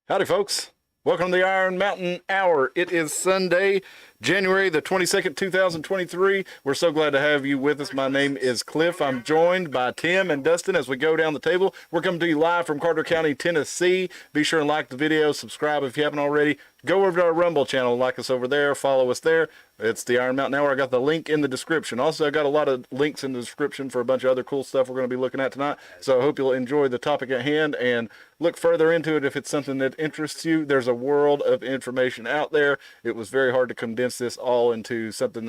Howdy, folks. Welcome to the Iron Mountain Hour. It is Sunday, January the 22nd, 2023. We're so glad to have you with us. My name is Cliff. I'm joined by Tim and Dustin as we go down the table. We're coming to you live from Carter County, Tennessee. Be sure and like the video, subscribe if you haven't already. Go over to our Rumble channel, like us over there, follow us there. It's the Iron Mountain Hour. I got the link in the description. Also, I got a lot of links in the description for a bunch of other cool stuff we're going to be looking at tonight. So I hope you'll enjoy the topic at hand and look further into it if it's something that interests you. There's a world of information out there. It was very hard to condense this all into something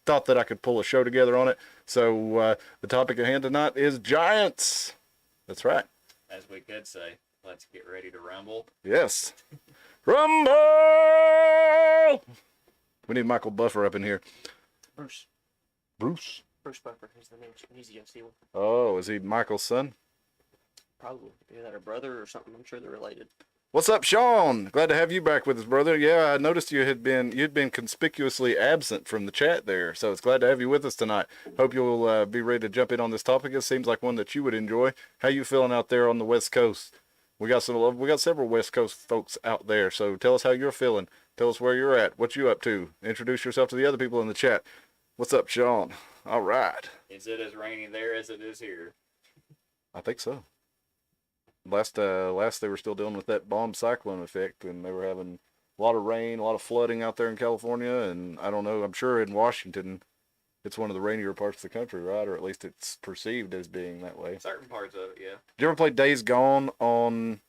thought that I could pull a show together on it. So the topic at hand tonight is giants. That's right. As we could say, let's get ready to rumble. Yes. Rumble! We need Michael Buffer up in here. Bruce. Bruce? Bruce Buffer is the name. He's a UFC one. Oh, is he Michael's son? Probably. Either that or brother or something. I'm sure they're related. What's up, Sean? Glad to have you back with us, brother. Yeah, I noticed you'd been conspicuously absent from the chat there, so it's glad to have you with us tonight. Hope you'll be ready to jump in on this topic. It seems like one that you would enjoy. How you feeling out there on the West Coast? We got several West Coast folks out there, so tell us how you're feeling. Tell us where you're at. What you up to? Introduce yourself to the other people in the chat. What's up, Sean? All right. Is it as rainy there as it is here? I think so. Last they were still dealing with that bomb cyclone effect, and they were having a lot of rain, a lot of flooding out there in California, and I don't know, I'm sure in Washington it's one of the rainier parts of the country, right? Or at least it's perceived as being that way. Certain parts of it, yeah. Did you ever play Days Gone on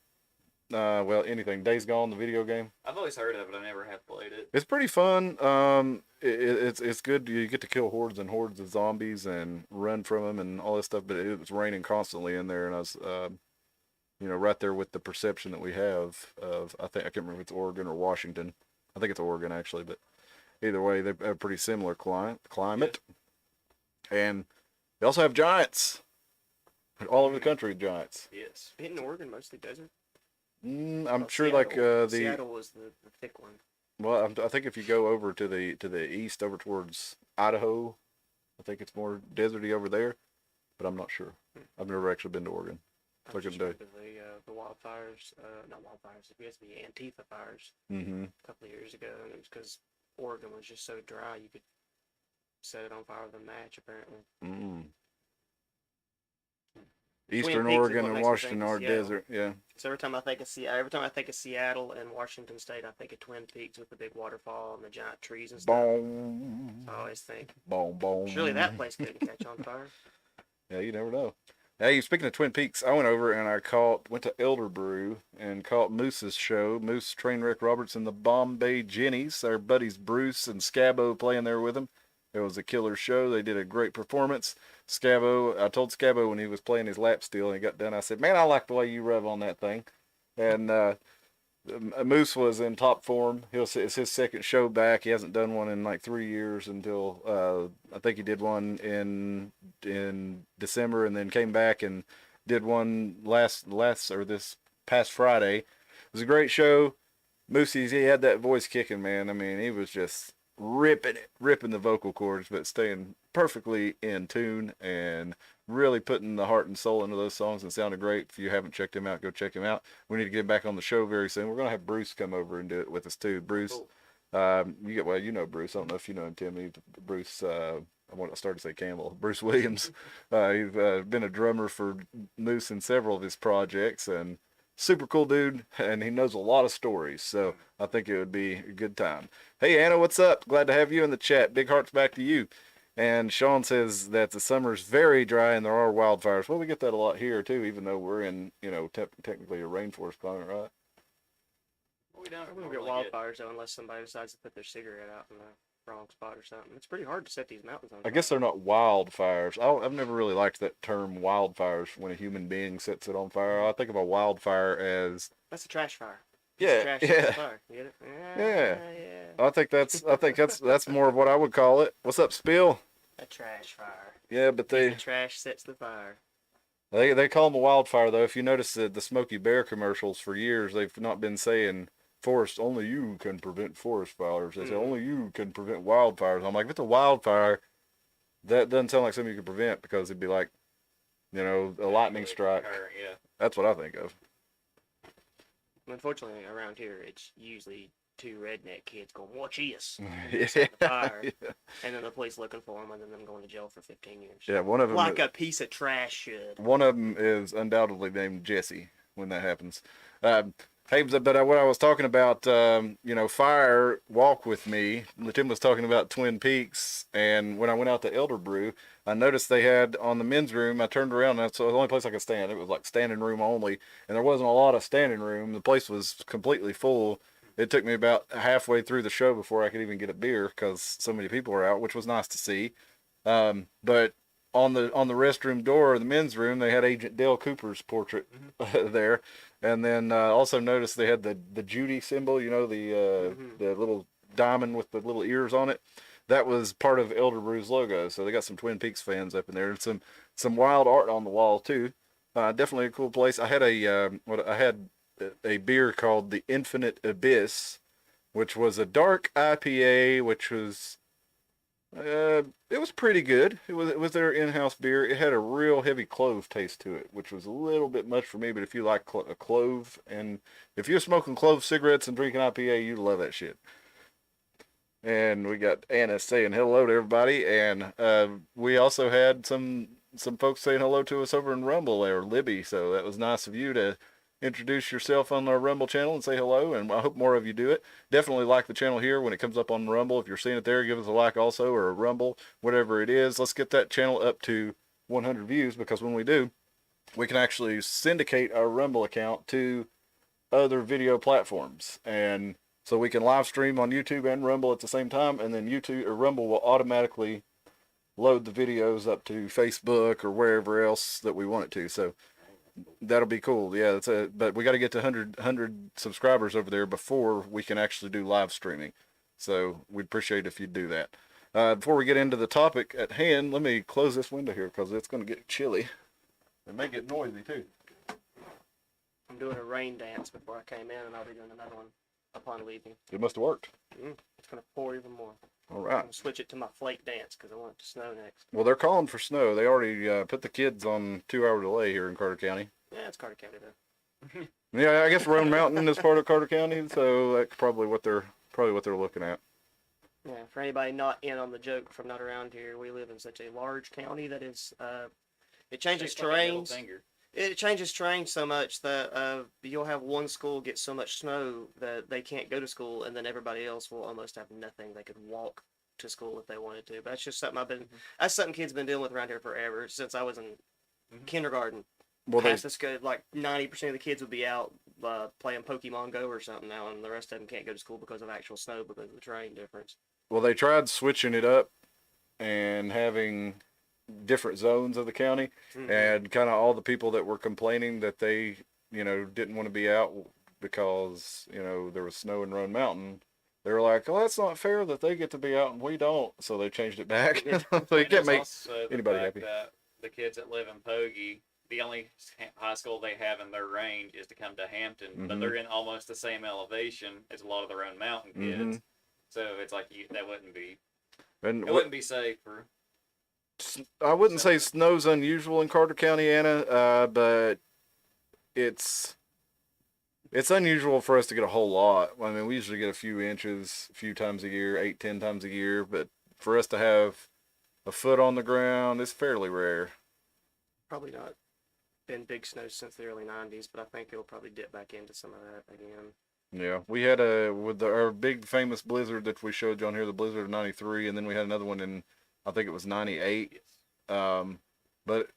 anything? Days Gone, the video game? I've always heard of it, I never have played it. It's pretty fun. It's good. You get to kill hordes and hordes of zombies and run from them and all this stuff, but it was raining constantly in there, and I was right there with the perception that we have of, I can't remember if it's Oregon or Washington. I think it's Oregon, actually, but either way, they have a pretty similar climate. Yeah. And they also have giants. All over the country, giants. Yes. In Oregon, mostly desert. I'm sure Seattle, Seattle was the thick one. Well, I think if you go over to the east, over towards Idaho, I think it's more deserty over there, but I'm not sure. I've never actually been to Oregon. I just remember the wildfires, not wildfires, it used to be Antifa fires a couple of years ago, and it was because Oregon was just so dry you could set it on fire with a match, apparently. Eastern Oregon and Washington are desert, yeah. So every time I think of Seattle and Washington State, I think of Twin Peaks with the big waterfall and the giant trees and stuff. Boom. I always think, boom. surely that place couldn't catch on fire. Yeah, you never know. Hey, speaking of Twin Peaks, I went over and went to Elder Brew and caught Moose's show. Moose, Trainwreck Roberts, and the Bombay Jennies. Our buddies Bruce and Scabo playing there with them. It was a killer show. They did a great performance. I told Scabo when he was playing his lap steel and he got done, I said, man, I like the way you rev on that thing. And Moose was in top form. It's his second show back. He hasn't done one in like 3 years until I think he did one in December, and then came back and did one this past Friday. It was a great show. Moosey's, he had that voice kicking, man. I mean, he was just ripping the vocal cords, but staying perfectly in tune and really putting the heart and soul into those songs, and sounded great. If you haven't checked him out, go check him out. We need to get him back on the show very soon. We're going to have Bruce come over and do it with us too. Bruce, you know Bruce. I don't know if you know him, Tim. Bruce, I started to say Campbell. Bruce Williams. He's been a drummer for Moose in several of his projects, and super cool dude, and he knows a lot of stories, so I think it would be a good time. Hey, Anna, what's up? Glad to have you in the chat. Big hearts back to you. And Sean says that the summer's very dry and there are wildfires. Well, we get that a lot here, too, even though we're in, technically a rainforest climate, right? We don't get wildfires, though, unless somebody decides to put their cigarette out in the wrong spot or something. It's pretty hard to set these mountains on fire. I guess they're not wildfires. I've never really liked that term wildfires when a human being sets it on fire. I think of a wildfire as... That's a trash fire. Yeah. Fire. You get it? Yeah. I think that's more of what I would call it. What's up, Spill? A trash fire. Yeah, but the trash sets the fire. They call them a wildfire, though. If you notice the Smokey Bear commercials for years, they've not been saying only you can prevent forest fires. They say only you can prevent wildfires. I'm like, if it's a wildfire, that doesn't sound like something you can prevent, because it'd be like, a lightning strike. Yeah. That's what I think of. Unfortunately, around here, it's usually two redneck kids going, "Watch this," Yeah. setting the fire, Yeah. and then the police looking for them, and then them going to jail for 15 years. Yeah, one of them. Like a piece of trash should. One of them is undoubtedly named Jesse when that happens. Hey, but what I was talking about, fire, walk with me. Tim was talking about Twin Peaks, and when I went out to Elder Brew, I noticed they had on the men's room. I turned around, and that's the only place I could stand. It was like standing room only, and there wasn't a lot of standing room. The place was completely full. It took me about halfway through the show before I could even get a beer because so many people were out, which was nice to see. But on the restroom door of the men's room, they had Agent Dale Cooper's portrait there, and then also noticed they had the Judy symbol, the little diamond with the little ears on it. That was part of Elder Brew's logo, so they got some Twin Peaks fans up in there, and some wild art on the wall too. Definitely a cool place. I had a beer called the Infinite Abyss, which was a dark IPA, which was it was pretty good. It was their in-house beer. It had a real heavy clove taste to it, which was a little bit much for me. But if you like a clove, and if you're smoking clove cigarettes and drinking IPA, you'd love that shit. And we got Anna saying hello to everybody, and we also had some folks saying hello to us over in Rumble there, Libby. So that was nice of you to introduce yourself on our Rumble channel and say hello, and I hope more of you do it. Definitely like the channel here when it comes up on Rumble. If you're seeing it there, give us a like also, or a Rumble, whatever it is. Let's get that channel up to 100 views, because when we do, we can actually syndicate our Rumble account to other video platforms, and so we can live stream on YouTube and Rumble at the same time, and then YouTube or Rumble will automatically load the videos up to Facebook or wherever else that we want it to. So that'll be cool. Yeah, but we got to get to 100 subscribers over there before we can actually do live streaming. So we'd appreciate if you'd do that. Before we get into the topic at hand, let me close this window here because it's going to get chilly. It may get noisy too. I'm doing a rain dance before I came in, and I'll be doing another one upon leaving. It must have worked. It's going to pour even more. All I'm right. going to switch it to my flake dance because I want it to snow next. Well, they're calling for snow. They already put the kids on 2-hour delay here in Carter County. Yeah, it's Carter County though. Yeah, I guess Roan Mountain is part of Carter County, so that's probably what they're looking at. Yeah, for anybody not in on the joke from not around here, we live in such a large county that is, it changes Shaped like a middle terrains. finger. It changes terrain so much that you'll have one school get so much snow that they can't go to school, and then everybody else will almost have nothing. They could walk to school if they wanted to. But that's just something that's something kids have been dealing with around here forever, since I was in kindergarten. Well, Past this good, like 90% of the kids would be out playing Pokemon Go or something now, and the rest of them can't go to school because of actual snow because of the terrain difference. well, they tried switching it up and having different zones of the county, and kind of all the people that were complaining that they, didn't want to be out because, there was snow in Roan Mountain. They were like, "Oh, that's not fair that they get to be out and we don't." So they changed it back. So you can't make Also the anybody fact happy. that the kids that live in Pogie, the only high school they have in their range is to come to Hampton, but they're in almost the same elevation as a lot of their own mountain kids. So it's like that wouldn't be. And It wouldn't be safe for. I wouldn't say snow's unusual in Carter County, Anna, but it's unusual for us to get a whole lot. I mean, we usually get a few inches a few times a year, 8-10 times a year, but for us to have a foot on the ground is fairly rare. Probably not been big snow since the early 90s, but I think it'll probably dip back into some of that again. Yeah, we had our big famous blizzard that we showed you on here, the blizzard of '93, and then we had another one in, I think it was '98. But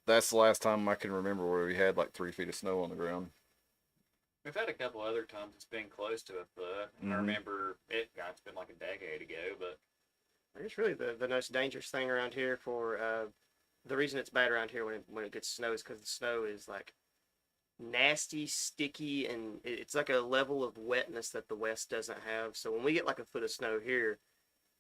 that's the last time I can remember where we had like 3 feet of snow on the ground. We've had a couple other times it's been close to a foot. I remember it's been like a decade ago, but I guess really the most dangerous thing around here for the reason it's bad around here when it gets snow is because the snow is like nasty, sticky, and it's like a level of wetness that the West doesn't have. So when we get like a foot of snow here,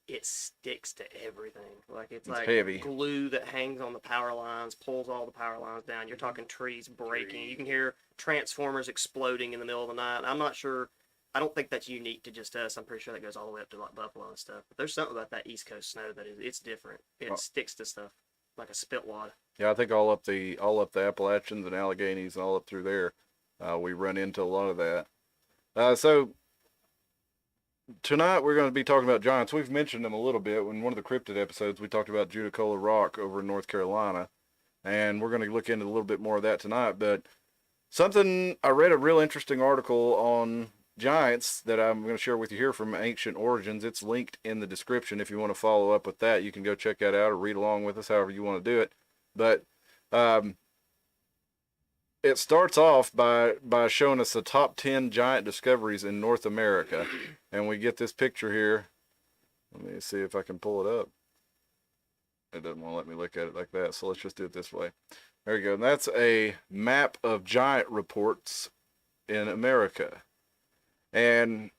it sticks to everything. Like it's like heavy glue that hangs on the power lines, pulls all the power lines down. You're talking trees breaking. You can hear transformers exploding in the middle of the night. I'm not sure. I don't think that's unique to just us. I'm pretty sure that goes all the way up to like Buffalo and stuff. But there's something about that East Coast snow that it's different. It sticks to stuff like a spit wad. Yeah, I think all up the Appalachians and Alleghenies and all up through there, we run into a lot of that. So tonight we're going to be talking about giants. We've mentioned them a little bit. In one of the cryptid episodes, we talked about Judaculla Rock over in North Carolina, and we're going to look into a little bit more of that tonight. But I read a real interesting article on giants that I'm going to share with you here from Ancient Origins. It's linked in the description. If you want to follow up with that, you can go check that out or read along with us, however you want to do it. But it starts off by showing us the top 10 giant discoveries in North America. And we get this picture here. Let me see if I can pull it up. It doesn't want to let me look at it like that, so let's just do it this way. There you go. And that's a map of giant reports in America. And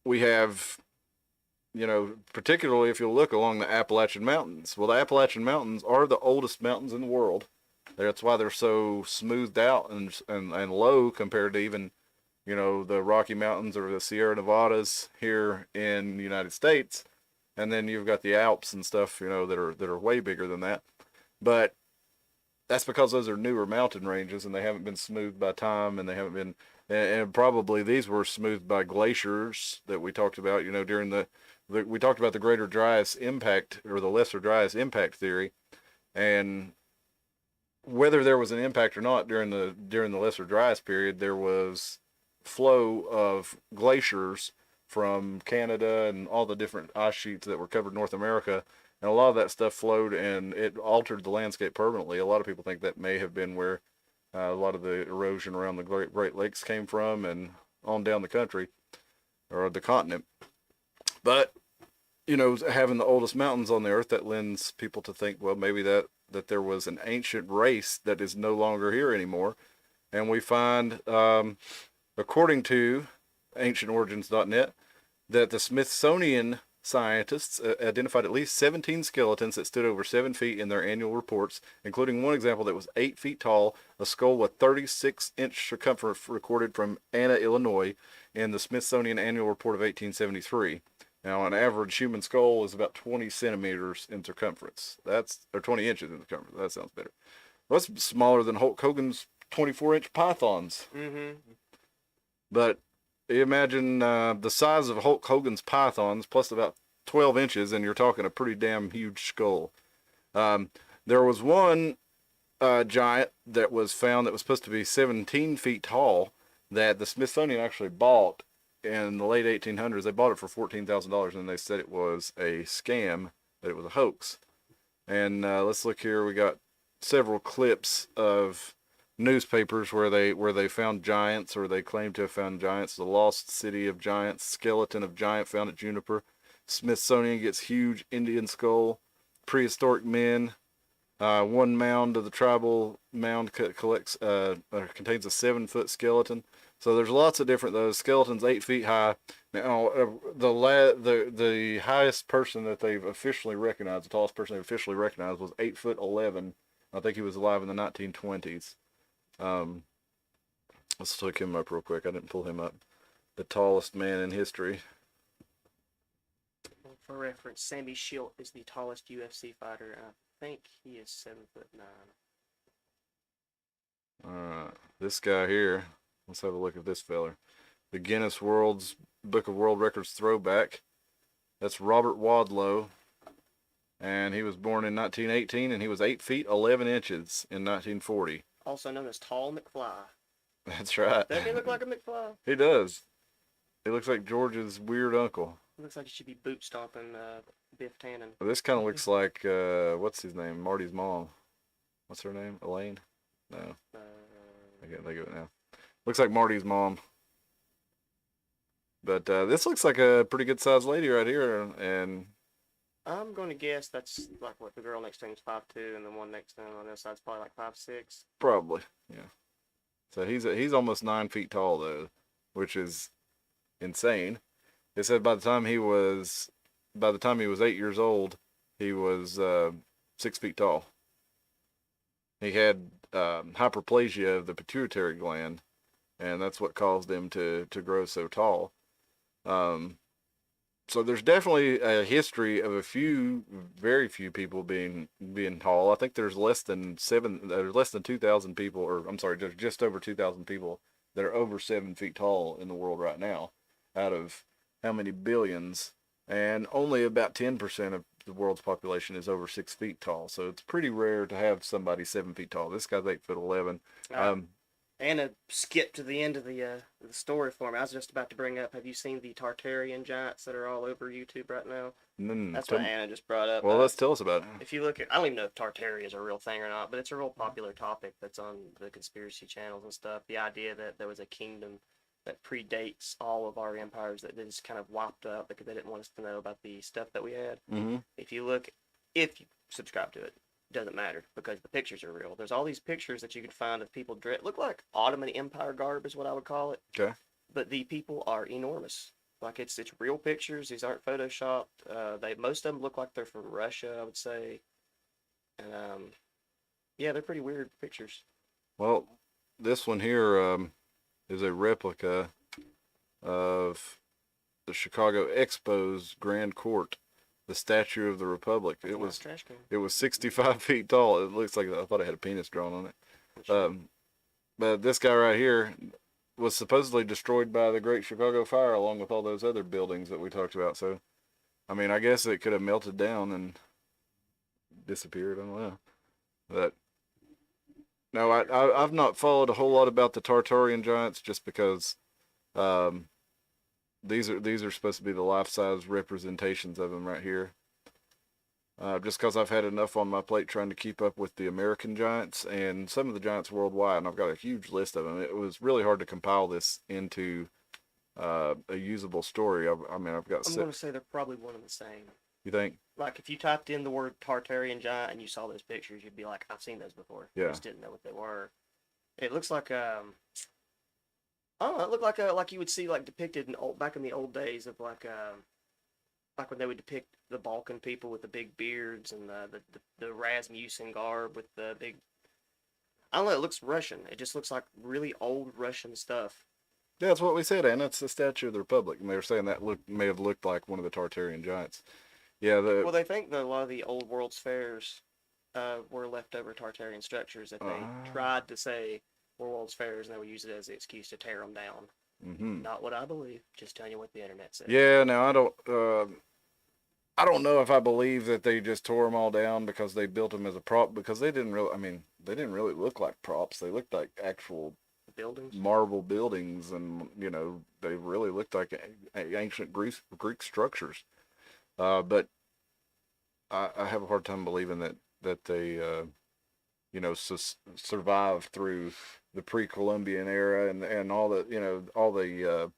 we have, particularly if you look along the Appalachian Mountains. Well, the Appalachian Mountains are the oldest mountains in the world. That's why they're so smoothed out and low compared to even, the Rocky Mountains or the Sierra Nevadas here in the United States. And then you've got the Alps and stuff, that are way bigger than that. But that's because those are newer mountain ranges and they haven't been smoothed by time, and they haven't been, and probably these were smoothed by glaciers that we talked about, during we talked about the greater Dryas impact or the lesser Dryas impact theory. And whether there was an impact or not during the lesser Dryas period, there was flow of glaciers from Canada and all the different ice sheets that were covered North America, and a lot of that stuff flowed and it altered the landscape permanently. A lot of people think that may have been where a lot of the erosion around the Great Lakes came from and on down the country or the continent. But having the oldest mountains on the earth, that lends people to think, well, maybe that there was an ancient race that is no longer here anymore. And we find, according to ancientorigins.net, that the Smithsonian scientists identified at least 17 skeletons that stood over 7 feet in their annual reports, including one example that was 8 feet tall, a skull with 36-inch circumference recorded from Anna, Illinois, in the Smithsonian Annual Report of 1873. Now, an average human skull is about 20 centimeters in circumference. Or 20 inches in circumference. That sounds better. That's smaller than Hulk Hogan's 24-inch pythons. Mm-hmm. But you imagine the size of Hulk Hogan's pythons plus about 12 inches, and you're talking a pretty damn huge skull. There was one giant that was found that was supposed to be 17 feet tall that the Smithsonian actually bought in the late 1800s. They bought it for $14,000, and they said it was a scam, that it was a hoax. And let's look here. We got several clips of newspapers where they found giants, or they claim to have found giants. The Lost City of Giants, skeleton of giant found at Juniper. Smithsonian gets huge Indian skull. Prehistoric men. One mound of the tribal mound contains a 7-foot skeleton. So there's lots of different those skeletons, 8 feet high. Now the highest person that they've officially recognized, the tallest person they've officially recognized, was 8'11". I think he was alive in the 1920s. Let's look him up real quick. I didn't pull him up. The tallest man in history. For reference, Sammy Schilt is the tallest UFC fighter, and I think he is 7'9". This guy here. Let's have a look at this feller. The Guinness Book of World Records throwback. That's Robert Wadlow. And he was born in 1918, and he was 8 feet 11 inches in 1940. Also known as Tall McFly. That's right. Doesn't he look like a McFly? He does. He looks like George's weird uncle. Looks like he should be boot stomping Biff Tannen. This kind of looks like, what's his name? Marty's mom. What's her name? Elaine? No. I can't think of it now. Looks like Marty's mom. But this looks like a pretty good sized lady right here. And I'm going to guess that's like what the girl next to him is 5'2", and the one next to him on this side's probably like 5'6". Probably, yeah. So he's almost 9 feet tall though, which is insane. It said by the time he was 8 years old, he was 6 feet tall. He had hyperplasia of the pituitary gland, and that's what caused him to grow so tall. So there's definitely a history of very few people being tall. I think there's less than 2,000 people, or I'm sorry, just over 2,000 people that are over 7 feet tall in the world right now, out of how many billions, and only about 10% of the world's population is over 6 feet tall. So it's pretty rare to have somebody 7 feet tall. This guy's 8'11". And a skip to the end of the story for me. I was just about to bring up. Have you seen the Tartarian Giants that are all over YouTube right now? That's what Anna just brought up. Well, let's tell us about it. If you look at, I don't even know if Tartaria is a real thing or not, but it's a real popular topic that's on the conspiracy channels and stuff. The idea that there was a kingdom that predates all of our empires that they just kind of wiped out because they didn't want us to know about the stuff that we had. Mm-hmm. If you subscribe to it, doesn't matter because the pictures are real. There's all these pictures that you can find of people look like Ottoman Empire garb is what I would call it. Okay. But the people are enormous. Like it's real pictures. These aren't photoshopped. Most of them look like they're from Russia, I would say. And yeah, they're pretty weird pictures. Well, this one here is a replica of the Chicago Expo's Grand Court, the Statue of the Republic. It was 65 feet tall. It looks like I thought it had a penis drawn on it. But this guy right here was supposedly destroyed by the Great Chicago Fire, along with all those other buildings that we talked about. So, I mean, I guess it could have melted down and disappeared. I don't know. But no, I've not followed a whole lot about the Tartarian Giants just because these are supposed to be the life-size representations of them right here. Just because I've had enough on my plate trying to keep up with the American Giants and some of the Giants worldwide, and I've got a huge list of them. It was really hard to compile this into a usable story. I've got. I'm going to say they're probably one and the same. You think? Like if you typed in the word Tartarian Giant and you saw those pictures, you'd be like, "I've seen those before." Yeah. I just didn't know what they were. It looks like I don't know. It looked like you would see like depicted back in the old days of like when they would depict the Balkan people with the big beards and the Rasmussen garb with the big. I don't know. It looks Russian. It just looks like really old Russian stuff. Yeah, that's what we said, Anna. It's the Statue of the Republic, and they were saying that may have looked like one of the Tartarian Giants. Yeah. Well, they think that a lot of the old World's Fairs were leftover Tartarian structures that they tried to say were World's Fairs, and they would use it as the excuse to tear them down. Mm-hmm. Not what I believe. Just telling you what the internet says. Yeah. Now I don't know if I believe that they just tore them all down because they built them as a prop, because they didn't really look like props. They looked like actual buildings, marble buildings, and they really looked like ancient Greek structures. But I have a hard time believing that they survived through the pre-Columbian era and all the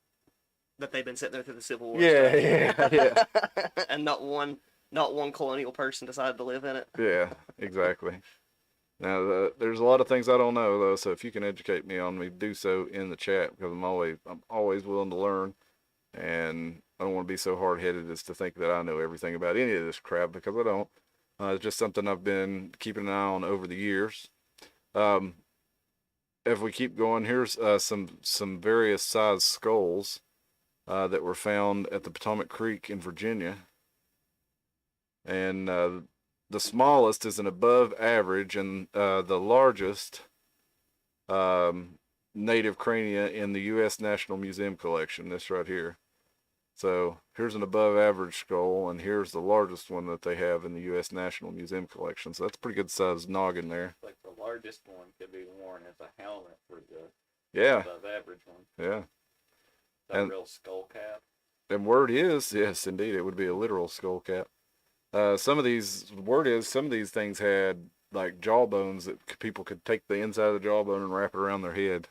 that they've been sitting there through the Civil War. Yeah. And not one colonial person decided to live in it. Yeah, exactly. Now, there's a lot of things I don't know though, so if you can educate me on me, do so in the chat, because I'm always willing to learn, and I don't want to be so hard-headed as to think that I know everything about any of this crap, because I don't. It's just something I've been keeping an eye on over the years. If we keep going, here's some various size skulls that were found at the Potomac Creek in Virginia. And the smallest is an above average, and the largest native crania in the U.S. National Museum collection, this right here. So here's an above average skull, and here's the largest one that they have in the U.S. National Museum collection. So that's a pretty good sized noggin there. Like the largest one could be worn as a helmet for the above average one. Yeah. A real skull cap. And word is, yes, indeed, it would be a literal skull cap. Some of these things had like jawbones that people could take the inside of the jawbone and wrap it around their head.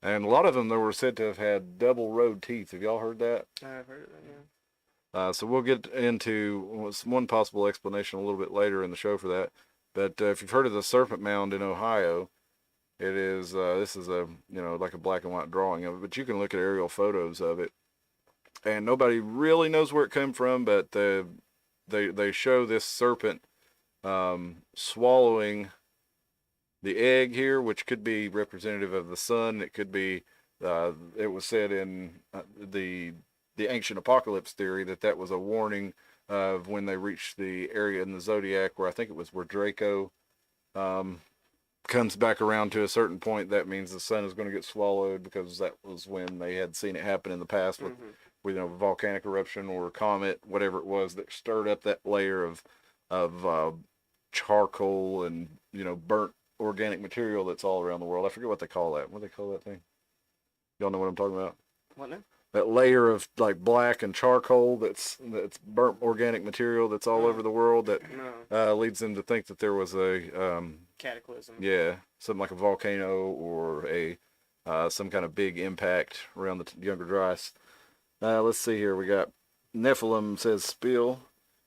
And a lot of them, they were said to have had double rowed teeth. Have y'all heard that? I've heard of that, yeah. So we'll get into one possible explanation a little bit later in the show for that. But if you've heard of the Serpent Mound in Ohio, it is this is like a black and white drawing of it, but you can look at aerial photos of it, and nobody really knows where it came from. But they show this serpent swallowing the egg here, which could be representative of the sun. It could be. It was said in the ancient apocalypse theory that was a warning of when they reached the area in the zodiac where I think it was where Draco comes back around to a certain point, that means the sun is going to get swallowed, because that was when they had seen it happen in the past with volcanic eruption or comet, whatever it was that stirred up that layer of charcoal and burnt organic material that's all around the world. I forget what they call that. What do they call that thing? Y'all know what I'm talking about? What now? That layer of like black and charcoal that's burnt organic material that's all over the world that leads them to think that there was a cataclysm. Yeah, something like a volcano or a some kind of big impact around the Younger Dryas. Let's see here. We got Nephilim says spill.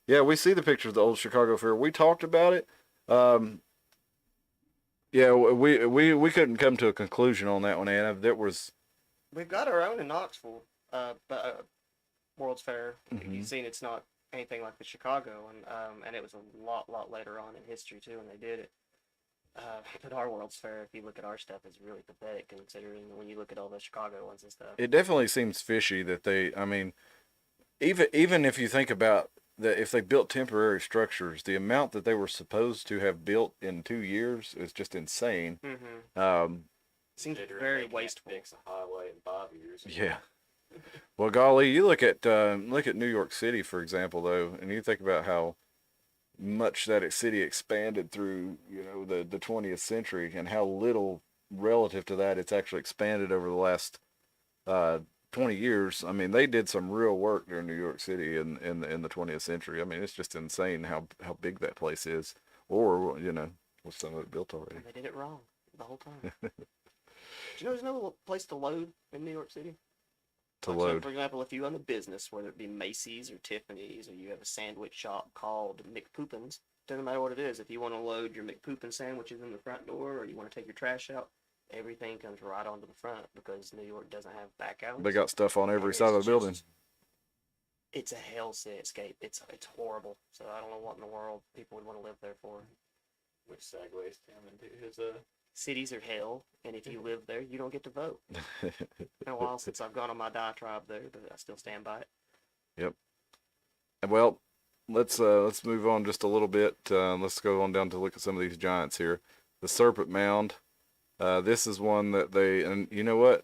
Yeah, we see the picture of the old Chicago Fair. We talked about it. Yeah, we couldn't come to a conclusion on that one, Anna. We've got our own in Knoxville, World's Fair. You've seen it's not anything like the Chicago, and it was a lot later on in history too when they did it. But our World's Fair, if you look at our stuff, is really pathetic considering when you look at all the Chicago ones and stuff. It definitely seems fishy that I mean, even if you think about that, if they built temporary structures, the amount that they were supposed to have built in 2 years is just insane. Seems very wasteful. Fix a highway in 5 years. Yeah. Well, golly, you look at New York City, for example, though, and you think about how much that city expanded through the 20th century, and how little relative to that it's actually expanded over the last 20 years. I mean, they did some real work during New York City in the 20th century. I mean, it's just insane how big that place is, or was some of it built already. And they did it wrong the whole time. Do you know there's no place to load in New York City? To like, load. So for example, if you own a business, whether it be Macy's or Tiffany's, or you have a sandwich shop called McPoopins, doesn't matter what it is. If you want to load your McPoopin sandwiches in the front door, or you want to take your trash out, everything comes right onto the front because New York doesn't have back alleys. They got stuff on every side of the building. It's a hellscape. It's horrible. So I don't know what in the world people would want to live there for. Which segues him into his Cities are hell, and if you live there, you don't get to vote. It's been a while since I've gone on my diatribe there, but I still stand by it. Yep. Well, let's move on just a little bit. Let's go on down to look at some of these giants here. The Serpent Mound. This is one that and you know what?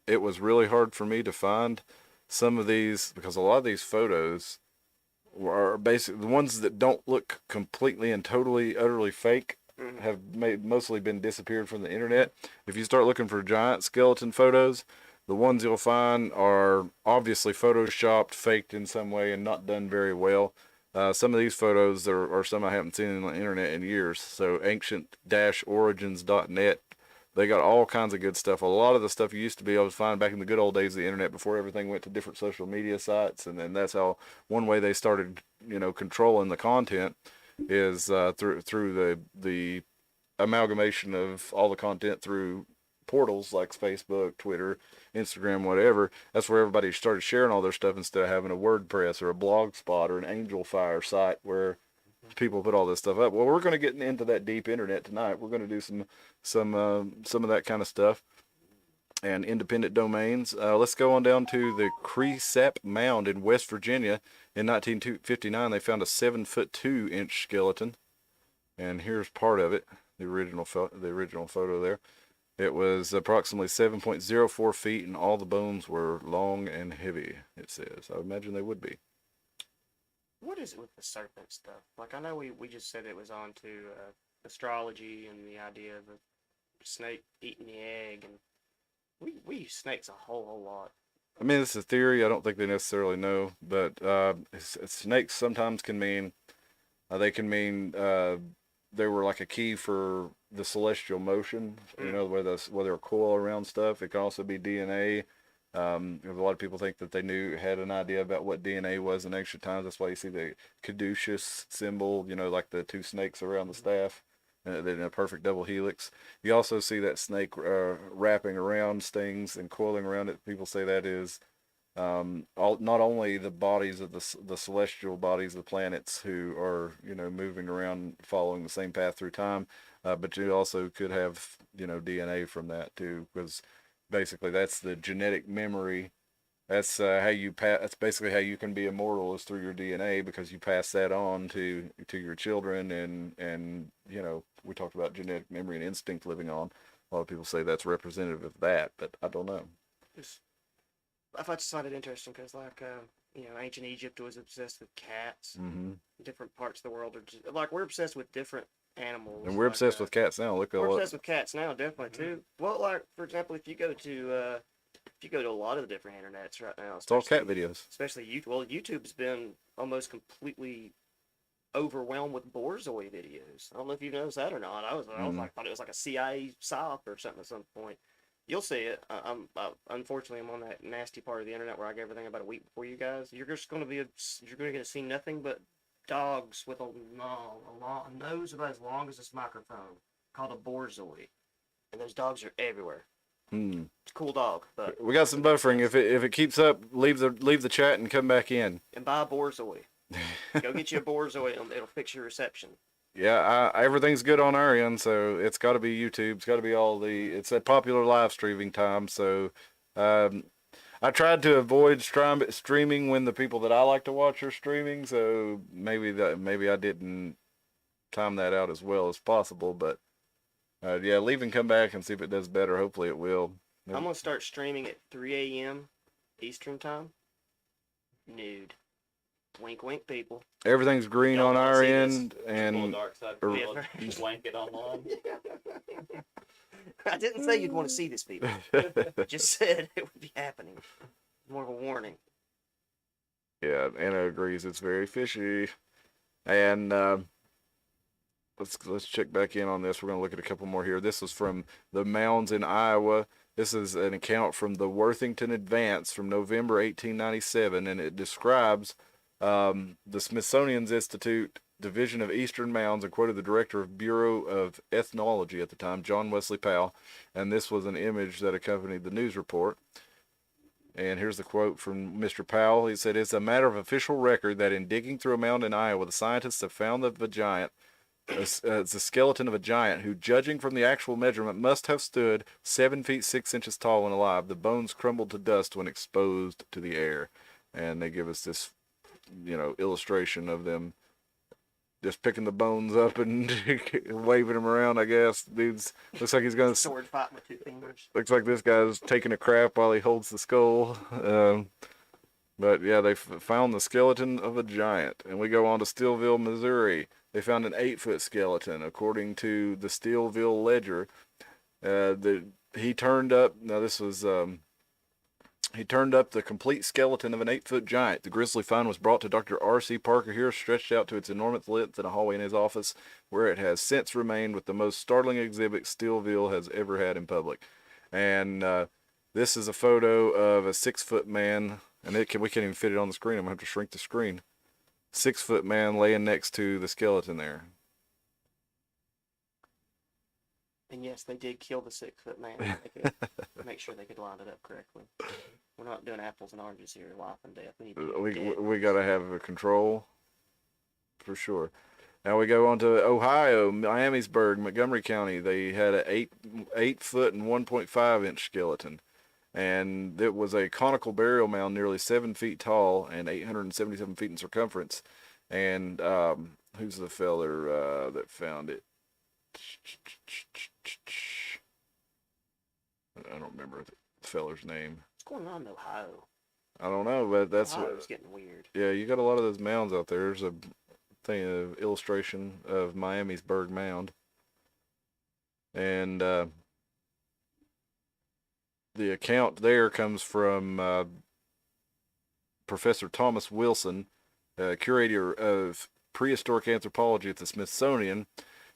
It was really hard for me to find some of these, because a lot of these photos are basically the ones that don't look completely and totally, utterly fake. Have mostly been disappeared from the internet. If you start looking for giant skeleton photos, the ones you'll find are obviously photoshopped, faked in some way, and not done very well. Some of these photos are some I haven't seen on the internet in years. So ancient-origins.net, they got all kinds of good stuff. A lot of the stuff you used to be able to find back in the good old days of the internet before everything went to different social media sites, and then that's how one way they started, controlling the content is through the amalgamation of all the content through portals like Facebook, Twitter, Instagram, whatever. That's where everybody started sharing all their stuff instead of having a WordPress or a Blogspot or an Angel Fire site where people put all this stuff up. Well, we're going to get into that deep internet tonight. We're going to do some of that kind of stuff and independent domains. Let's go on down to the Cresap Mound in West Virginia. In 1959, they found a 7'2" skeleton, and here's part of it. The original photo there. It was approximately 7.04 feet, and all the bones were long and heavy. It says. I imagine they would be. What is it with the serpent stuff? Like, I know we just said it was on to astrology and the idea of a snake eating the egg, and we use snakes a whole lot. I mean, it's a theory. I don't think they necessarily know, but snakes sometimes can mean they were like a key for the celestial motion. Where they're coil around stuff. It can also be DNA. A lot of people think that they had an idea about what DNA was in ancient times. That's why you see the caduceus symbol. Like the two snakes around the staff. In a perfect double helix. You also see that snake wrapping around things and coiling around it. People say that is not only the bodies of the celestial bodies of the planets who are moving around following the same path through time, but you also could have DNA from that too, because basically that's the genetic memory. That's That's basically how you can be immortal, is through your DNA, because you pass that on to your children and we talked about genetic memory and instinct living on. A lot of people say that's representative of that, but I don't know. I just find it interesting because, like, ancient Egypt was obsessed with cats. Mm-hmm. Different parts of the world are just, like, we're obsessed with different animals. And we're like, obsessed with cats now. Look at we're obsessed with cats now, definitely too. Well, like, for example, if you go to a lot of the different internets right now, it's all cat videos. Especially YouTube. Well, YouTube's been almost completely overwhelmed with Borzoi videos. I don't know if you noticed that or not. I thought it was like a CIA psyop or something at some point. You'll see it. Unfortunately, I'm on that nasty part of the internet where I get everything about a week before you guys. You're going to see nothing but dogs with a nose about as long as this microphone, called a Borzoi, and those dogs are everywhere. It's a cool dog, but we got some buffering. If it keeps up, leave the chat and come back in. And buy a Borzoi. Go get you a Borzoi. It'll fix your reception. Yeah, everything's good on our end, so it's got to be YouTube. It's got to be it's a popular live streaming time. So, I tried to avoid streaming when the people that I like to watch are streaming. So maybe I didn't time that out as well as possible. But yeah, leave and come back and see if it does better. Hopefully it will. I'm gonna start streaming at 3 a.m. Eastern time. Nude. Wink, wink, people. Everything's green on our end, and dark side just wank it online. I didn't say you'd want to see this, people. I just said it would be happening. More of a warning. Yeah, Anna agrees. It's very fishy. And let's check back in on this. We're gonna look at a couple more here. This was from the Mounds in Iowa. This is an account from the Worthington Advance from November 1897, and it describes the Smithsonian's Institute Division of Eastern Mounds and quoted the director of Bureau of Ethnology at the time, John Wesley Powell, and this was an image that accompanied the news report. And here's the quote from Mr. Powell. He said, "It's a matter of official record that in digging through a mound in Iowa, the scientists have found it's a skeleton of a giant who, judging from the actual measurement, must have stood 7 feet 6 inches tall when alive. The bones crumbled to dust when exposed to the air." And they give us this, illustration of them just picking the bones up and waving them around. I guess dude's looks like he's gonna sword fight with 2 fingers. Looks like this guy's taking a crap while he holds the skull. But yeah, they found the skeleton of a giant. And we go on to Steelville, Missouri. They found an 8-foot skeleton, according to the Steelville Ledger. He turned up. Now this was. He turned up the complete skeleton of an 8-foot giant. The grisly find was brought to Dr. R.C. Parker here, stretched out to its enormous length in a hallway in his office, where it has since remained with the most startling exhibit Steelville has ever had in public. And this is a photo of a 6-foot man, and we can't even fit it on the screen. I'm going to have to shrink the screen. 6-foot man laying next to the skeleton there. And yes, they did kill the 6-foot man. They could make sure they could line it up correctly. We're not doing apples and oranges here, life and death. We got to have a control, for sure. Now we go on to Ohio, Miamisburg, Montgomery County. They had an 8 foot and 1.5 inch skeleton, and it was a conical burial mound, nearly 7 feet tall and 877 feet in circumference. And who's the feller that found it? I don't remember the feller's name. What's going on in Ohio? I don't know, but that's Ohio's getting weird. Yeah, you got a lot of those mounds out there. There's a thing of illustration of Miamisburg Mound, and the account there comes from Professor Thomas Wilson, curator of prehistoric anthropology at the Smithsonian.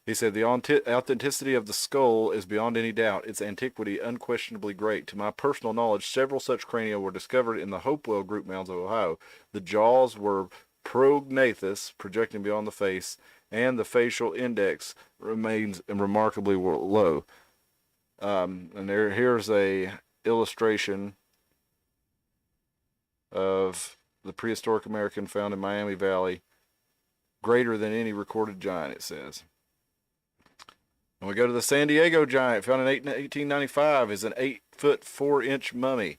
He said, "The authenticity of the skull is beyond any doubt, its antiquity unquestionably great. To my personal knowledge, several such crania were discovered in the Hopewell group mounds of Ohio. The jaws were prognathous, projecting beyond the face, and the facial index remains remarkably low." And here's a illustration of the prehistoric American found in Miami Valley, greater than any recorded giant, it says. And we go to the San Diego Giant, found in 1895, is an 8 foot 4 inch mummy.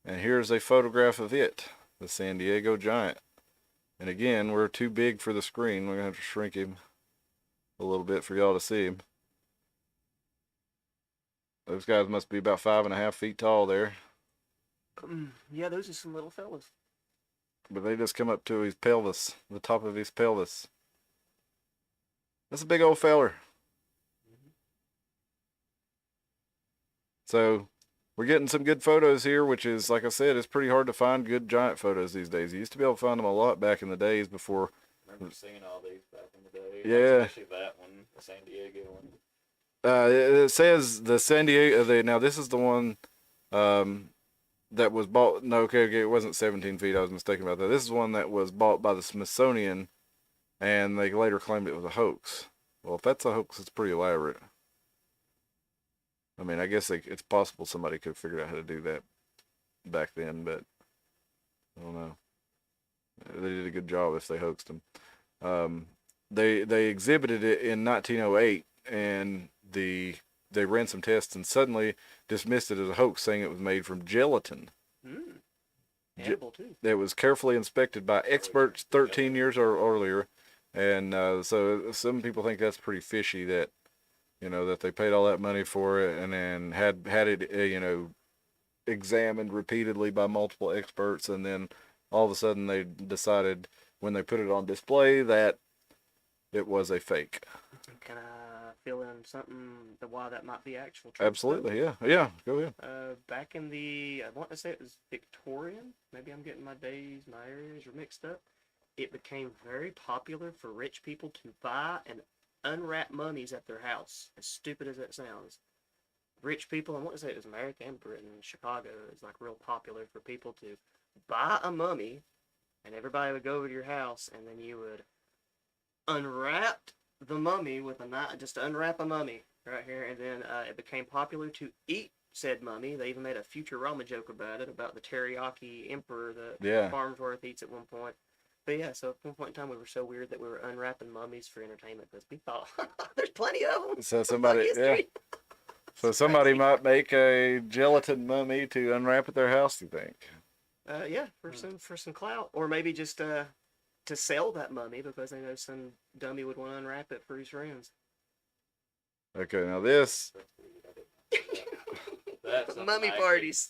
And here's a photograph of it, the San Diego Giant. And again, we're too big for the screen. We're going to have to shrink him a a little bit for y'all to see him. Those guys must be about 5.5 feet tall there. Yeah, those are some little fellas. But they just come up to his pelvis, the top of his pelvis. That's a big old feller. So we're getting some good photos here, which is, like I said, it's pretty hard to find good giant photos these days. You used to be able to find them a lot back in the days before. I remember seeing all these back in the day. Yeah. Especially that one, the San Diego one. It says the San Diego. Now this is the one that was bought. No, okay, it wasn't 17 feet. I was mistaken about that. This is one that was bought by the Smithsonian, and they later claimed it was a hoax. Well, if that's a hoax, it's pretty elaborate. I mean, I guess it's possible somebody could have figured out how to do that back then, but I don't know. They did a good job if they hoaxed them. They exhibited it in 1908, and they ran some tests and suddenly dismissed it as a hoax, saying it was made from gelatin. Edible too. It was carefully inspected by experts 13 years or earlier, and so some people think that's pretty fishy that, you know, that they paid all that money for it and then had it, you know, examined repeatedly by multiple experts, and then all of a sudden they decided when they put it on display that it was a fake. Can I fill in something why that might be actual truth? Absolutely, yeah, go ahead. Back in the, I want to say it was Victorian. Maybe I'm getting my areas are mixed up. It became very popular for rich people to buy and unwrap mummies at their house. As stupid as that sounds. Rich people, I want to say it was America and Britain, Chicago is like real popular for people to buy a mummy, and everybody would go over to your house, and then you would unwrap the mummy with a knife, just unwrap a mummy right here, and then it became popular to eat said mummy. They even made a Futurama joke about it, about the teriyaki emperor that Farnsworth eats at one point. But yeah, so at one point in time, we were so weird that we were unwrapping mummies for entertainment because we thought there's plenty of them. So somebody, so somebody might make a gelatin mummy to unwrap at their house. You think? Yeah, for some clout, or maybe just to sell that mummy because they know some dummy would want to unwrap it for his friends. Okay, now this. That's mummy parties.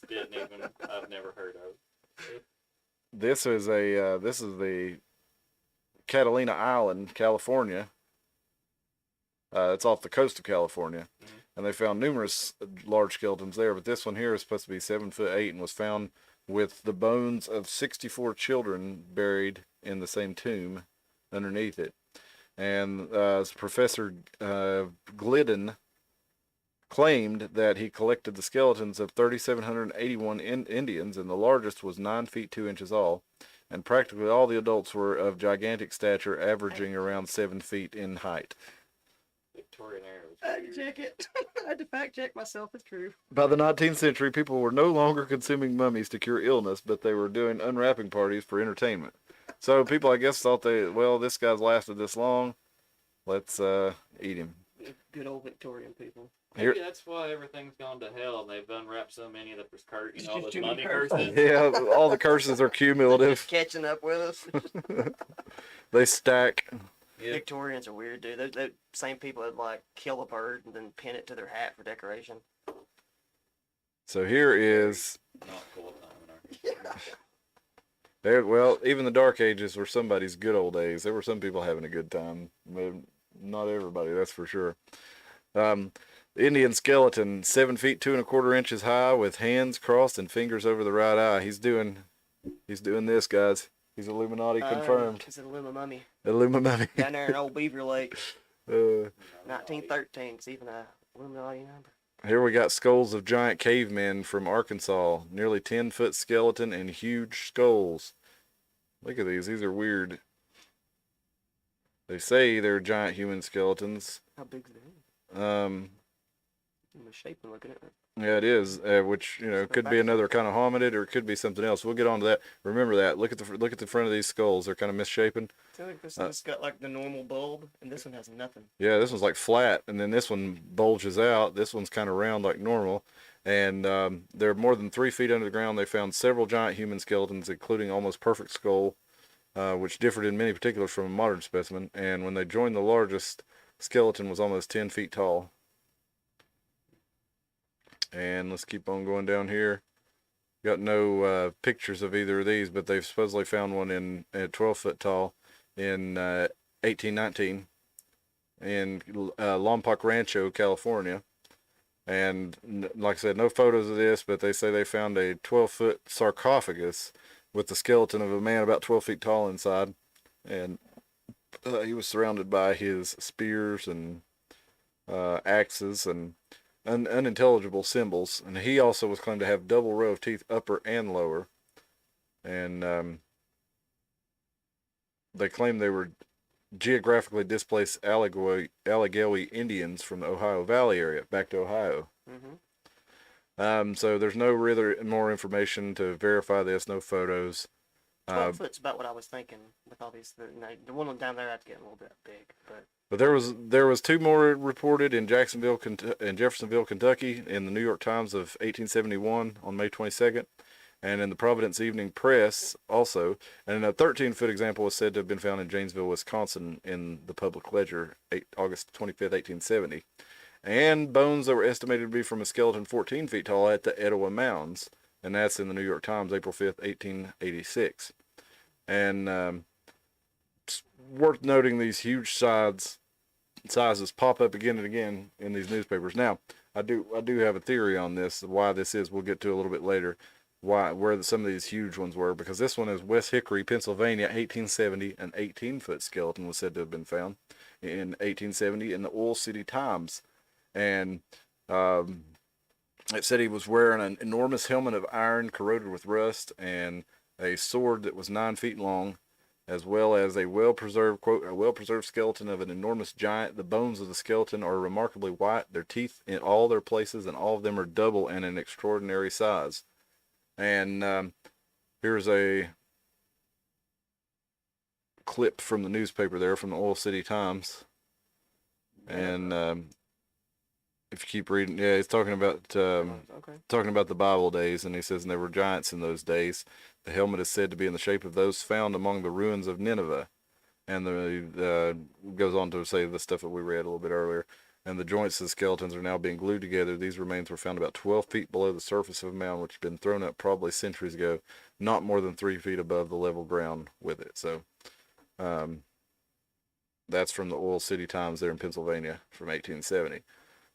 I've never heard of. This is the Catalina Island, California. It's off the coast of California, and they found numerous large skeletons there. But this one here is supposed to be 7'8" and was found with the bones of 64 children buried in the same tomb underneath it. And Professor Glidden claimed that he collected the skeletons of 3,781 Indians, and the largest was 9 feet 2 inches tall, and practically all the adults were of gigantic stature, averaging around 7 feet in height. Victorian era. Fact check it. I had to fact check myself. It's true. By the 19th century, people were no longer consuming mummies to cure illness, but they were doing unwrapping parties for entertainment. So people, I guess, thought this guy's lasted this long. Let's eat him. Good old Victorian people. Maybe that's why everything's gone to hell, and they've unwrapped so many that there's all those mummy curses. Yeah, all the curses are cumulative. Catching up with us. They stack. Yep. Victorians are weird, dude. They're the same people that like kill a bird and then pin it to their hat for decoration. So here is. Not cool time in our well, even the Dark Ages were somebody's good old days. There were some people having a good time, but not everybody. That's for sure. Indian skeleton, 7 feet 2 1/4 inches high, with hands crossed and fingers over the right eye. He's doing this, guys. He's Illuminati confirmed. It's an Illumummy. Illumummy. Down there in Old Beaver Lake. 1913. It's even a Illuminati number. Here we got skulls of giant cavemen from Arkansas. Nearly 10-foot skeleton and huge skulls. Look at these. These are weird. They say they're giant human skeletons. How big's it? The shape I'm looking at. Yeah, it is. Which, you know, could be another kind of hominid, or it could be something else. We'll get on to that. Remember that. Look at the front of these skulls. They're kind of misshapen. I feel like this one's got like the normal bulb, and this one has nothing. Yeah, this one's like flat, and then this one bulges out. This one's kind of round like normal. And they're more than 3 feet under the ground. They found several giant human skeletons, including almost perfect skull, which differed in many particulars from a modern specimen. And when they joined the largest skeleton was almost 10 feet tall. And let's keep on going down here. Got no pictures of either of these, but they've supposedly found one at 12 foot tall in 1819 in Lompoc Rancho, California. And like I said, no photos of this, but they say they found a 12-foot sarcophagus with the skeleton of a man about 12 feet tall inside. And he was surrounded by his spears and axes and unintelligible symbols. And he also was claimed to have double row of teeth, upper and lower. And they claim they were geographically displaced Allegheny Indians from the Ohio Valley area back to Ohio. So there's no really more information to verify this, no photos. 12 foot's about what I was thinking with all these. The one down there, that's getting a little bit big, but there was two more reported in Jeffersonville, Kentucky, in the New York Times of 1871 on May 22nd, and in the Providence Evening Press also. And a 13-foot example was said to have been found in Janesville, Wisconsin, in the Public Ledger, August 25th, 1870. And bones that were estimated to be from a skeleton 14 feet tall at the Etowah Mounds, and that's in the New York Times, April 5th, 1886. And it's worth noting these huge sizes pop up again and again in these newspapers. Now, I do have a theory on this, why this is. We'll get to a little bit later, where some of these huge ones were, because this one is West Hickory, Pennsylvania, 1870. An 18-foot skeleton was said to have been found in 1870 in the Oil City Times. And it said he was wearing an enormous helmet of iron corroded with rust and a sword that was 9 feet long, as well as a well-preserved skeleton of an enormous giant. The bones of the skeleton are remarkably white, their teeth in all their places, and all of them are double and an extraordinary size. And here's a clip from the newspaper there, from the Oil City Times. And if you keep reading, yeah, he's talking about the Bible days, and he says, and there were giants in those days. The helmet is said to be in the shape of those found among the ruins of Nineveh. And goes on to say the stuff that we read a little bit earlier. And the joints of the skeletons are now being glued together. These remains were found about 12 feet below the surface of a mound, which had been thrown up probably centuries ago, not more than 3 feet above the level ground with it. So that's from the Oil City Times there in Pennsylvania from 1870.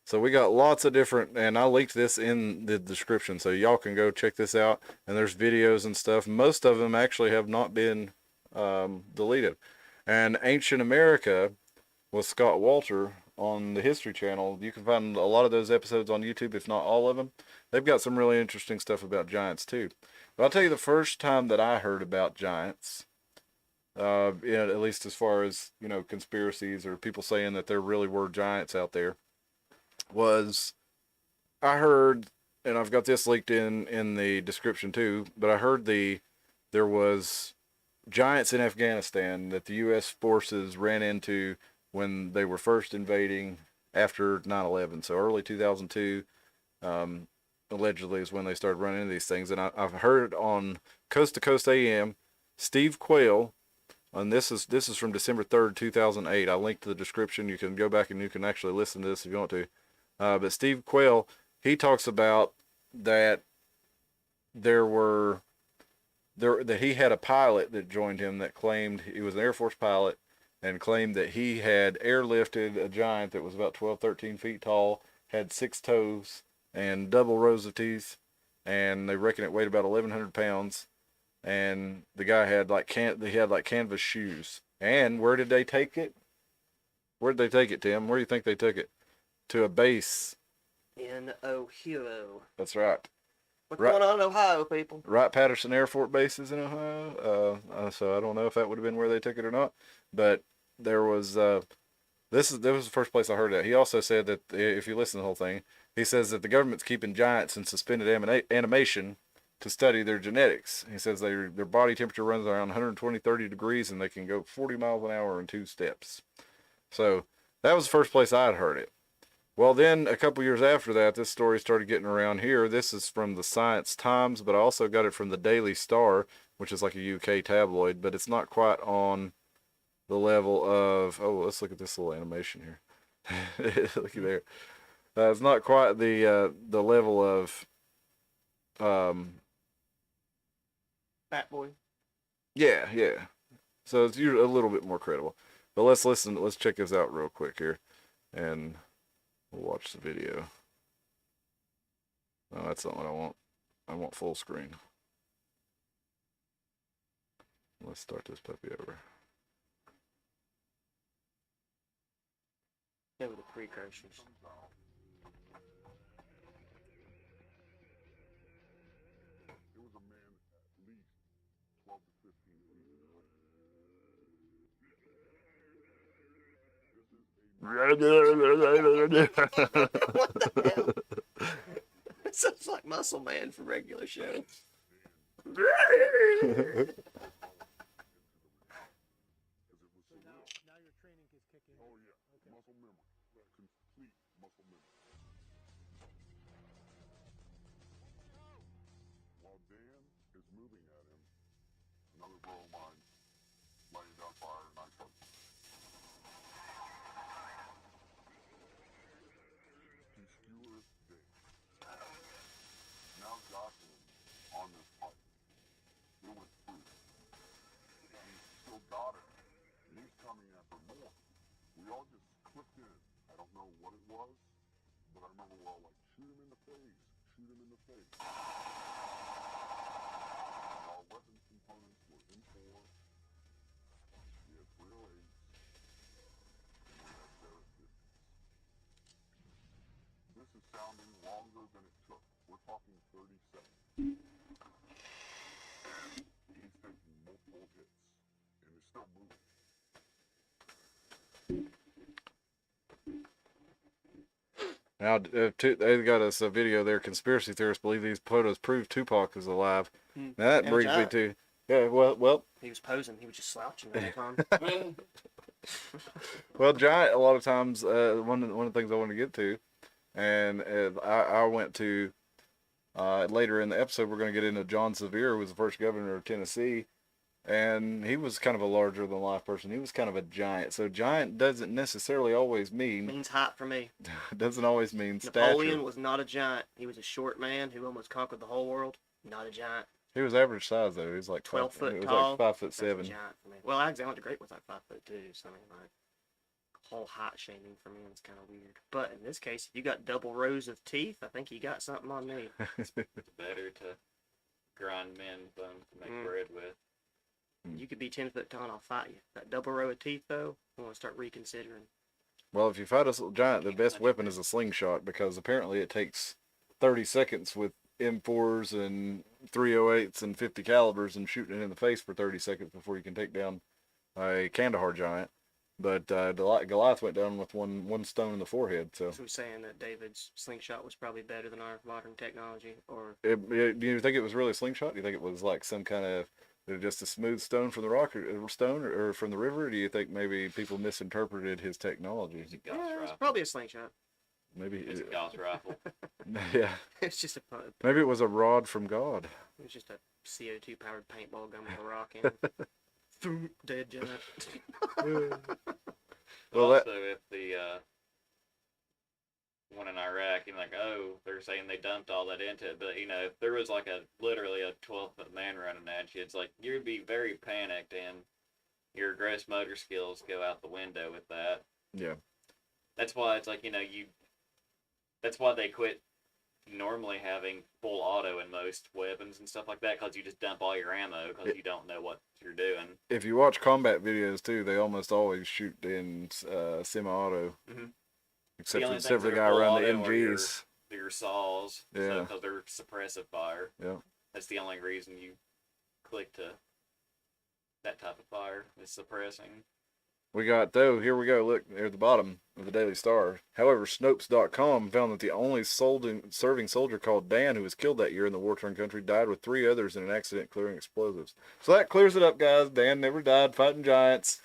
So we got lots of different, and I linked this in the description, so y'all can go check this out. And there's videos and stuff. Most of them actually have not been deleted. And Ancient America with Scott Walter on the History Channel. You can find a lot of those episodes on YouTube, if not all of them. They've got some really interesting stuff about giants too. But I'll tell you, the first time that I heard about giants, at least as far as, conspiracies or people saying that there really were giants out there, was I heard, and I've got this linked in the description too, but I heard there was giants in Afghanistan that the U.S. forces ran into when they were first invading after 9/11. So early 2002, allegedly, is when they started running into these things. And I've heard on Coast to Coast AM, Steve Quayle, and this is from December 3rd, 2008. I linked to the description. You can go back and you can actually listen to this if you want to. But Steve Quayle, he talks about that that he had a pilot that joined him that claimed he was an Air Force pilot and claimed that he had airlifted a giant that was about 12, 13 feet tall, had 6 toes and double rows of teeth, and they reckon it weighed about 1,100 pounds. And the guy had canvas shoes. And where did they take it? Where did they take it, Tim? Where do you think they took it? To a base in Ohio. That's right. What's going on in Ohio, people? Wright-Patterson Air Force Base is in Ohio. So I don't know if that would have been where they took it or not. But there was this was the first place I heard that. He also said that if you listen to the whole thing, he says that the government's keeping giants in suspended animation to study their genetics. He says their body temperature runs around 120, 30 degrees, and they can go 40 miles an hour in 2 steps. So that was the first place I'd heard it. Well, then a couple years after that, this story started getting around here. This is from the Science Times, but I also got it from the Daily Star, which is like a UK tabloid, but it's not quite on the level of, let's look at this little animation here. Looky there. It's not quite the level of Fat Boy. yeah. So it's usually a little bit more credible. But let's listen. Let's check this out real quick here, and we'll watch the video. No, that's not what I want. I want full screen. Let's start this puppy over. They were the precursors. What the hell? It sounds like Muscle Man from regular show. Now your training is kicking in. Oh yeah, okay. Muscle memory, complete muscle memory. While Dan is moving at him, another bro of mine laying down fire and I start. He skewers Dan. Now Jocelyn on this pipe. It went through. He's still got it. And he's coming after more. We all just clipped in. I don't know what it was, but I remember we're all like, shoot him in the face. Shoot him in the face. And our weapons components were M4. We had 308s. And we had Barrett 50s. This is sounding longer than it took. We're talking 30 seconds. He's taking multiple hits. And is still moving. Now, they got us a video there. Conspiracy theorists believe these photos prove Tupac is alive. Now that And brings me Giant. to, yeah, well, He was posing. He was just slouching the whole time. well, Giant. A lot of times, one of the things I want to get to, and I went to later in the episode, we're going to get into John Sevier, who was the first governor of Tennessee, and he was kind of a larger than life person. He was kind of a giant. So giant doesn't necessarily always mean Means hot for me. doesn't always mean Napoleon stature. was not a giant. He was a short man who almost conquered the whole world. Not a giant. He was average size though. He was like 12 foot he was tall. like 5'7". That's a giant for me. Well, Alexander the Great was like 5'2", so I mean, like, whole height shaming for me is kind of weird. But in this case, if you got double rows of teeth, I think you got something on me. It's better to grind men bones to make bread with. You could be 10 foot tall and I'll fight you. That double row of teeth, though, I want to start reconsidering. Well, if you fight a giant, the best weapon is a slingshot because apparently it takes 30 seconds with M4s and 308s and 50 calibers and shooting it in the face for 30 seconds before you can take down a Kandahar giant. But Goliath went down with one stone in the forehead. So we're saying that David's slingshot was probably better than our modern technology, or do you think it was really a slingshot? Do you think it was like some kind of just a smooth stone from the rock or stone or from the river? Or do you think maybe people misinterpreted his technology? It's a Gauss yeah, it's rifle. probably a slingshot. Maybe It's a Gauss rifle. yeah. It's just a Maybe it was a rod from God. It was just a CO2 powered paintball gun with a rock in it. Throom, dead giant. Well, also, if the one in Iraq, and like, oh, they're saying they dumped all that into it, but you know, if there was like literally a 12-foot man running at you, it's like you'd be very panicked, and your gross motor skills go out the window with that. Yeah. That's why it's like, you know, that's why they quit normally having full auto in most weapons and stuff like that, because you just dump all your ammo because you don't know what you're doing. If you watch combat videos too, they almost always shoot in semi-auto, except for the guy around the MGs. Your saws, yeah, because they're suppressive fire. Yeah, that's the only reason you click to that type of fire is suppressing. We got, though, here we go, look, near the bottom of the Daily Star. However, Snopes.com found that the only serving soldier called Dan who was killed that year in the war-torn country died with 3 others in an accident clearing explosives. So that clears it up, guys. Dan never died fighting giants.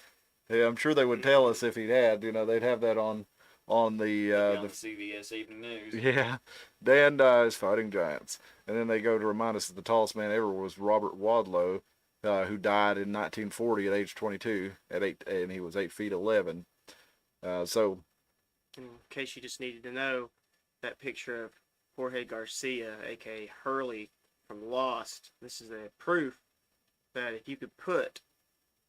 Yeah, I'm sure they would tell us if he'd had. You know, they'd have that on the CBS Evening News. Yeah, Dan dies fighting giants. And then they go to remind us that the tallest man ever was Robert Wadlow, who died in 1940 at age 22 and he was 8'11". So In case you just needed to know, that picture of Jorge Garcia, aka Hurley from Lost, this is a proof that if you could put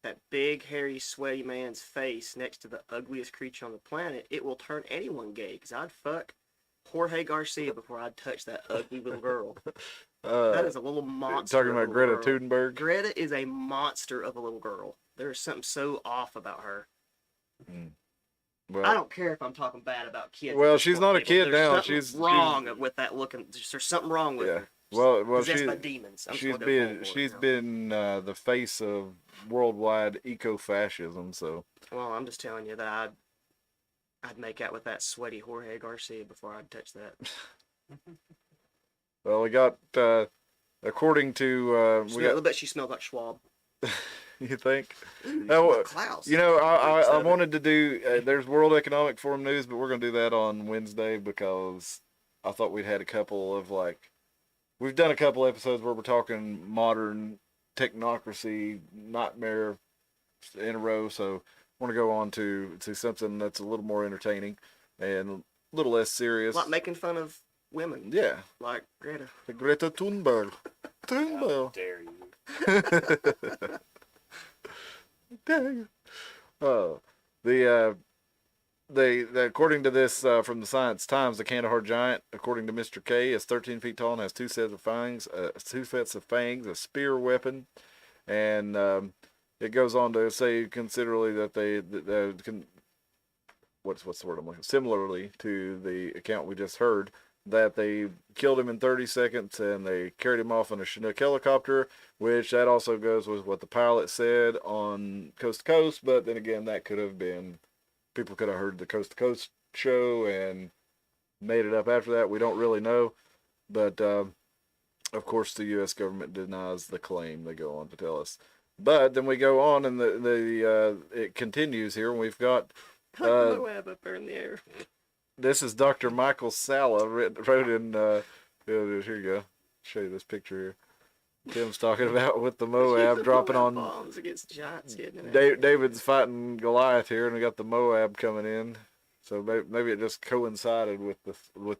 that big, hairy, sweaty man's face next to the ugliest creature on the planet, it will turn anyone gay. Because I'd fuck Jorge Garcia before I'd touch that ugly little girl. That is a little monster. Talking about Greta Thunberg? Greta is a monster of a little girl. There is something so off about her. Well, I don't care if I'm talking bad about kids. Well, she's not a kid now. She's wrong with that looking. There's something wrong with her. Well, possessed by demons. She's been the face of worldwide eco-fascism. So. Well, I'm just telling you that I'd make out with that sweaty Jorge Garcia before I'd touch that. Well, we got according to I bet she smelled like Schwab. You think? Klaus. You know, I wanted to do. There's World Economic Forum news, but we're gonna do that on Wednesday because I thought we'd had a couple of we've done a couple episodes where we're talking modern technocracy nightmare in a row. So I want to go on to something that's a little more entertaining and a little less serious. Like making fun of women. Yeah. Like Greta. Greta Thunberg. How dare you? Dang. According to this from the Science Times, the Kandahar Giant, according to Mr. K, is 13 feet tall and has two sets of fangs, a spear weapon, and it goes on to say considerably that they can. What's the word I'm looking? Similarly to the account we just heard, that they killed him in 30 seconds and they carried him off on a Chinook helicopter, which that also goes with what the pilot said on Coast to Coast. But then again, that could have been, people could have heard the Coast to Coast show and made it up after that. We don't really know. But, of course, the U.S. government denies the claim, they go on to tell us. But then we go on and it continues here. And we've got Moab up there in the air. This is Dr. Michael Salla wrote in, here you go, show you this picture here. Tim's talking about with the Moab dropping on bombs against giants. David's fighting Goliath here, and we got the Moab coming in. So maybe it just coincided with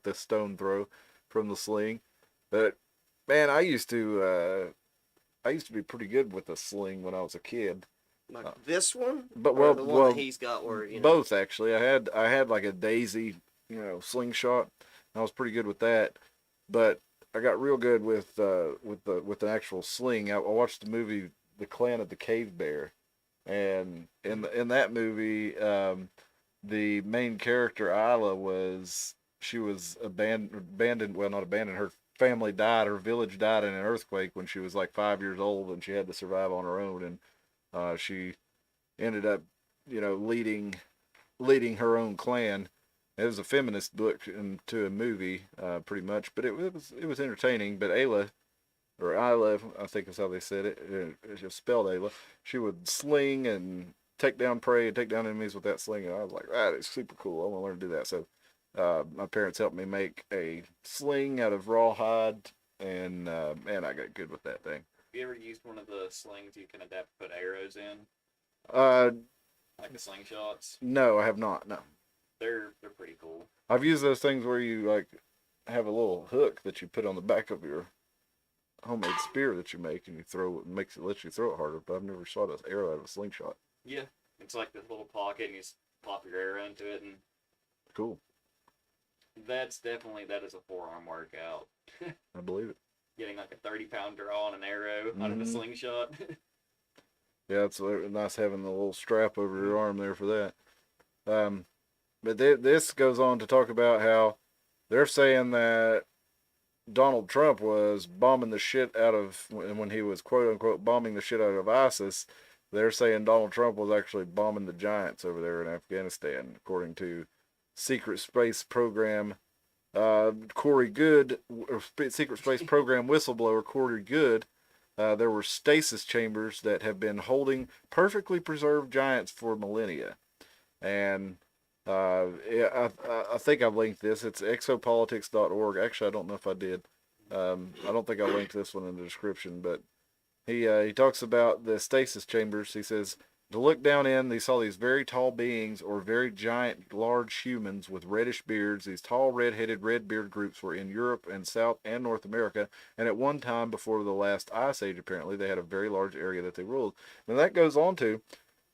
the stone throw from the sling. But man, I used to be pretty good with the sling when I was a kid. Like this one, but the one that he's got, where both actually. I had like a daisy, slingshot. I was pretty good with that, but I got real good with the actual sling. I watched the movie The Clan of the Cave Bear, and in that movie, the main character Ayla was abandoned. Well, not abandoned. Her family died. Her village died in an earthquake when she was like 5 years old, and she had to survive on her own. And she ended up, leading her own clan. It was a feminist book to a movie, pretty much, but it was entertaining. But Ayla, I think is how they said it. It's just spelled Ayla. She would sling and take down prey and take down enemies with that sling, and I was like, that is super cool. I want to learn to do that. So my parents helped me make a sling out of rawhide, and man, I got good with that thing. Have you ever used one of the slings you can adapt to put arrows in? Like the slingshots? No, I have not. No. They're pretty cool. I've used those things where you have a little hook that you put on the back of your homemade spear that you make, and you throw it, and lets you throw it harder. But I've never shot an arrow out of a slingshot. Yeah, it's like this little pocket, and you just pop your arrow into it, and cool. That is a forearm workout. I believe it. Getting like a 30-pound draw on an arrow out of a slingshot. Yeah, it's nice having the little strap over your arm there for that. But this goes on to talk about how they're saying that Donald Trump was bombing the shit out of, when he was quote unquote bombing the shit out of ISIS, they're saying Donald Trump was actually bombing the giants over there in Afghanistan, according to secret space program Corey Good, secret space program whistleblower Corey Good. There were stasis chambers that have been holding perfectly preserved giants for millennia. And I think I've linked this. It's exopolitics.org. Actually, I don't know if I did. I don't think I linked this one in the description, but he talks about the stasis chambers. He says, To look down in, they saw these very tall beings, or very giant, large humans with reddish beards. These tall, red-headed, red-beard groups were in Europe and South and North America, and at one time before the last ice age, apparently, they had a very large area that they ruled. And that goes on to,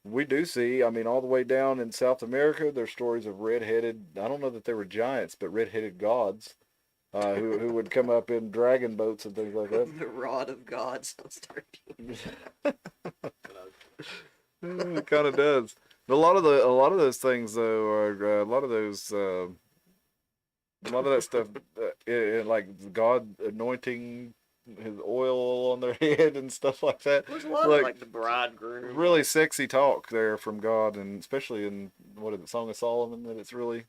we do see, I mean, all the way down in South America, there's stories of red-headed, I don't know that they were giants, but red-headed gods, who would come up in dragon boats and things like that. The rod of God sounds dirty. It kind of does. But a lot of those things though are a lot of that stuff, like God anointing his oil on their head and stuff like that. There's a lot of like the bridegroom. Really sexy talk there from God, and especially in what is it, Song of Solomon, that it's really.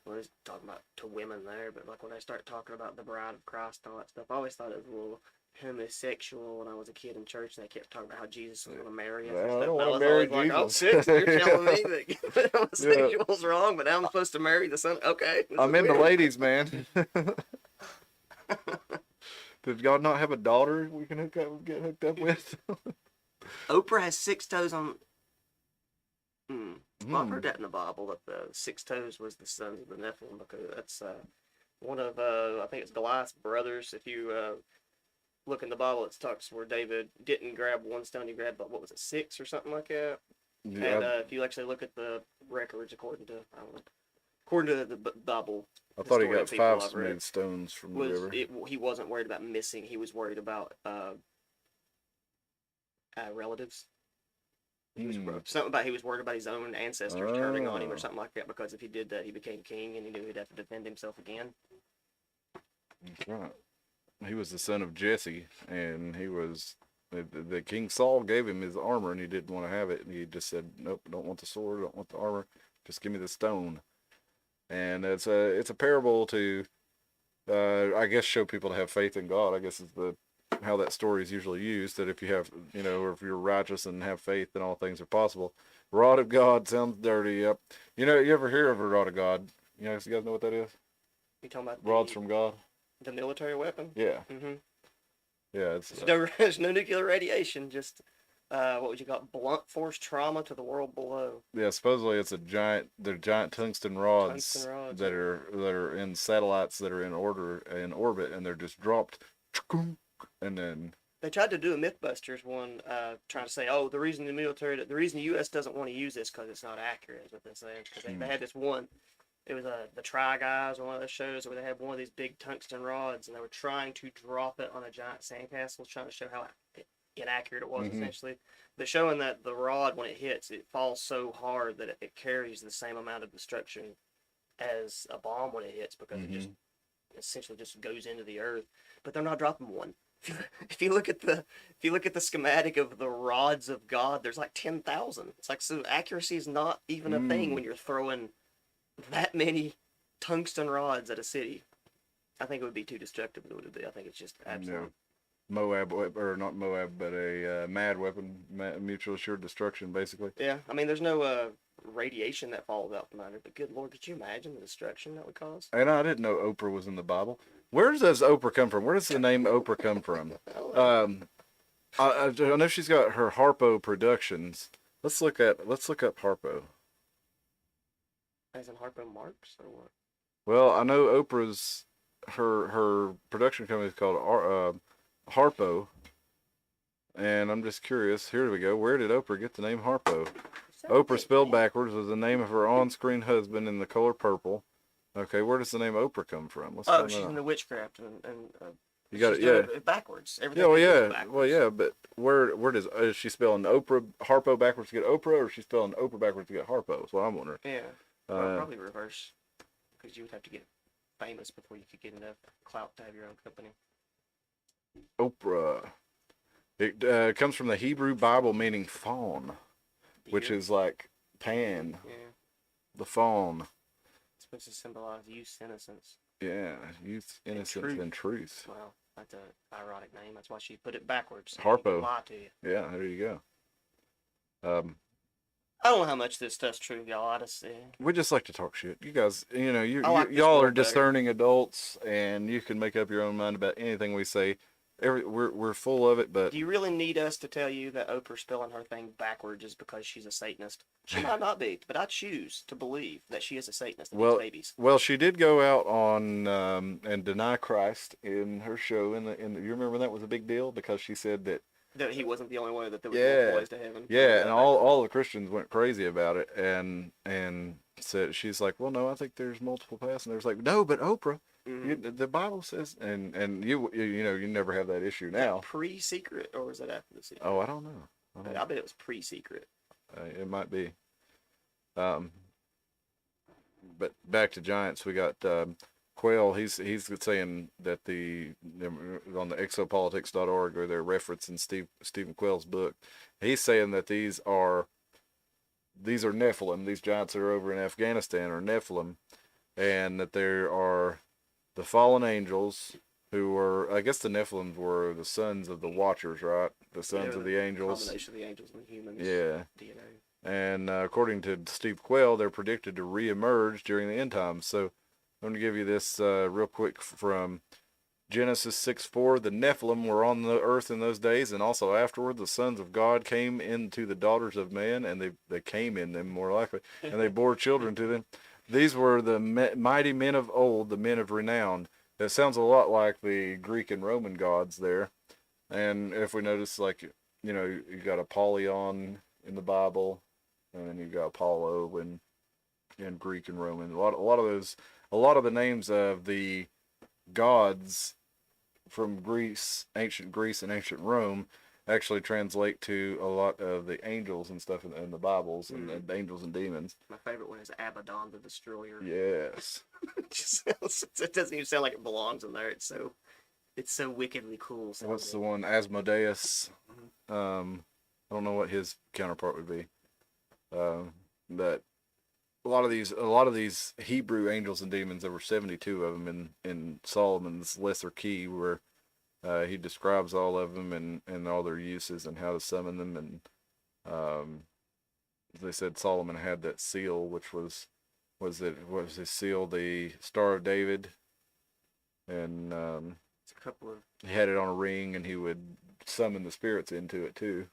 Well, he's talking about to women there, but like when they start talking about the bride of Christ and all that stuff, I always thought it was a little homosexual when I was a kid in church, and they kept talking about how Jesus was going to marry us. I don't want to marry Jesus. Like, oh, shit, you're telling me that homosexual's wrong, but now I'm supposed to marry the son? Okay. I'm into ladies, man. Did God not have a daughter we can get hooked up with? Oprah has 6 toes on... Well, I've heard that in the Bible, that the 6 toes was the sons of the Nephilim, because that's one of, I think it's Goliath's brothers. If you look in the Bible, it talks where David didn't grab one stone, he grabbed, what was it, 6 or something like that? Yeah. And if you actually look at the records according to the Bible, I thought he got 5 smooth stones from the river. He wasn't worried about missing, he was worried about relatives. He was worried about his own ancestors turning on him or something like that, because if he did that, he became king and he knew he'd have to defend himself again. That's right. He was the son of Jesse, and he was the King Saul gave him his armor, and he didn't want to have it, and he just said, "Nope, don't want the sword, don't want the armor, just give me the stone." And it's a parable to, I guess, show people to have faith in God. I guess is how that story is usually used, that if you have, or if you're righteous and have faith, then all things are possible. Rod of God sounds dirty. Yep. You ever hear of a rod of God? You guys know what that is? You talking about rods from God? The military weapon? Yeah. Mm-hmm. Yeah. There's no nuclear radiation, just what would you call it? Blunt force trauma to the world below. Yeah, supposedly it's they're giant tungsten rods that are in satellites that are in orbit, and they're just dropped, and then they tried to do a MythBusters one, trying to say, oh, the reason the U.S. doesn't want to use this because it's not accurate, is what they're saying. Because they had this one, it was the Try Guys, one of those shows where they had one of these big tungsten rods, and they were trying to drop it on a giant sandcastle, trying to show how inaccurate it was, essentially. But showing that the rod, when it hits, it falls so hard that it carries the same amount of destruction as a bomb when it hits, because it just essentially just goes into the earth. But they're not dropping one. If you look at the schematic of the rods of God, there's like 10,000. It's like, so accuracy is not even a thing when you're throwing that many tungsten rods at a city. I think it would be too destructive. It would be. I think it's just absolute. Moab, or not Moab, but a mad weapon, mutual assured destruction, basically. Yeah, I mean, there's no radiation that falls out from under it, but good Lord, could you imagine the destruction that would cause? And I didn't know Oprah was in the Bible. Where does Oprah come from? Where does the name Oprah come from? I know she's got her Harpo Productions. Let's look up Harpo. As in Harpo Marx, or what? Well, I know Oprah's her production company is called Harpo, and I'm just curious. Here we go. Where did Oprah get the name Harpo? Oprah spelled backwards was the name of her on-screen husband in the color purple. Okay, where does the name Oprah come from? She's into witchcraft and you got it, yeah. Backwards. Everything. Yeah, well, yeah, backwards. well, yeah, but where does is she spelling Harpo backwards to get Oprah, or is she spelling Oprah backwards to get Harpo? That's what I'm wondering. Yeah, probably reverse, because you would have to get famous before you could get enough clout to have your own company. Oprah. It comes from the Hebrew Bible meaning fawn, which is like Pan. Yeah. The fawn. It's supposed to symbolize youth's innocence. Yeah, youth, innocence, and truth. Well, that's an ironic name. That's why she put it backwards. So Harpo. Lie to you. Yeah, there you go. I don't know how much this stuff's true, y'all. I just we just like to talk shit. You guys, y'all are discerning adults, and you can make up your own mind about anything we say. we're full of it, but Do you really need us to tell you that Oprah's spelling her thing backwards just because she's a Satanist? She might not be, but I choose to believe that she is a Satanist and eats babies. well, she did go out on and deny Christ in her show. You remember that was a big deal because she said that That he wasn't the only one, that there was multiple ways to heaven. yeah, and all the Christians went crazy about it, and said she's like, well, no, I think there's multiple paths, and there's like, no, but Oprah, the Bible says, and you know, you never have that issue now. Pre-secret, or was that after the secret? Oh, I don't know. I bet it was pre-secret. It might be. But back to Giants, we got Quayle. He's saying that on the exopolitics.org, or they're referencing Stephen Quayle's book. He's saying that these are Nephilim. These giants that are over in Afghanistan are Nephilim, and that there are the fallen angels who were, I guess the Nephilim were the sons of the Watchers, right? The sons of the angels. Combination of the angels and the humans. Yeah. DNA. And according to Steve Quayle, they're predicted to reemerge during the end times. So I'm going to give you this real quick from Genesis 6:4. The Nephilim were on the earth in those days, and also afterward the sons of God came into the daughters of man, and they came in them, more likely, and they bore children to them. These were the mighty men of old, the men of renown. It sounds a lot like the Greek and Roman gods there. And if we notice, like, you know, you got Apollyon in the Bible, and then you've got Apollo in Greek and Roman. A lot of the names of the gods from Greece, ancient Greece and ancient Rome, actually translate to a lot of the angels and stuff in the Bibles, and angels and demons. My favorite one is Abaddon the Destroyer. Yes. It doesn't even sound like it belongs in there. It's so wickedly cool. What's the one? Asmodeus. I don't know what his counterpart would be. But a lot of these Hebrew angels and demons, there were 72 of them in Solomon's Lesser Key, where he describes all of them and all their uses and how to summon them. And they said Solomon had that seal, which was his seal, the Star of David, and it's a couple of. He had it on a ring, and he would summon the spirits into it too.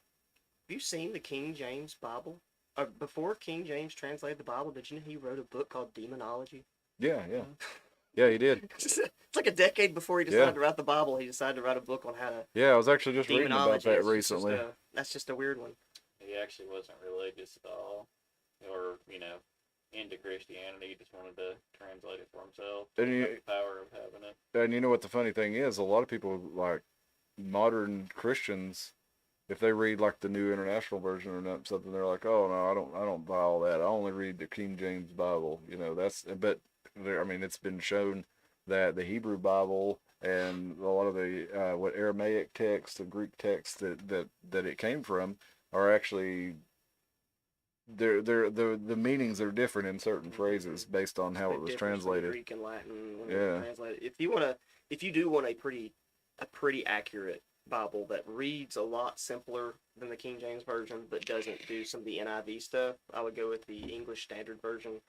Have you seen the King James Bible? Before King James translated the Bible, did you know he wrote a book called Demonology? Yeah. Yeah, he did. It's like a decade before he decided to write the Bible, he decided to write a book on how to. Yeah, I was actually just reading about that recently. That's just a weird one. He actually wasn't religious at all, or, you know, into Christianity. He just wanted to translate it for himself. And the power of having it. And you know what the funny thing is? A lot of people, like modern Christians, if they read like the New International Version or something, they're like, "Oh no, I don't buy all that. I only read the King James Bible." You know, but I mean, it's been shown that the Hebrew Bible and a lot of the Aramaic texts and Greek texts that it came from are actually the meanings are different in certain phrases based on how it was translated. Greek and Latin. Translated. If you do want a pretty accurate Bible that reads a lot simpler than the King James Version, but doesn't do some of the NIV stuff, I would go with the English Standard Version.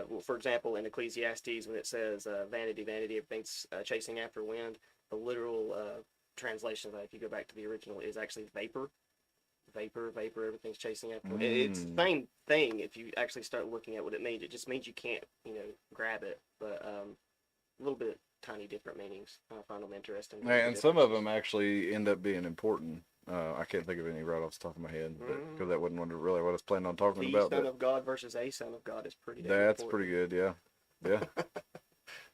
Well, for example, in Ecclesiastes, when it says vanity, vanity, everything's chasing after wind, the literal translation of that, if you go back to the original, is actually vapor. Vapor, everything's chasing after wind. It's the same thing if you actually start looking at what it means. It just means you can't, grab it, but a little bit tiny different meanings. I find them interesting. And some of them actually end up being important. I can't think of any right off the top of my head, because that wasn't really what I was planning on talking about. The Son of God versus a Son of God is pretty. That's pretty good, yeah.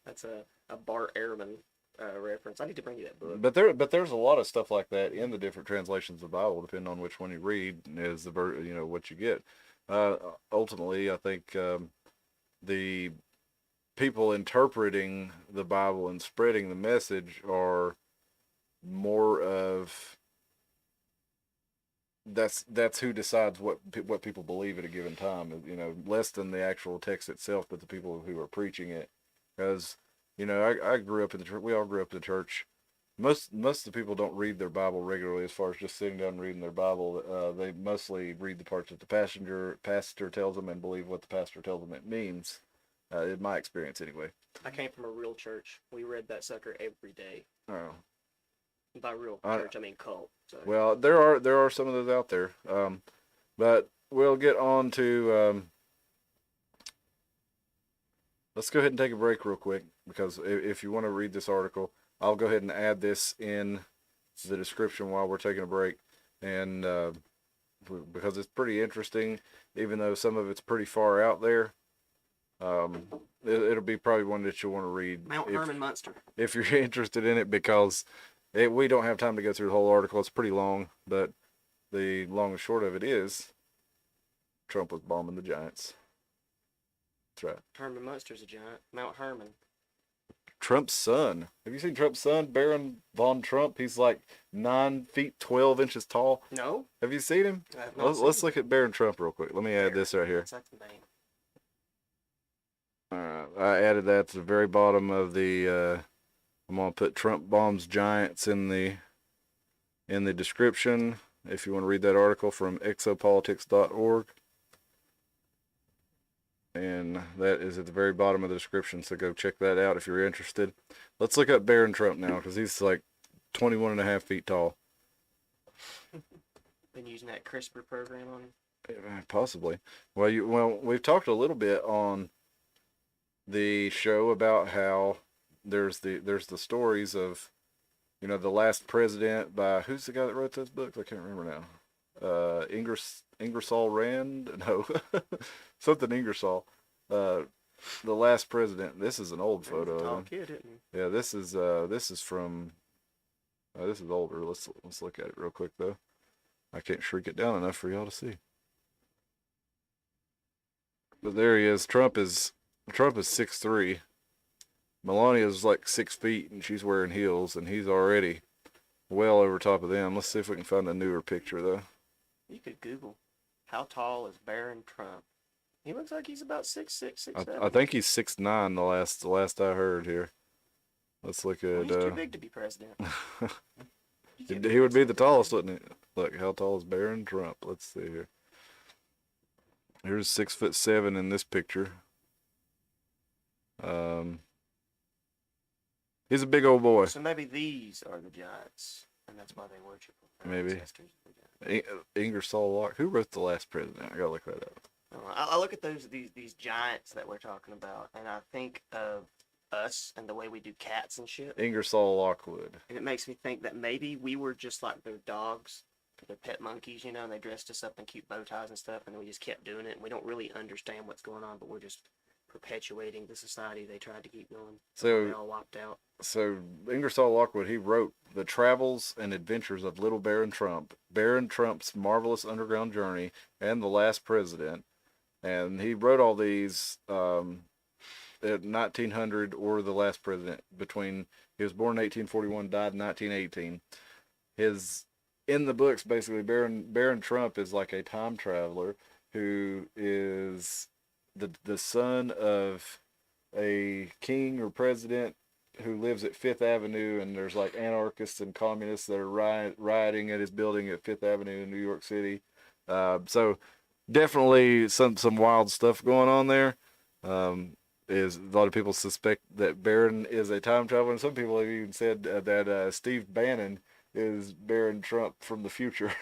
That's a Bart Ehrman reference. I need to bring you that book. But there's a lot of stuff like that in the different translations of the Bible, depending on which one you read, is what you get. Ultimately, I think the people interpreting the Bible and spreading the message are more of that's who decides what people believe at a given time. Less than the actual text itself, but the people who are preaching it. Because I grew up in the church. We all grew up in the church. Most of the people don't read their Bible regularly, as far as just sitting down and reading their Bible. They mostly read the parts that the pastor tells them and believe what the pastor tells them it means. In my experience, anyway. I came from a real church. We read that sucker every day. Oh. By real I- church, I mean cult. So. Well, there are some of those out there. But we'll get on to. Let's go ahead and take a break real quick, because if you want to read this article, I'll go ahead and add this in the description while we're taking a break, and because it's pretty interesting, even though some of it's pretty far out there. It'll be probably one that you'll want to read. Mount Herman Munster. If you're interested in it, because we don't have time to go through the whole article. It's pretty long, but the long and short of it is Trump was bombing the Giants. That's right. Herman Munster's a giant. Mount Herman. Trump's son. Have you seen Trump's son, Baron von Trump? He's like 9 feet 12 inches tall. No. Have you seen him? I have not seen Let's him. look at Baron Trump real quick. Let me add this right here. That's the name. All right, I added that to the very bottom of the. I'm gonna put Trump bombs Giants in the description if you want to read that article from exopolitics.org. And that is at the very bottom of the description, so go check that out if you're interested. Let's look up Baron Trump now, because he's like 21 and a half feet tall. Been using that CRISPR program on him? Possibly. Well, we've talked a little bit on the show about how there's the stories of, the last president by, who's the guy that wrote those books? I can't remember now. Ingersoll Rand? No. Something Ingersoll. The last president. This is an old photo of him. Kid, isn't he? Yeah, this is from this is older. Let's look at it real quick though. I can't shrink it down enough for y'all to see. But there he is. Trump is 6'3". Melania is like 6 feet, and she's wearing heels, and he's already well over top of them. Let's see if we can find a newer picture, though. You could Google, how tall is Baron Trump? He looks like he's about 6'6", 6'7". I think he's 6'9", the last I heard here. Let's look at... Well, he's too big to be president. He would be the tallest, wouldn't he? Look, how tall is Baron Trump? Let's see here. Here's 6'7" in this picture. He's a big old boy. So maybe these are the Giants, and that's why they worship them. Maybe. Ingersoll Rock. Who wrote The Last President? I gotta look that up. I look at these giants that we're talking about, and I think of us and the way we do cats and shit. Ingersoll Lockwood. And it makes me think that maybe we were just like their dogs, their pet monkeys, and they dressed us up in cute bow ties and stuff, and then we just kept doing it, and we don't really understand what's going on, but we're just perpetuating the society they tried to keep going. So they all wiped out. So Ingersoll Lockwood, he wrote The Travels and Adventures of Little Baron Trump, Baron Trump's Marvelous Underground Journey, and The Last President. And he wrote all these at 1900 or The Last President. He was born in 1841, died in 1918. In the books, basically, Baron Trump is like a time traveler who is the son of a king or president who lives at Fifth Avenue, and there's like anarchists and communists that are rioting at his building at Fifth Avenue in New York City. So definitely some wild stuff going on there. Is a lot of people suspect that Baron is a time traveler, and some people have even said that Steve Bannon is Baron Trump from the future.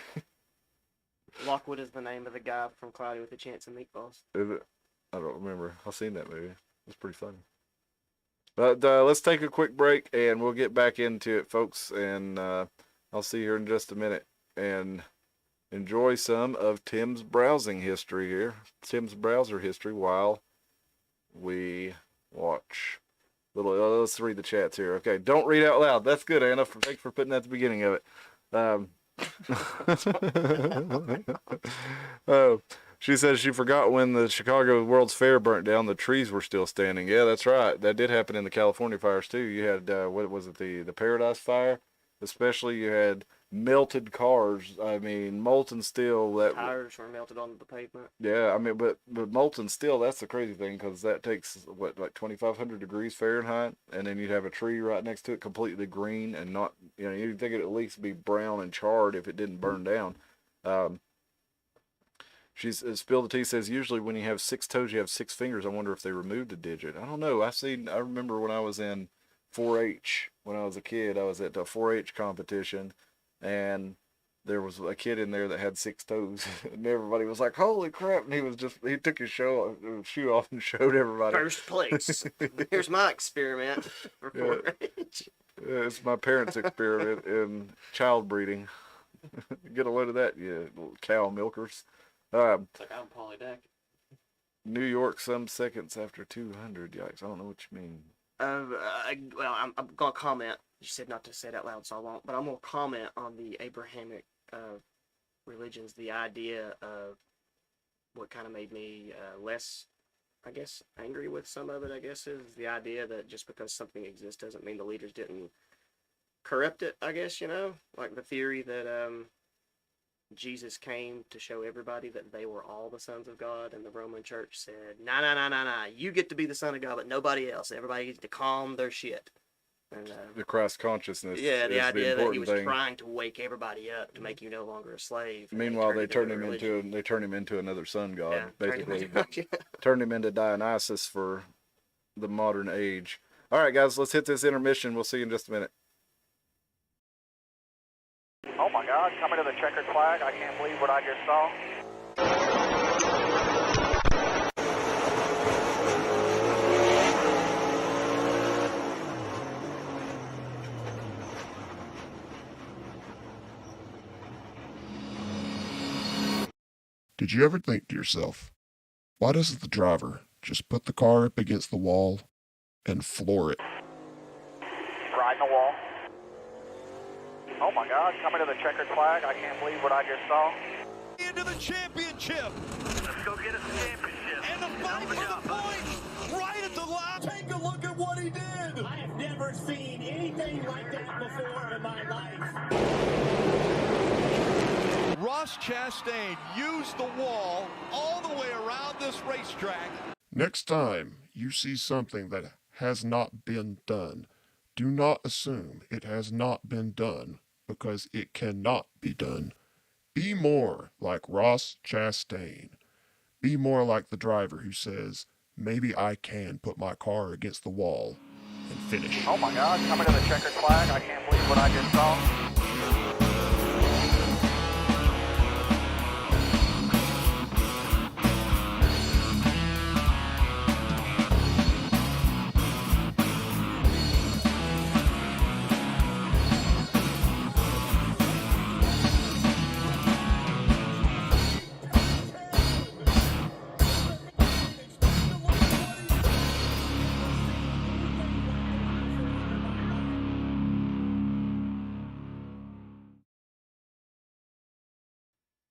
Lockwood is the name of the guy from Cloudy with a Chance of Meatballs. Is it? I don't remember. I've seen that movie. It's pretty funny. But let's take a quick break, and we'll get back into it, folks. And I'll see you here in just a minute. And enjoy some of Tim's browsing history here. Tim's browser history while we watch. Let's read the chats here. Okay, don't read out loud. That's good, Anna. Thanks for putting that at the beginning of it. She says she forgot when the Chicago World's Fair burnt down, the trees were still standing. Yeah, that's right. That did happen in the California fires, too. You had, what was it, the Paradise Fire? Especially, you had melted cars. I mean, molten steel. Tires were melted onto the pavement. Yeah, I mean, but molten steel, that's the crazy thing, because that takes, like 2,500 degrees Fahrenheit, and then you'd have a tree right next to it completely green and not, you'd think it'd at least be brown and charred if it didn't burn down. Spill the Tea says, usually when you have 6 toes, you have 6 fingers. I wonder if they removed a digit. I don't know. I remember when I was in 4-H, when I was a kid. I was at a 4-H competition, and there was a kid in there that had 6 toes, and everybody was like, "Holy crap!" And he took his shoe off and showed everybody. First place. Here's my experiment for 4-H. It's my parents' experiment in child breeding. Get a load of that, you little cow milkers. It's like I'm polydactyl. New York, some seconds after 200. Yikes! I don't know what you mean. Well, I'm gonna comment. You said not to say it out loud, so I won't. But I'm gonna comment on the Abrahamic religions. The idea of what kind of made me less, I guess, angry with some of it. I guess is the idea that just because something exists doesn't mean the leaders didn't corrupt it. I guess like the theory that Jesus came to show everybody that they were all the sons of God, and the Roman Church said, nah, you get to be the son of God, but nobody else. Everybody gets to calm their shit. And, the Christ consciousness. Yeah, the idea that he was thing. trying to wake everybody up to make you no longer a slave. Meanwhile, they turn him into another sun god, yeah, basically. Turn him into Dionysus for the modern age. All right, guys, let's hit this intermission. We'll see you in just a minute. Oh my God, coming to the checkered flag. I can't believe what I just saw. Did you ever think to yourself, why doesn't the driver just put the car up against the wall and floor it? Riding the wall. Oh my God, coming to the checkered flag. I can't believe what I just saw. Into the championship. Let's go get us the championship. And the fight for the points right at the line. Take a look at what he did. I have never seen anything like that before in my life. Ross Chastain used the wall all the way around this racetrack. Next time you see something that has not been done, do not assume it has not been done, because it cannot be done. Be more like Ross Chastain. Be more like the driver who says, maybe I can put my car against the wall and finish. Oh my God, coming to the checkered flag. I can't believe what I just saw.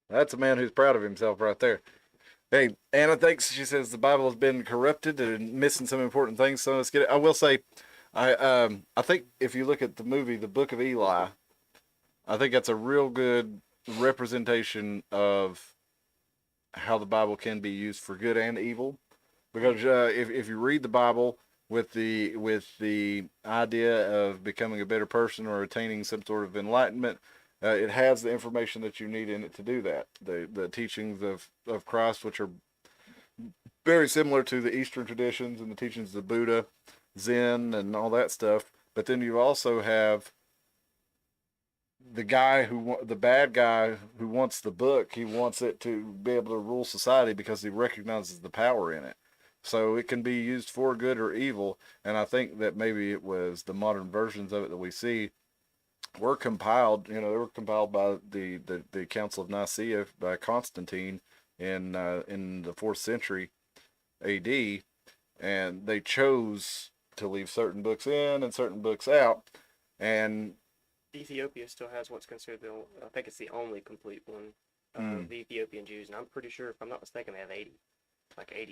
That's a man who's proud of himself right there. Hey, Anna thinks, she says the Bible has been corrupted and missing some important things, so let's get it. I will say, I think if you look at the movie, The Book of Eli, I think that's a real good representation of how the Bible can be used for good and evil. Because if you read the Bible with the idea of becoming a better person or attaining some sort of enlightenment, it has the information that you need in it to do that. The teachings of Christ, which are very similar to the Eastern traditions and the teachings of Buddha, Zen, and all that stuff. But then you also have the bad guy who wants the book. He wants it to be able to rule society because he recognizes the power in it. So it can be used for good or evil. And I think that maybe it was the modern versions of it that we see were compiled, they were compiled by the Council of Nicaea by Constantine in the 4th century AD, and they chose to leave certain books in and certain books out. And Ethiopia still has what's considered I think it's the only complete one of the Ethiopian Jews, and I'm pretty sure, if I'm not mistaken, they have 80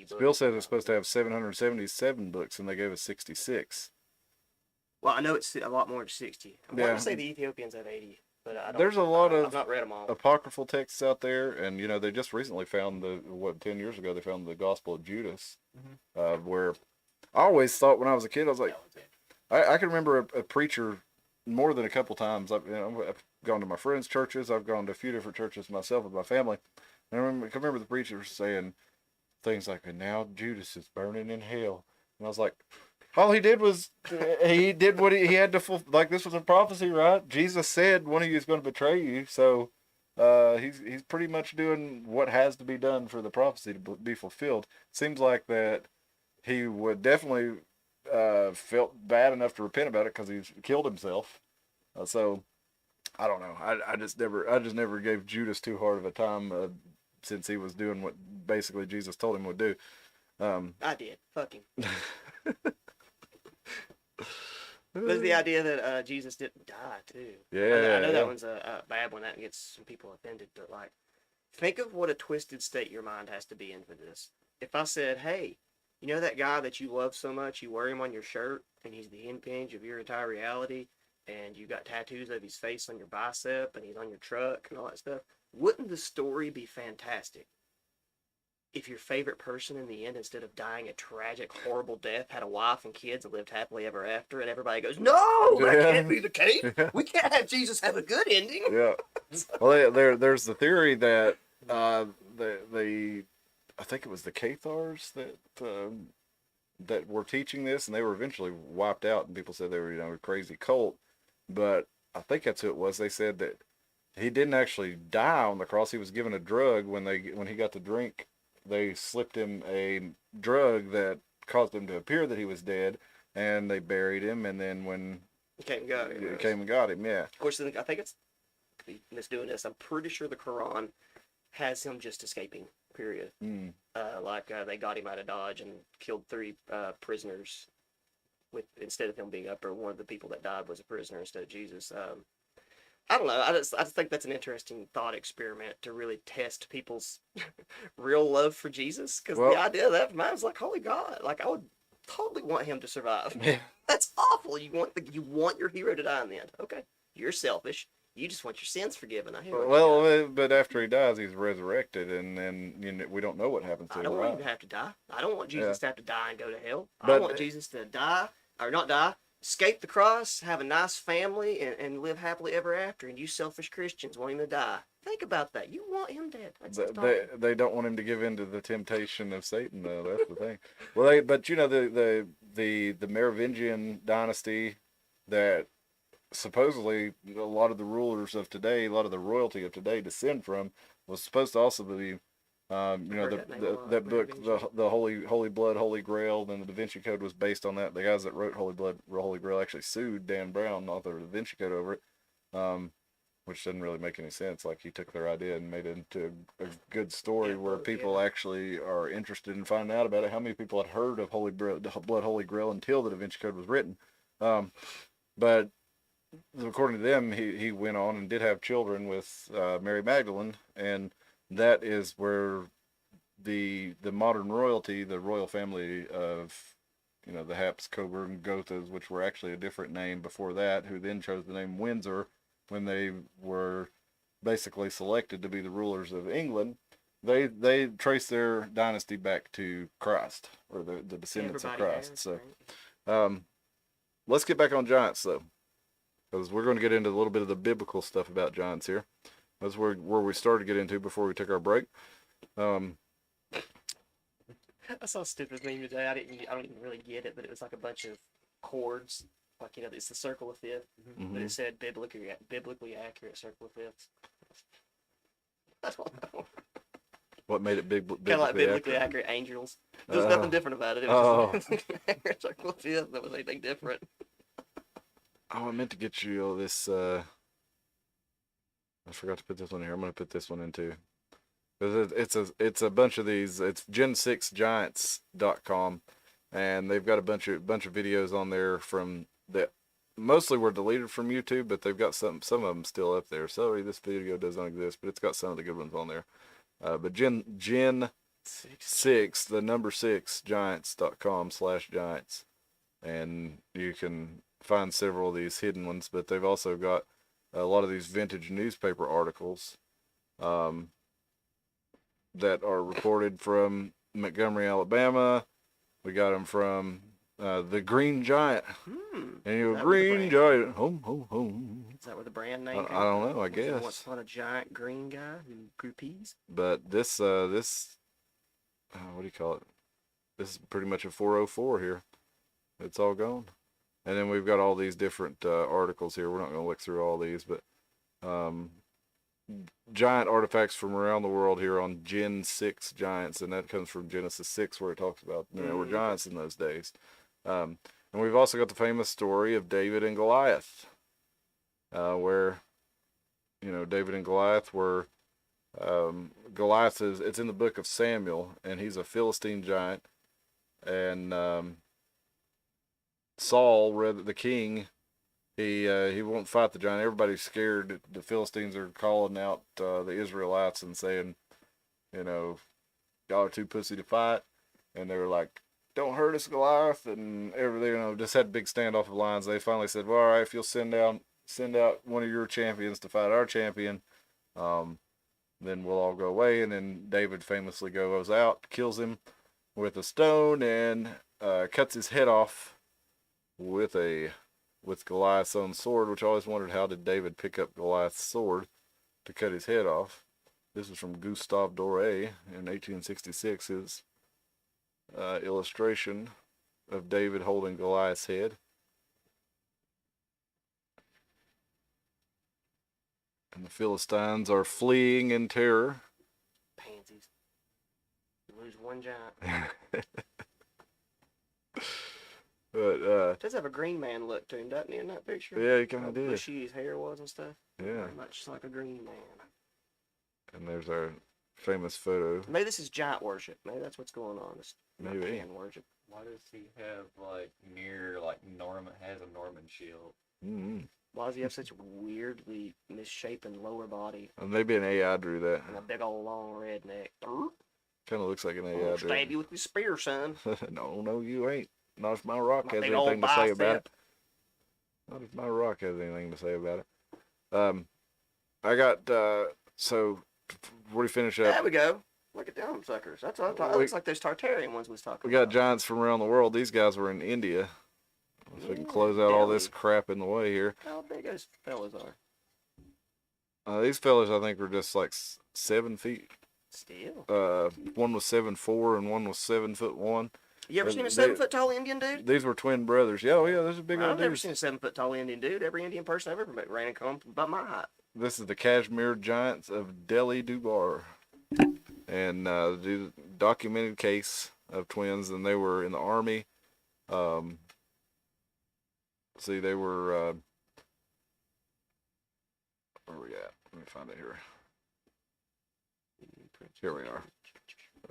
books. Bill says it's supposed to have 777 books, and they gave us 66. Well, I know it's a lot more than 60. I'm going to say the Ethiopians have 80, but I don't. There's a lot of I've not read them all. Apocryphal texts out there, and they just recently found 10 years ago they found the Gospel of Judas, where I always thought when I was a kid, I was like, I can remember a preacher more than a couple times. I've gone to my friends' churches, I've gone to a few different churches myself with my family, and I can remember the preacher saying things like, "And now Judas is burning in hell," and I was like, All he did was he did what he had to like. This was a prophecy, right? Jesus said one of you is going to betray you, so he's pretty much doing what has to be done for the prophecy to be fulfilled. Seems like that he would definitely felt bad enough to repent about it because he killed himself. So I don't know. I just never gave Judas too hard of a time since he was doing what basically Jesus told him would do. I did. Fuck him. There's the idea that Jesus didn't die too. Yeah, I know yeah. that one's a bad one. That gets some people offended. But like, think of what a twisted state your mind has to be in for this. If I said, "Hey, you know that guy that you love so much, you wear him on your shirt, and he's the hinge of your entire reality, and you got tattoos of his face on your bicep, and he's on your truck, and all that stuff," wouldn't the story be fantastic? If your favorite person in the end, instead of dying a tragic, horrible death, had a wife and kids and lived happily ever after, and everybody goes, "No, that can't be the case. We can't have Jesus have a good ending." Yeah. Well, there's the theory that the I think it was the Cathars that were teaching this, and they were eventually wiped out, and people said they were a crazy cult. But I think that's who it was. They said that he didn't actually die on the cross. He was given a drug when he got to drink. They slipped him a drug that caused him to appear that he was dead, and they buried him. And then when It came and got him. it came and got him, yeah. Of course, I think it's misdoing this. I'm pretty sure the Quran has him just escaping. Period. They got him out of Dodge and killed 3 prisoners, instead of him being up, or one of the people that died was a prisoner instead of Jesus. I don't know. I just think that's an interesting thought experiment to really test people's real love for Jesus. Because the idea of that for mine was like, holy God, like I would totally want him to survive. Yeah. That's awful. You want your hero to die in the end. Okay, you're selfish. You just want your sins forgiven. I hear what you're saying. But after he dies, he's resurrected, and then we don't know what happens to him. I don't want him to have to die. I don't want Jesus to have to die and go to hell. I But- want Jesus to die, or not die, escape the cross, have a nice family, and live happily ever after. And you selfish Christians want him to die. Think about that. You want him dead. That's They don't want him to give in to the temptation of Satan, though. That's the thing. Well, but the Merovingian dynasty that supposedly a lot of the rulers of today, a lot of the royalty of today descend from, was supposed to also be, that book, the Holy Blood, Holy Grail. Then the Da Vinci Code was based on that. The guys that wrote Holy Blood, Holy Grail actually sued Dan Brown, author of the Da Vinci Code, over it, which doesn't really make any sense. Like, he took their idea and made it into a good story where people actually are interested in finding out about it. How many people had heard of Holy Blood, Holy Grail until the Da Vinci Code was written? But according to them, he went on and did have children with Mary Magdalene, and that is where the modern royalty, the royal family of the Habs, Coburg, Gothas, which were actually a different name before that, who then chose the name Windsor when they were basically selected to be the rulers of England. They trace their dynasty back to Christ, or the descendants of Christ. So let's get back on giants, though, because we're going to get into a little bit of the biblical stuff about giants here. That's where we started to get into before we took our break. I saw a stupid meme today. I don't even really get it, but it was like a bunch of chords. Like, it's the circle of fifths, but it said biblically accurate circle of fifths. I don't know. What made it biblically accurate angels. There was nothing different about it. It was just accurate circle of fifths. That was anything different. Oh, I meant to get you this. I forgot to put this one here. I'm going to put this one in too. It's a bunch of these. It's gen6giants.com, and they've got a bunch of videos on there from that mostly were deleted from YouTube, but they've got some of them still up there. Sorry, this video doesn't exist, but it's got some of the good ones on there. But Gen 6, the number 6 giants.com/giants, and you can find several of these hidden ones. But they've also got a lot of these vintage newspaper articles that are recorded from Montgomery, Alabama. We got them from the Green Giant. And you're Green Giant. Home, home, home. Is that where the brand name I don't know, I guess. Once upon a giant green guy who grew peas? But this, what do you call it? This is pretty much a 404 here. It's all gone. And then we've got all these different articles here. We're not going to look through all these, but giant artifacts from around the world here on Gen 6 giants, and that comes from Genesis 6, where it talks about there were giants in those days. And we've also got the famous story of David and Goliath, where David and Goliath were Goliath it's in the book of Samuel, and he's a Philistine giant, and Saul, the king, he won't fight the giant. Everybody's scared. The Philistines are calling out the Israelites and saying, y'all are too pussy to fight, and they were like, don't hurt us, Goliath, and everything. Just had big standoff of lines. They finally said, well, all right, if you'll send out one of your champions to fight our champion, then we'll all go away. And then David famously goes out, kills him with a stone, and cuts his head off with Goliath's own sword, which I always wondered, how did David pick up Goliath's sword to cut his head off? This is from Gustave Doré in 1866, his illustration of David holding Goliath's head. And the Philistines are fleeing in terror. Pansies. You lose one giant. But Does have a green man look to him, doesn't he, in that picture? yeah, he kind How of did. bushy his hair was and stuff. Yeah. Very much like a green man. And there's our famous photo. Maybe this is giant worship. Maybe that's what's going on. It's not Maybe. pan worship. Why does he have Norman has a Norman shield? Mm-hmm. Why does he have such a weirdly misshapen lower body Maybe an AI drew that. and a big old long red neck? Kind of looks like an AI I'll drew. stab you with my spear, son. No, you ain't. Not if my rock My has big anything old to say about it. bicep. Not if my rock has anything to say about it. I got so before we finish up, There we go. Look at them suckers. That's what I'm talking. That looks like those Tartarian ones we was talking we got about. giants from around the world. These guys were in India. So we can close out all this crap in the way here. How big those fellas are. These fellas, I think, were just like 7 feet. Still. One was 7'4" and one was 7'1". You ever seen a they- 7 foot tall Indian dude? These were twin brothers. Yeah, oh yeah, those are big old I've never dudes. seen a 7 foot tall Indian dude. Every Indian person I've ever met ran and come about my height. This is the Kashmir Giants of Delhi Dubar, and the documented case of twins, and they were in the army. See, they were. Where we at? Let me find it here. Here we are.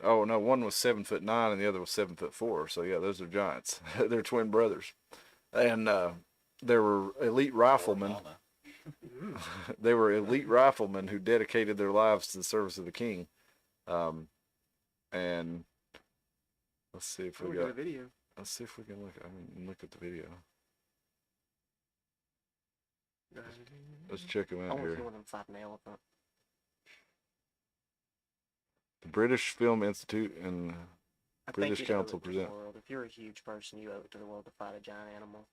Oh no, one was 7'9" and the other was 7'4". So yeah, those are giants. They're twin brothers, and they were elite riflemen. They were elite riflemen who dedicated their lives to the service of the king. And let's see if we Look at got. the video. Let's see if we can look. I mean, look at the video. Let's check them I out want to here. see one of them fight an elephant. The British Film Institute and I think British you owe Council it to the present. world. If you're a huge person, you owe it to the world to fight a giant animal.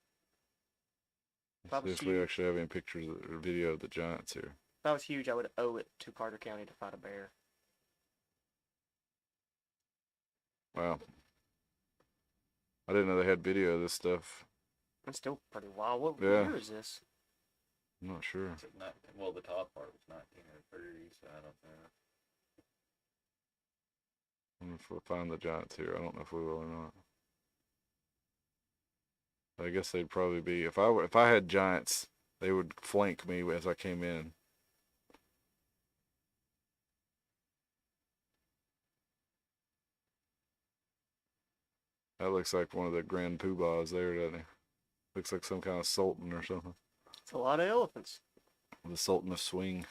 If I Let's see was if we huge, actually have any pictures or video of the giants here. if I was huge, I would owe it to Carter County to fight a bear. Wow. I didn't know they had video of this stuff. That's still pretty wild. What Yeah. year is this? I'm not sure. Is it not, well, the top part was 1930, so I don't know. I wonder if we'll find the giants here. I don't know if we will or not. I guess they'd probably be, if I had giants, they would flank me as I came in. That looks like one of the grand poobahs there, doesn't it? Looks like some kind of sultan or something. It's a lot of elephants. The Sultan of Swing.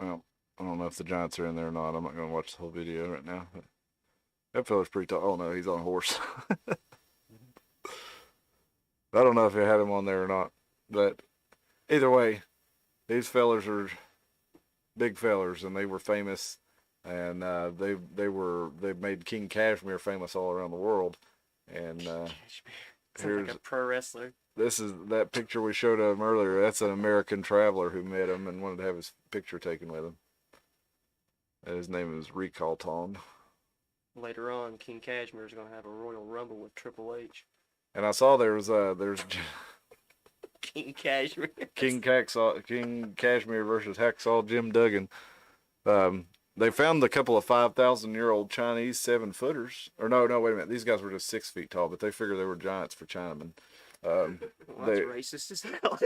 Well, I don't know if the giants are in there or not. I'm not going to watch the whole video right now. But that fella's pretty tall. Oh, no, he's on a horse. I don't know if they had him on there or not. But either way, these fellers are big fellers, and they were famous. And they made King Kashmir famous all around the world. And Sounds here's like a pro wrestler. this is that picture we showed of him earlier. That's an American traveler who met him and wanted to have his picture taken with him. His name is Recall Tong. Later on, King Cashmere is going to have a Royal Rumble with Triple H. And I saw there's King Cashmere. King Cashmere versus Hacksaw Jim Duggan. They found a couple of 5,000-year-old Chinese 7-footers. Or no, wait a minute. These guys were just 6 feet tall, but they figured they were giants for Chinamen. Well, that's racist as hell.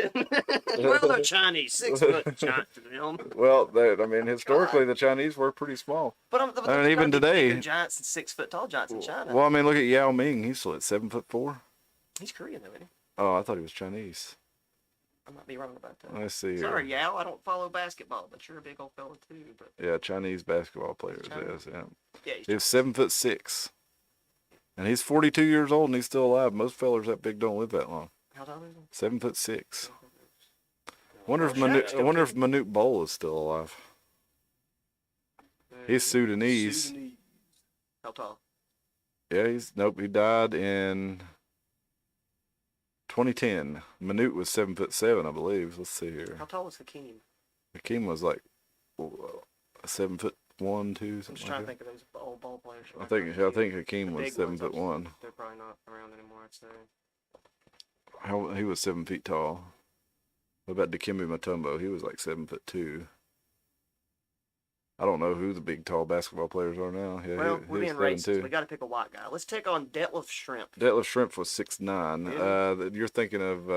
Well, they're Chinese, 6 foot giant to them. Well, historically the Chinese were pretty small. But even today, giants and 6 foot tall giants in China. Well, I mean, look at Yao Ming. He's still at 7'4". He's Korean though, isn't he? Oh, I thought he was Chinese. I might be wrong about that. Let's see here. Sorry, Yao. I don't follow basketball, but you're a big old fella too. But yeah, Chinese basketball players. Chinese. Yes, yeah. Yeah, He's 7'6", and he's 42 years old and he's still alive. Most fellers that big don't live that long. How tall is he? 7'6". Wonder if Manute Bol is still alive. He's Sudanese. How tall? Yeah, he died in 2010. Manute was 7'7", I believe. Let's see here. How tall was Hakeem? Hakeem was like 7'1", 2", I'm something just like trying to that. think of those old ball players. I think Hakeem was 7'1". They're probably not around anymore, I'd say. He was 7 feet tall. What about Dikembe Mutombo? He was like 7'2". I don't know who the big tall basketball players are now. Yeah, Well, we're being racist. 7'2". We got to pick a white guy. Let's take on Detlef Shrimp. Detlef Shrimp was 6'9". Yeah. You're thinking of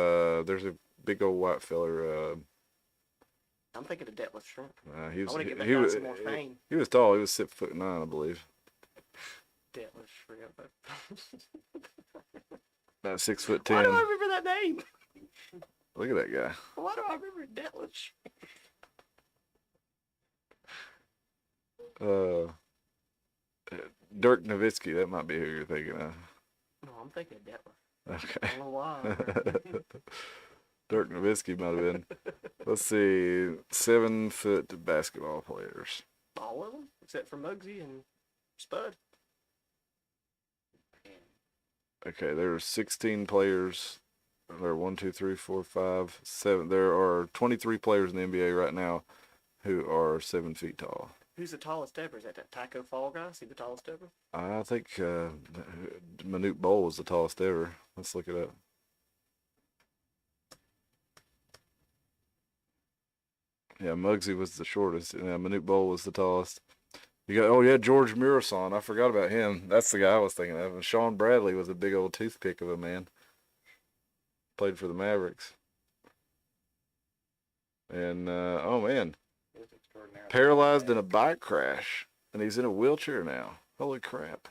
there's a big old white feller. I'm thinking of Detlef Shrimp. He I was want to give that he guy was some more fame. he was tall. He was 6'9", I believe. Detlef Shrimp. About 6'10". Why do I remember that name? Look at that guy. Why do I remember Detlef Shrimp? Dirk Nowitzki, that might be who you're thinking of. No, I'm thinking of Detlef. Okay. I don't know why. Dirk Nowitzki might have been. Let's see, 7-foot basketball players. All of them, except for Muggsy and Spud. Okay, there are 16 players. There are 1, 2, 3, 4, 5, 7. There are 23 players in the NBA right now who are 7 feet tall. Who's the tallest ever? Is that Taco Fall guy? Is he the tallest ever? I think Manute Bol was the tallest ever. Let's look it up. Yeah, Muggsy was the shortest. Yeah, Manute Bol was the tallest. You got George Murasan. I forgot about him. That's the guy I was thinking of. And Sean Bradley was a big old toothpick of a man. Played for the Mavericks. And oh man, paralyzed in a bike crash, and he's in a wheelchair now. Holy crap!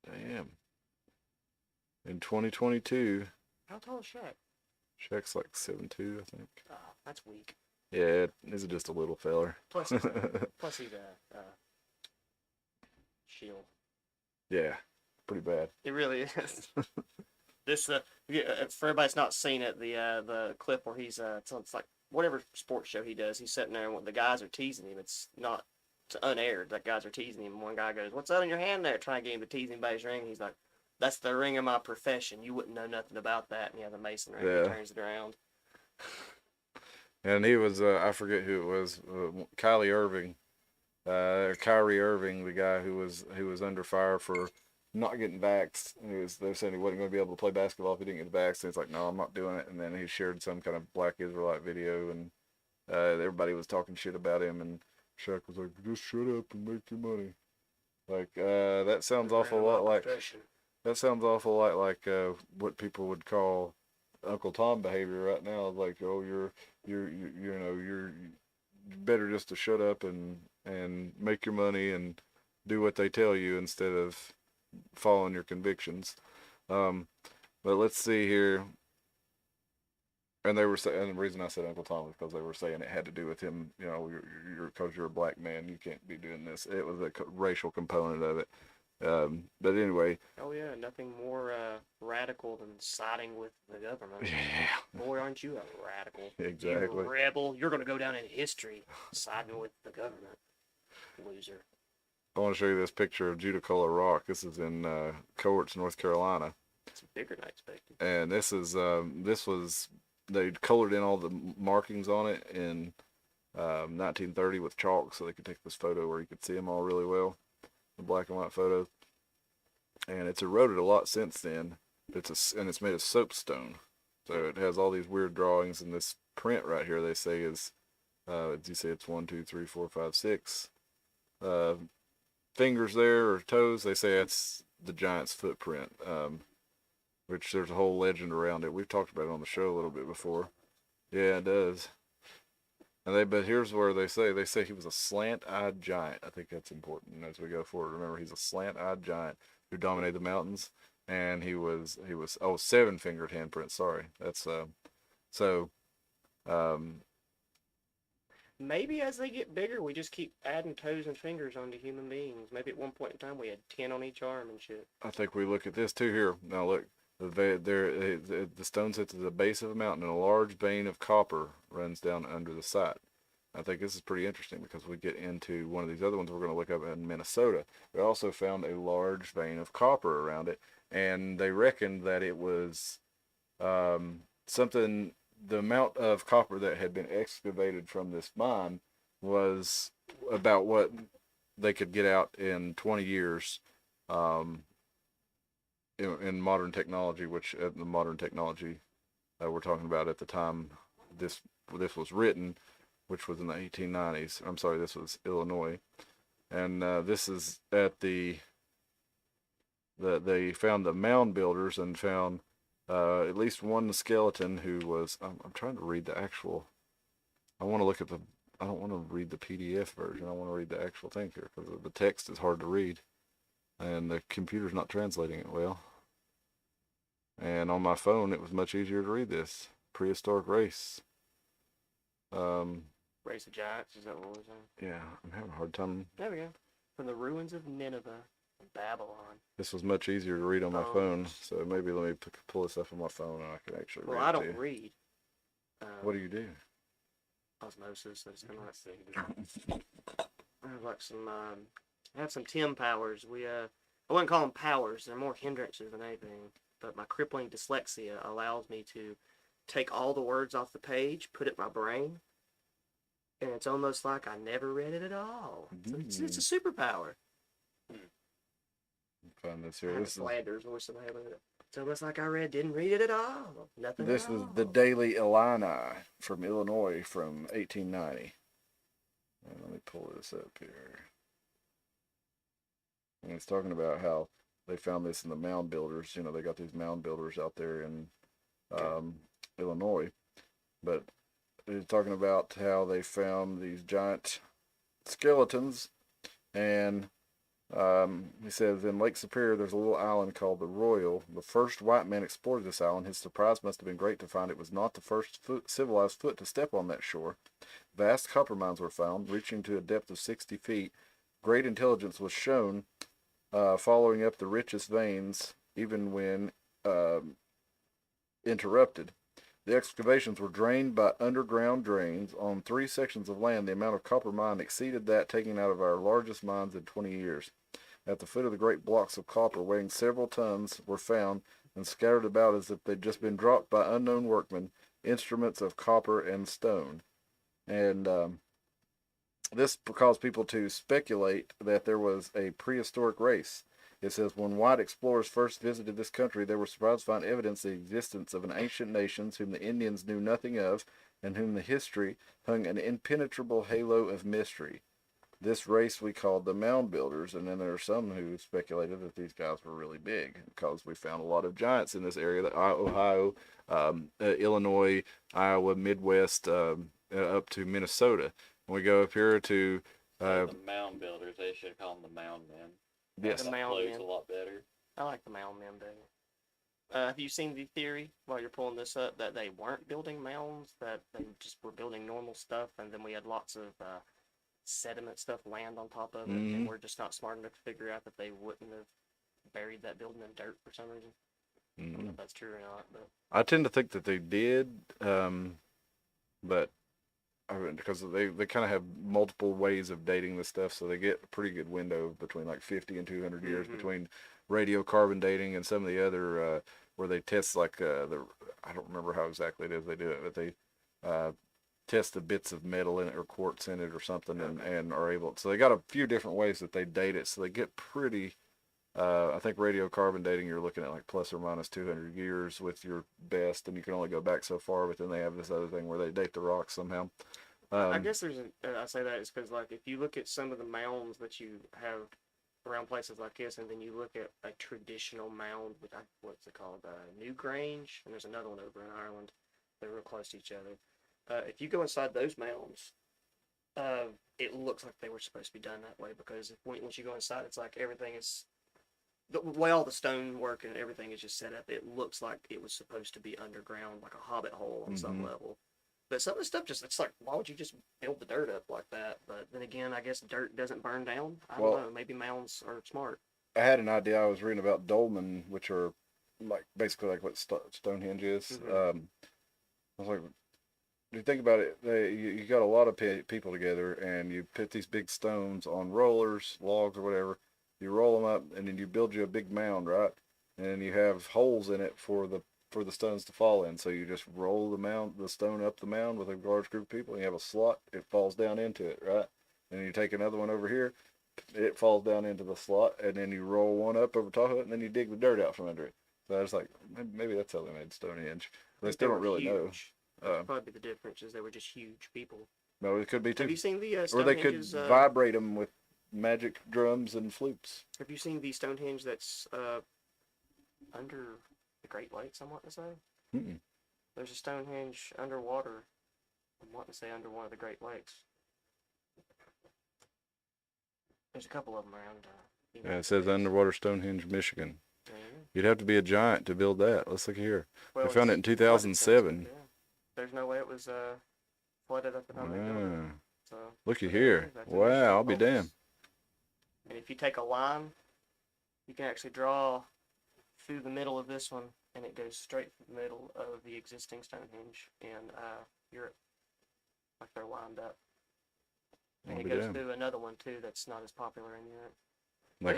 Damn. In 2022. How tall is Shaq? Shaq's like 7'2", I think. Oh, that's weak. Yeah, he's just a little feller. Plus he's a shield. Yeah, pretty bad. It really is. This for everybody's not seen it, the clip where he's it's like whatever sports show he does, he's sitting there and the guys are teasing him. It's unaired. Like guys are teasing him. One guy goes, "What's that in your hand there?" Trying to get him to tease him by his ring. He's like, "That's the ring of my profession. You wouldn't know nothing about that." And he has a mason ring. Yeah. He turns it around. And he was I forget who it was, Kyrie Irving, the guy who was under fire for not getting vaxxed. They were saying he wasn't going to be able to play basketball if he didn't get vaxxed. And he's like, "No, I'm not doing it." And then he shared some kind of Black Israelite video, and everybody was talking shit about him. And Shaq was like, "Just shut up and make your money." Like that sounds awful lot like what people would call Uncle Tom behavior right now. Like, oh, you're better just to shut up and make your money and do what they tell you instead of following your convictions. But let's see here. And they were saying, and the reason I said Uncle Tom was because they were saying it had to do with him. Because you're a black man, you can't be doing this. It was a racial component of it. But anyway. Oh yeah, nothing more radical than siding with the government. Yeah. Boy, aren't you a radical? Exactly. You rebel. You're gonna go down in history siding with the government. Loser. I want to show you this picture of Judaculla Rock. This is in Cohorts, North Carolina. It's bigger than I expected. And this was they colored in all the markings on it in 1930 with chalk, so they could take this photo where you could see them all really well, the black and white photo. And it's eroded a lot since then. And it's made of soapstone, so it has all these weird drawings. And this print right here, they say is, you say it's 1, 2, 3, 4, 5, 6 fingers there or toes. They say that's the giant's footprint, which there's a whole legend around it. We've talked about it on the show a little bit before. Yeah, it does. But here's where they say he was a slant-eyed giant. I think that's important as we go forward. Remember, he's a slant-eyed giant who dominated the mountains, and he was 7-fingered handprint. Sorry, that's Maybe as they get bigger, we just keep adding toes and fingers onto human beings. Maybe at one point in time we had 10 on each arm and shit. I think we look at this too here. Now look, the stone sits at the base of a mountain, and a large vein of copper runs down under the site. I think this is pretty interesting because we get into one of these other ones we're going to look up in Minnesota. We also found a large vein of copper around it, and they reckoned that it was something. The amount of copper that had been excavated from this mine was about what they could get out in 20 years in modern technology, which the modern technology we're talking about at the time this was written, which was in the 1890s. I'm sorry, this was Illinois. And this is at they found the mound builders and found at least one skeleton who was, I'm trying to read the actual, I don't want to read the PDF version. I want to read the actual thing here because the text is hard to read and the computer's not translating it well. And on my phone, it was much easier to read this. Prehistoric race. Race of Giants, is that what we're saying? Yeah, I'm having a hard time. There we go. From the ruins of Nineveh, Babylon. This was much easier to read on my phone, so maybe let me pull this up on my phone and I can actually read it. Well, I don't read. What do you do? Osmosis. I have like some. I have some Tim powers. I wouldn't call them powers. They're more hindrances than anything. But my crippling dyslexia allows me to take all the words off the page, put it in my brain, and it's almost like I never read it at all. It's a superpower. Find this here. This is Flanders or something. It's almost like I didn't read it at all. Nothing. This at is all. the Daily Illini from Illinois from 1890. And let me pull this up here. And it's talking about how they found this in the mound builders. You know, they got these mound builders out there in Illinois. But it's talking about how they found these giant skeletons. And he says in Lake Superior, there's a little island called the Royal. The first white man explored this island. His surprise must have been great to find it was not the first civilized foot to step on that shore. Vast copper mines were found, reaching to a depth of 60 feet. Great intelligence was shown following up the richest veins, even when interrupted. The excavations were drained by underground drains on 3 sections of land. The amount of copper mined exceeded that taken out of our largest mines in 20 years. At the foot of the great blocks of copper, weighing several tons, were found and scattered about as if they'd just been dropped by unknown workmen, instruments of copper and stone. And this caused people to speculate that there was a prehistoric race. It says, when white explorers first visited this country, they were surprised to find evidence of the existence of an ancient nation whom the Indians knew nothing of, and whom the history hung an impenetrable halo of mystery. This race we called the Mound Builders, and then there are some who speculated that these guys were really big, because we found a lot of giants in this area, that Ohio, Illinois, Iowa, Midwest, up to Minnesota. When we go up here to... the Mound Builders, they should call them the Mound Men. Yes. The Mound Men. A lot better. I like the Mound Men better. Have you seen the theory, while you're pulling this up, that they weren't building mounds, that they just were building normal stuff, and then we had lots of sediment stuff land on top of it, and we're just not smart enough to figure out that they wouldn't have buried that building in dirt for some reason? I don't know if that's true or not, but I tend to think that they did, but because they kind of have multiple ways of dating this stuff, so they get a pretty good window between like 50 and 200 years between radiocarbon dating and some of the other where they test like I don't remember how exactly it is they do it, but they test the bits of metal in it or quartz in it or something, and are able. So they got a few different ways that they date it. So they get pretty. I think radiocarbon dating, you're looking at like plus or minus 200 years with your best, and you can only go back so far. But then they have this other thing where they date the rocks somehow. I guess there's I say that is because like if you look at some of the mounds that you have around places like this, and then you look at a traditional mound with what's it called, New Grange, and there's another one over in Ireland. They're real close to each other. If you go inside those mounds, it looks like they were supposed to be done that way because once you go inside, it's like everything is. The way all the stone work and everything is just set up, it looks like it was supposed to be underground, like a hobbit hole on some level. But some of the stuff it's like, why would you just build the dirt up like that? But then again, I guess dirt doesn't burn down. I don't know. Maybe mounds are smart. I had an idea. I was reading about dolmen, which are like basically like what Stonehenge is. I was like, you think about it, you got a lot of people together, and you put these big stones on rollers, logs, or whatever. You roll them up, and then you build you a big mound, right? And you have holes in it for the stones to fall in. So you just roll the stone up the mound with a large group of people, and you have a slot. It falls down into it, right? And you take another one over here, it falls down into the slot, and then you roll one up over top of it, and then you dig the dirt out from under it. So I was like, maybe that's how they made Stonehenge. They still don't really know. That's probably the difference is they were just huge people. No, it could be too. Have you seen the or they could vibrate them with magic drums and flutes. Have you seen the Stonehenge that's under the Great Lakes, I'm wanting to say? There's a Stonehenge underwater. I'm wanting to say under one of the Great Lakes. There's a couple of them around. Yeah, it says underwater Stonehenge, Michigan. You'd have to be a giant to build that. Let's look here. Well, they found it in 2007. There's no way it was flooded up and under. So looky here. Wow, I'll be damned. And if you take a line, you can actually draw through the middle of this one, and it goes straight through the middle of the existing Stonehenge in Europe, like they're lined up. And it goes through another one too that's not as popular in Europe. Like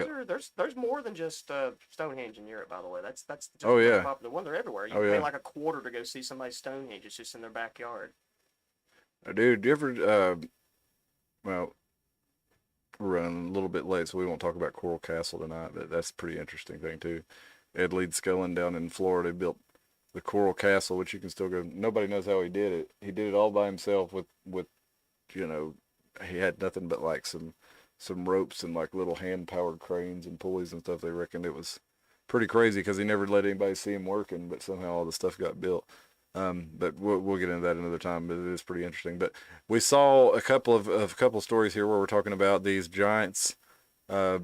there's more than just Stonehenge in Europe, by the way. That's just a popular one. They're everywhere. You pay like a quarter to go see somebody's Stonehenge. It's just in their backyard. Dude, do you ever? Well, we're running a little bit late, so we won't talk about Coral Castle tonight. But that's a pretty interesting thing too. Ed Leedscullen down in Florida built the Coral Castle, which you can still go. Nobody knows how he did it. He did it all by himself with he had nothing but like some ropes and like little hand-powered cranes and pulleys and stuff. They reckoned it was pretty crazy because he never let anybody see him working, but somehow all the stuff got built. But we'll get into that another time. But it is pretty interesting. But we saw a couple of stories here where we're talking about these giants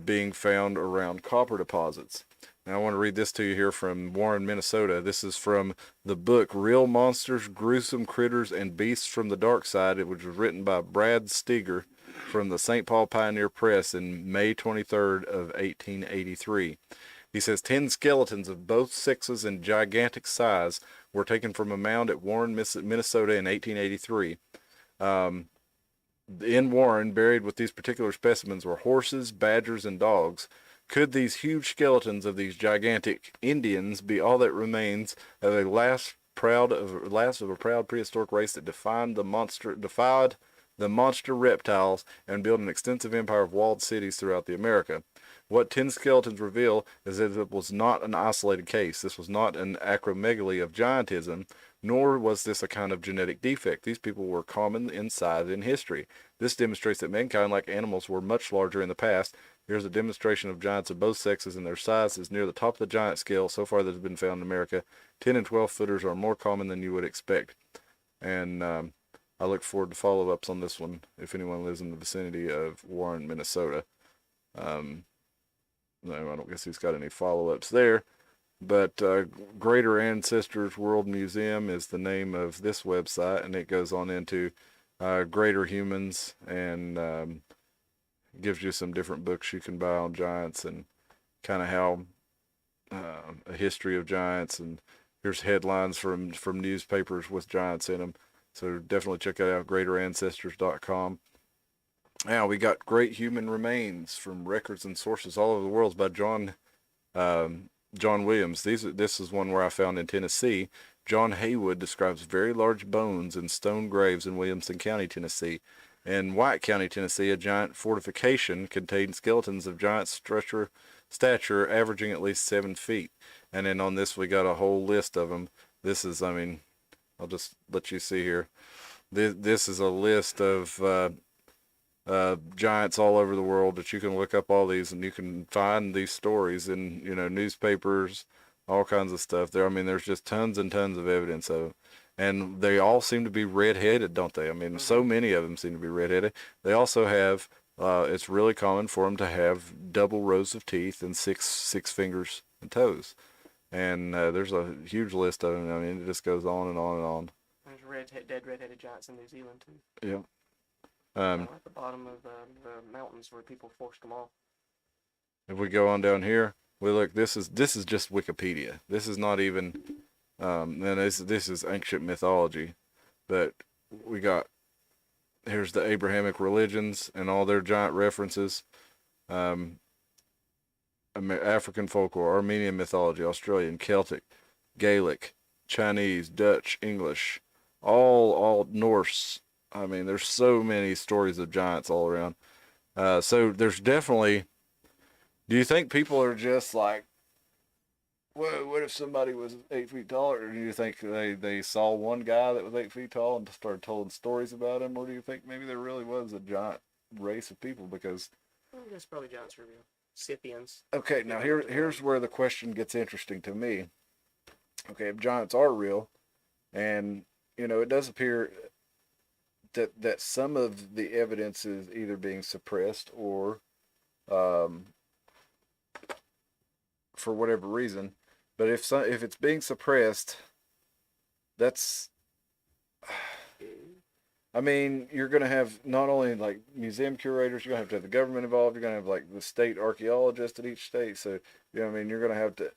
being found around copper deposits. Now I want to read this to you here from Warren, Minnesota. This is from the book Real Monsters, Gruesome Critters, and Beasts from the Dark Side, which was written by Brad Steger from the St. Paul Pioneer Press in May 23rd of 1883. He says 10 skeletons of both sexes and gigantic size were taken from a mound at Warren, Minnesota in 1883. In Warren, buried with these particular specimens were horses, badgers, and dogs. Could these huge skeletons of these gigantic Indians be all that remains of a last of a proud prehistoric race that defied the monster reptiles and built an extensive empire of walled cities throughout the America? What 10 skeletons reveal is that it was not an isolated case. This was not an acromegaly of giantism, nor was this a kind of genetic defect. These people were common in size in history. This demonstrates that mankind, like animals, were much larger in the past. Here's a demonstration of giants of both sexes, and their size is near the top of the giant scale so far that has been found in America. 10 and 12 footers are more common than you would expect. And I look forward to follow-ups on this one if anyone lives in the vicinity of Warren, Minnesota. No, I don't guess he's got any follow-ups there. But Greater Ancestors World Museum is the name of this website, and it goes on into greater humans and gives you some different books you can buy on giants and kind of how a history of giants. And here's headlines from newspapers with giants in them. So definitely check that out, greaterancestors.com. Now we got Great Human Remains from records and sources all over the world by John John Williams. This is one where I found in Tennessee. John Haywood describes very large bones in stone graves in Williamson County, Tennessee. In White County, Tennessee, a giant fortification contained skeletons of giant stature averaging at least 7 feet. And then on this, we got a whole list of them. This is, I mean, I'll just let you see here. This is a list of giants all over the world that you can look up all these, and you can find these stories in, you know, newspapers, all kinds of stuff there. I mean, there's just tons and tons of evidence of it. And they all seem to be red-headed, don't they? I mean, so many of them seem to be red-headed. They also have, it's really common for them to have double rows of teeth and six fingers and toes. And there's a huge list of them. I mean, it just goes on and on and on. There's dead red-headed giants in New Zealand too. Yeah. At the bottom of the mountains where people forced them off. If we go on down here, we look. This is just Wikipedia. This is not even. And this is ancient mythology, but we got. Here's the Abrahamic religions and all their giant references. African folklore, Armenian mythology, Australian, Celtic, Gaelic, Chinese, Dutch, English, all Norse. I mean, there's so many stories of giants all around. So there's definitely. Do you think people are just like, whoa, what if somebody was 8 feet tall? Or do you think they saw one guy that was 8 feet tall and started telling stories about him? Or do you think maybe there really was a giant race of people? Because I guess probably giants are real. Scythians. okay, now here's where the question gets interesting to me. Okay, if giants are real, and you know, it does appear that some of the evidence is either being suppressed or for whatever reason. But if it's being suppressed, that's, I mean, you're going to have not only like museum curators, you're going to have the government involved, you're going to have like the state archaeologists at each state. So, you know what I mean, you're going to have to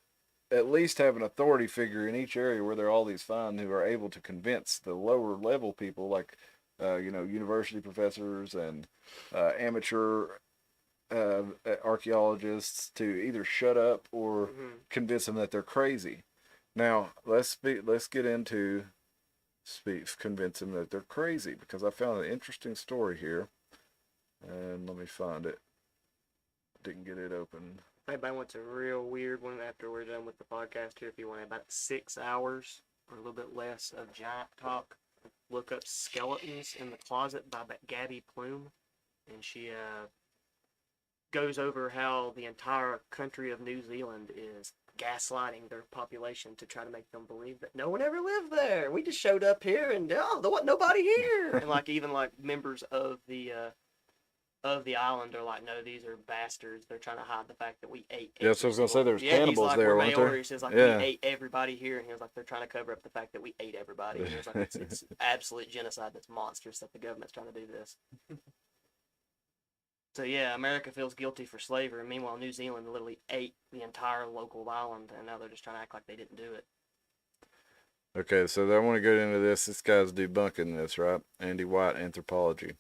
at least have an authority figure in each area where there are all these find who are able to convince the lower level people, like, you know, university professors and amateur archaeologists, to either shut up or convince them that they're crazy. Now, let's get into convince them that they're crazy, because I found an interesting story here, and let me find it. Didn't get it open. Maybe I went to a real weird one after we're done with the podcast here. If you want about 6 hours or a little bit less of giant talk, look up Skeletons in the Closet by Gabby Plume, and she goes over how the entire country of New Zealand is gaslighting their population to try to make them believe that no one ever lived there. We just showed up here and there wasn't nobody here. And like even like members of the island are like, no, these are bastards. They're trying to hide the fact that we ate. Yeah, so I was gonna say there's cannibals like, there, weren't there? He says like we ate everybody here, and he was like they're trying to cover up the fact that we ate everybody. And he was like it's absolute genocide. That's monstrous that the government's trying to do this. So yeah, America feels guilty for slavery. Meanwhile, New Zealand literally ate the entire local island, and now they're just trying to act like they didn't do it. Okay, so I want to get into this. This guy's debunking this, right? Andy White, Anthropology,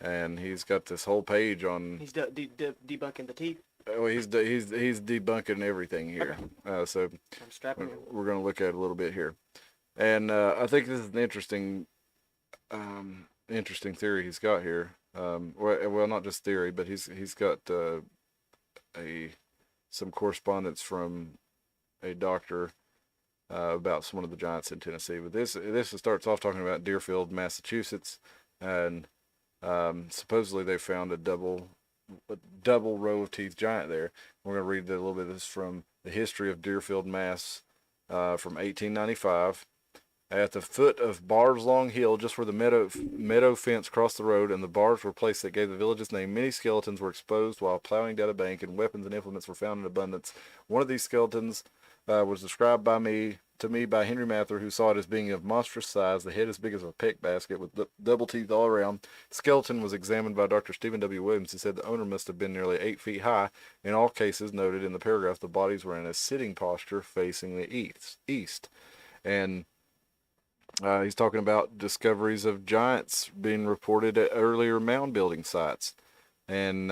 and he's got this whole page on. He's debunking the teeth. Well, he's debunking everything here. Okay. So I'm strapping in. we're going to look at it a little bit here, and I think this is an interesting theory he's got here. Well, not just theory, but he's got some correspondence from a doctor about one of the giants in Tennessee. But this starts off talking about Deerfield, Massachusetts, and supposedly they found a double row of teeth giant there. We're going to read a little bit of this from the History of Deerfield, Mass. From 1895. At the foot of Bars Long Hill, just where the meadow fence crossed the road and the bars were placed that gave the village's name, many skeletons were exposed while plowing down a bank, and weapons and implements were found in abundance. One of these skeletons was described to me by Henry Mather, who saw it as being of monstrous size, the head as big as a peck basket with double teeth all around. The skeleton was examined by Dr. Stephen W. Williams, who said the owner must have been nearly 8 feet high. In all cases noted in the paragraph, the bodies were in a sitting posture facing the east. And he's talking about discoveries of giants being reported at earlier mound building sites. And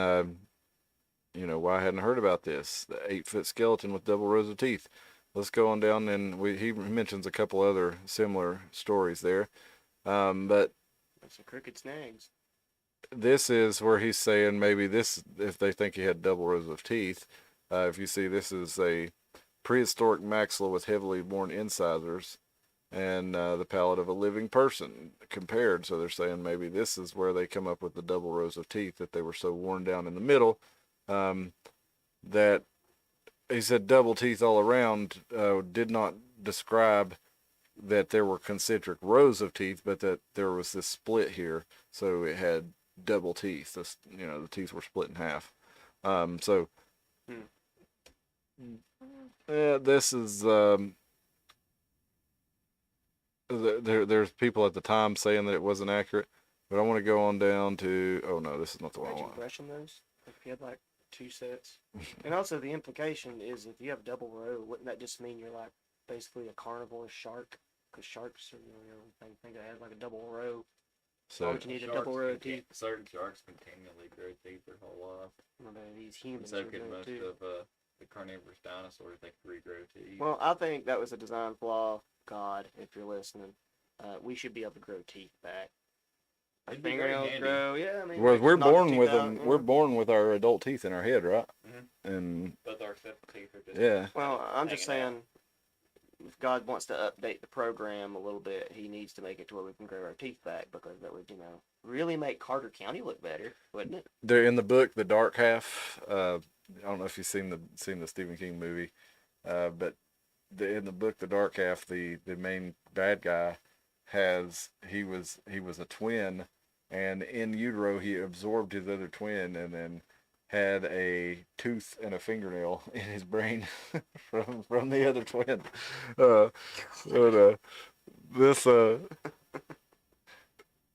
you know, why I hadn't heard about this. The 8-foot skeleton with double rows of teeth. Let's go on down, and he mentions a couple other similar stories there. But That's some crooked snags. this is where he's saying maybe this, if they think he had double rows of teeth, if you see, this is a prehistoric maxilla with heavily worn incisors and the palate of a living person compared. So they're saying maybe this is where they come up with the double rows of teeth, that they were so worn down in the middle that he said double teeth all around, did not describe that there were concentric rows of teeth, but that there was this split here. So it had double teeth. This, you know, the teeth were split in half. This is there's people at the time saying that it wasn't accurate, but I want to go on down to, oh no, this is not the one I Imagine want. brushing those. If you had like 2 sets. And also the implication is if you have double row, wouldn't that just mean you're like basically a carnivore shark? Because sharks are, you know, think they have like a double row. Why So would you need a double row of teeth? Certain sharks continually grow teeth their whole life. Well, these humans So are could doing most too. of the carnivorous dinosaurs, they could regrow teeth. Well, I think that was a design flaw. God, if you're listening, we should be able to grow teeth back. Our It'd be very fingernails handy. grow. Yeah, I mean, we're like, knock born your with teeth out, them. you We're know? born with our adult teeth in our head, right? Mhm. And But our teeth are just yeah, Well, I'm just hanging out. saying, if God wants to update the program a little bit, He needs to make it to where we can grow our teeth back, because that would, you know, really make Carter County look better, wouldn't it? they're in the book, The Dark Half. I don't know if you've seen the Stephen King movie, but in the book, The Dark Half, the main bad guy he was a twin, and in utero he absorbed his other twin, and then had a tooth and a fingernail in his brain from the other twin.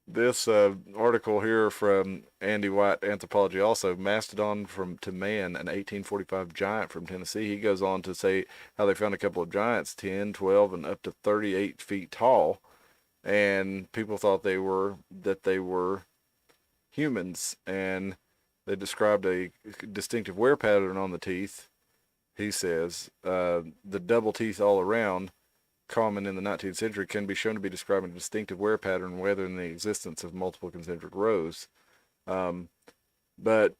This article here from Andy White Anthropology, also Mastodon to Man, an 1845 giant from Tennessee. He goes on to say how they found a couple of giants 10, 12, and up to 38 feet tall, and people thought they were humans, and they described a distinctive wear pattern on the teeth. He says the double teeth all around, common in the 19th century, can be shown to be describing a distinctive wear pattern rather than the existence of multiple concentric rows. But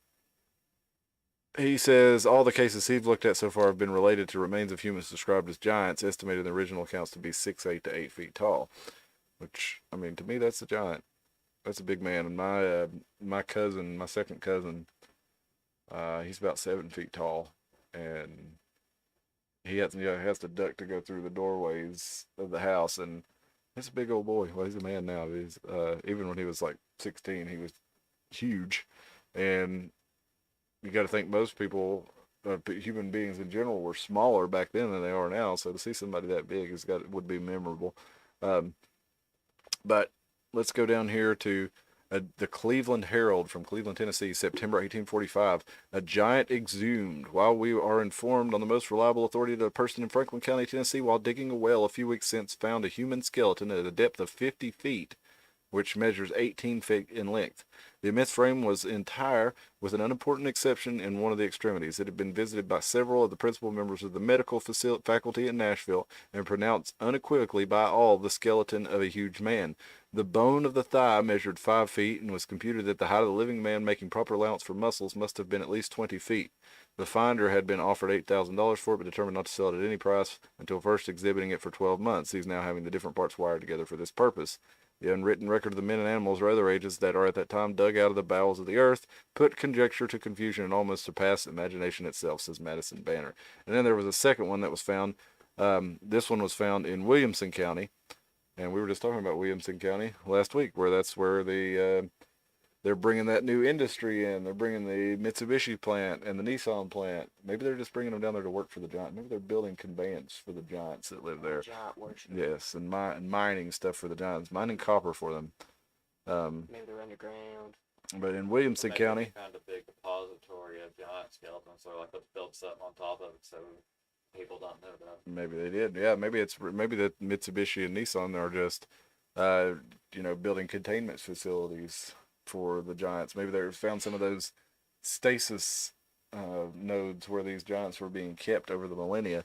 he says all the cases he's looked at so far have been related to remains of humans described as giants, estimated in the original accounts to be 6'8" to 8 feet tall. Which, I mean, to me, that's a giant. That's a big man. And my second cousin, he's about 7 feet tall, and he has to duck to go through the doorways of the house, and he's a big old boy. Well, he's a man now. He's even when he was like 16, he was huge, and you got to think most people, human beings in general, were smaller back then than they are now. So to see somebody that big would be memorable. But let's go down here to the Cleveland Herald from Cleveland, Tennessee, September 1845. A giant exhumed. While we are informed on the most reliable authority that a person in Franklin County, Tennessee, while digging a well a few weeks since, found a human skeleton at a depth of 50 feet, which measures 18 feet in length. The immense frame was entire, with an unimportant exception in one of the extremities. It had been visited by several of the principal members of the medical faculty in Nashville, and pronounced unequivocally by all the skeleton of a huge man. The bone of the thigh measured 5 feet, and was computed that the height of the living man, making proper allowance for muscles, must have been at least 20 feet. The finder had been offered $8,000 for it, but determined not to sell it at any price until first exhibiting it for 12 months. He's now having the different parts wired together for this purpose. The unwritten record of the men and animals or other ages that are at that time dug out of the bowels of the earth put conjecture to confusion and almost surpassed imagination itself, says Madison Banner. And then there was a second one that was found. This one was found in Williamson County, and we were just talking about Williamson County last week, where that's where they're bringing that new industry in. They're bringing the Mitsubishi plant and the Nissan plant. Maybe they're just bringing them down there to work for the giants. Maybe they're building conveyance for the giants that live there. Giant worship. Yes, and mining stuff for the giants, mining copper for them. Maybe they're underground. But in Williamson Maybe County, they found a big depository of giant skeletons, so like let's build something on top of it so people don't know about it. maybe they did. Yeah, maybe that Mitsubishi and Nissan are just, building containment facilities for the giants. Maybe they found some of those stasis nodes where these giants were being kept over the millennia.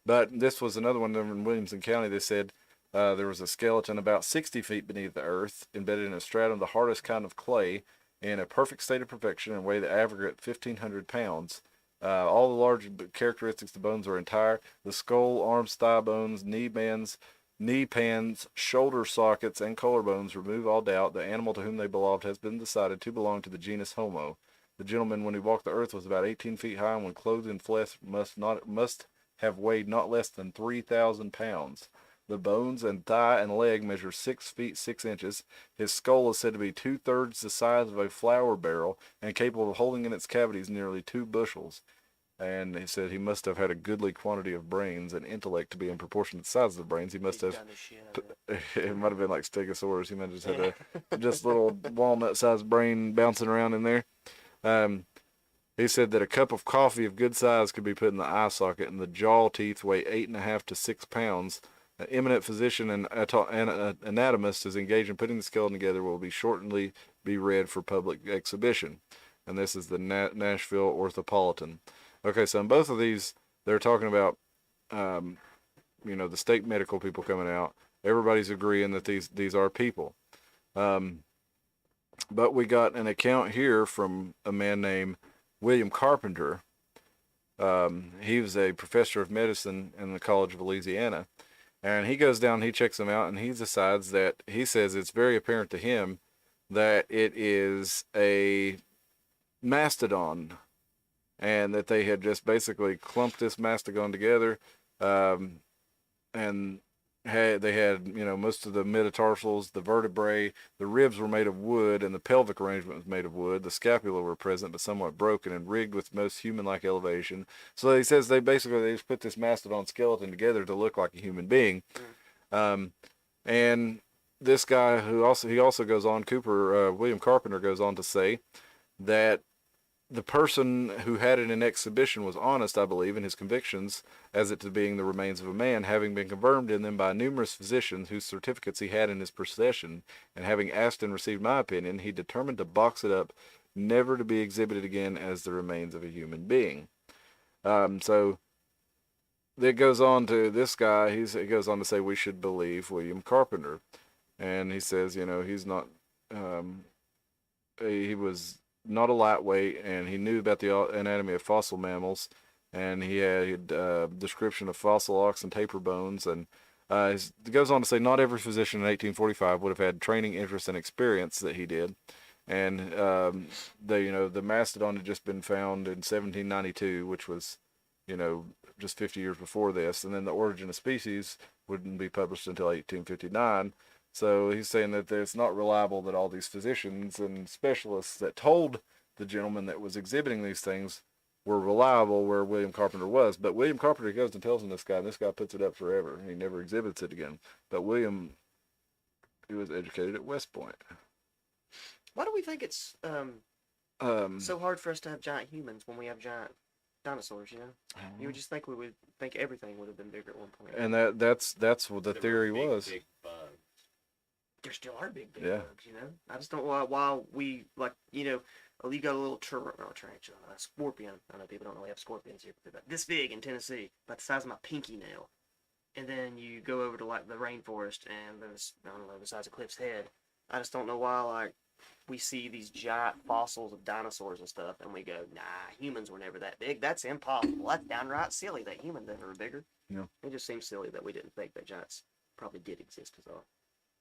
But this was another one in Williamson County. They said there was a skeleton about 60 feet beneath the earth, embedded in a stratum of the hardest kind of clay, in a perfect state of perfection and weighed the aggregate 1,500 pounds. All the large characteristics of the bones were entire. The skull, arms, thigh bones, knee pans, shoulder sockets, and collarbones remove all doubt. The animal to whom they belonged has been decided to belong to the genus Homo. The gentleman, when he walked the earth, was about 18 feet high, and when clothed in flesh, must have weighed not less than 3,000 pounds. The bones and thigh and leg measure 6 feet 6 inches. His skull is said to be 2/3 the size of a flour barrel and capable of holding in its cavities nearly 2 bushels. And he said he must have had a goodly quantity of brains and intellect to be in proportion to the size of the brains. He must have. It might have been like Stegosaurus. He might have just had a just little walnut-sized brain bouncing around in there. He said that a cup of coffee of good size could be put in the eye socket, and the jaw teeth weigh 8.5 to 6 pounds. An eminent physician and anatomist is engaged in putting the skeleton together. Will be shortly be read for public exhibition. And this is the Nashville Orthopolitan. Okay, so in both of these, they're talking about, the state medical people coming out. Everybody's agreeing that these are people. But we got an account here from a man named William Carpenter. He was a professor of medicine in the College of Louisiana. And he goes down, he checks them out, and he decides that, he says it's very apparent to him that it is a mastodon, and that they had just basically clumped this mastodon together, and they had most of the metatarsals, the vertebrae, the ribs were made of wood, and the pelvic arrangement was made of wood. The scapula were present, but somewhat broken and rigged with most human-like elevation. So he says they just put this mastodon skeleton together to look like a human being. And this guy he also goes on, William Carpenter goes on to say that the person who had it in exhibition was honest, I believe, in his convictions as it to being the remains of a man, having been confirmed in them by numerous physicians whose certificates he had in his possession, and having asked and received my opinion, he determined to box it up, never to be exhibited again as the remains of a human being. So it goes on to this guy, he goes on to say we should believe William Carpenter. And he says, he's not, he was not a lightweight, and he knew about the anatomy of fossil mammals, and he had a description of fossil oxen taper bones, and it goes on to say not every physician in 1845 would have had training, interest, and experience that he did. And the mastodon had just been found in 1792, which was just 50 years before this, and then the Origin of Species wouldn't be published until 1859. So he's saying that it's not reliable that all these physicians and specialists that told the gentleman that was exhibiting these things were reliable, where William Carpenter was. But William Carpenter goes and tells him this guy, and this guy puts it up forever, and he never exhibits it again. But William, he was educated at West Point. Why do we think it's so hard for us to have giant humans when we have giant dinosaurs? You would just think we would think everything would have been bigger at one point. And that's what the theory was. Big bugs. There still are big Yeah. bugs, I just don't know why we, you got a little tarantula, a scorpion. I know people don't really have scorpions here, but they're about this big in Tennessee, about the size of my pinky nail. And then you go over to, the rainforest, and there's, I don't know, the size of Cliff's head. I just don't know why, we see these giant fossils of dinosaurs and stuff, and we go, nah, humans were never that big. That's impossible. That's downright silly that humans ever were bigger. Yeah. It just seems silly that we didn't think that giants probably did exist as well.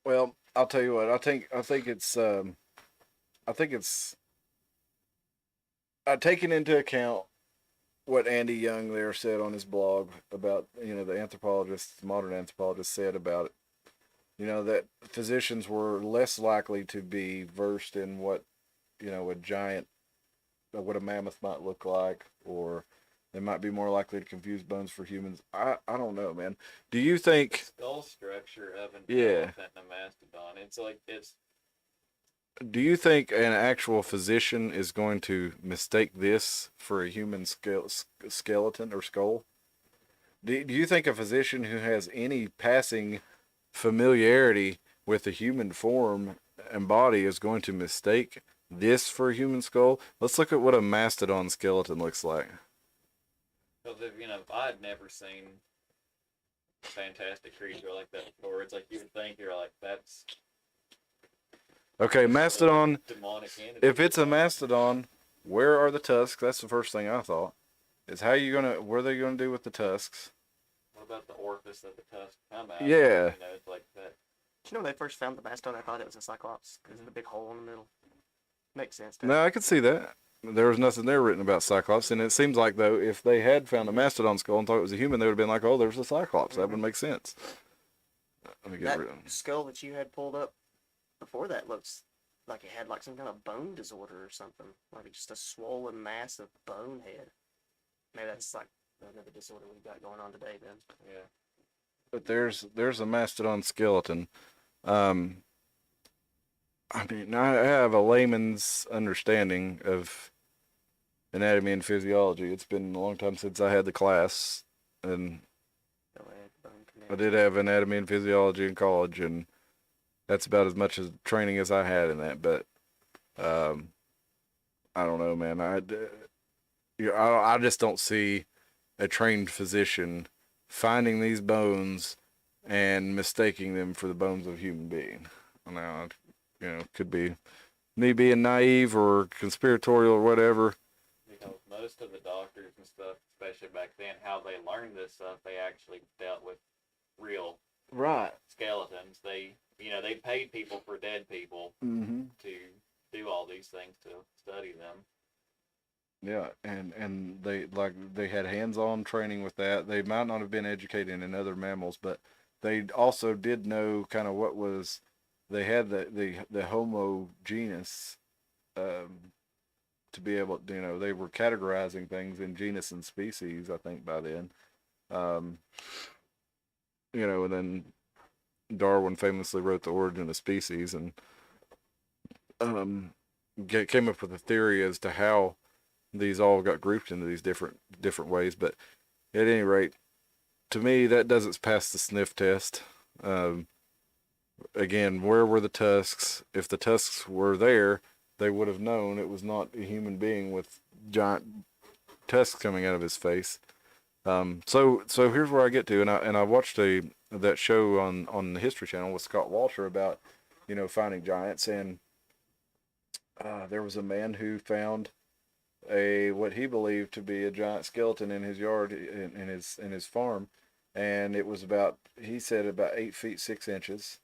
Well, I'll tell you what. I think it's taking into account what Andy Young there said on his blog about the modern anthropologists said about it. That physicians were less likely to be versed in what what a mammoth might look like, or they might be more likely to confuse bones for humans. I don't know, man. Do you think Skull structure of an Yeah. elephant and a mastodon. It's do you think an actual physician is going to mistake this for a human skeleton or skull? Do you think a physician who has any passing familiarity with the human form and body is going to mistake this for a human skull. Let's look at what a mastodon skeleton looks like. Because if I had never seen a fantastic creature like that before, it's like you would think you're like, that's Okay, mastodon. demonic entity. If it's a mastodon, where are the tusks? That's the first thing I thought. Is what are they gonna do with the tusks? What about the orifice that the tusk come out? Yeah. It's like that. Do you know when they first found the mastodon, I thought it was a cyclops because of the big hole in the middle. Makes sense. No, I could see that. There was nothing there written about Cyclops, and it seems like, though, if they had found a mastodon skull and thought it was a human, they would have been like, oh, there's a Cyclops. That would make sense. Let me get That rid of skull that you had pulled up before that looks like it had like some kind of bone disorder or something. Like just a swollen mass of bone head. Maybe that's like another disorder we've got going on today then. Yeah. But there's a mastodon skeleton. I mean, I have a layman's understanding of anatomy and physiology. It's been a long time since I had the class, and I did have anatomy and physiology in college, and that's about as much as training as I had in that. But I don't know, man. I just don't see a trained physician finding these bones and mistaking them for the bones of a human being. Now, could be me being naive or conspiratorial or whatever. Most of the doctors and stuff, especially back then, how they learned this stuff, they actually dealt with real skeletons. They paid people for dead people to do all these things to study them. Yeah, and they had hands-on training with that. They might not have been educated in other mammals, but they also did know kind of what was. They had the Homo genus to be able to, they were categorizing things in genus and species, I think, by then. And then Darwin famously wrote The Origin of Species and came up with a theory as to how these all got grouped into these different ways. But at any rate, to me, that doesn't pass the sniff test. Again, where were the tusks? If the tusks were there, they would have known it was not a human being with giant tusks coming out of his face. So here's where I get to, and I watched that show on the History Channel with Scott Walter about finding giants, and there was a man who found what he believed to be a giant skeleton in his yard in his farm, and it was he said about 8 feet 6 inches.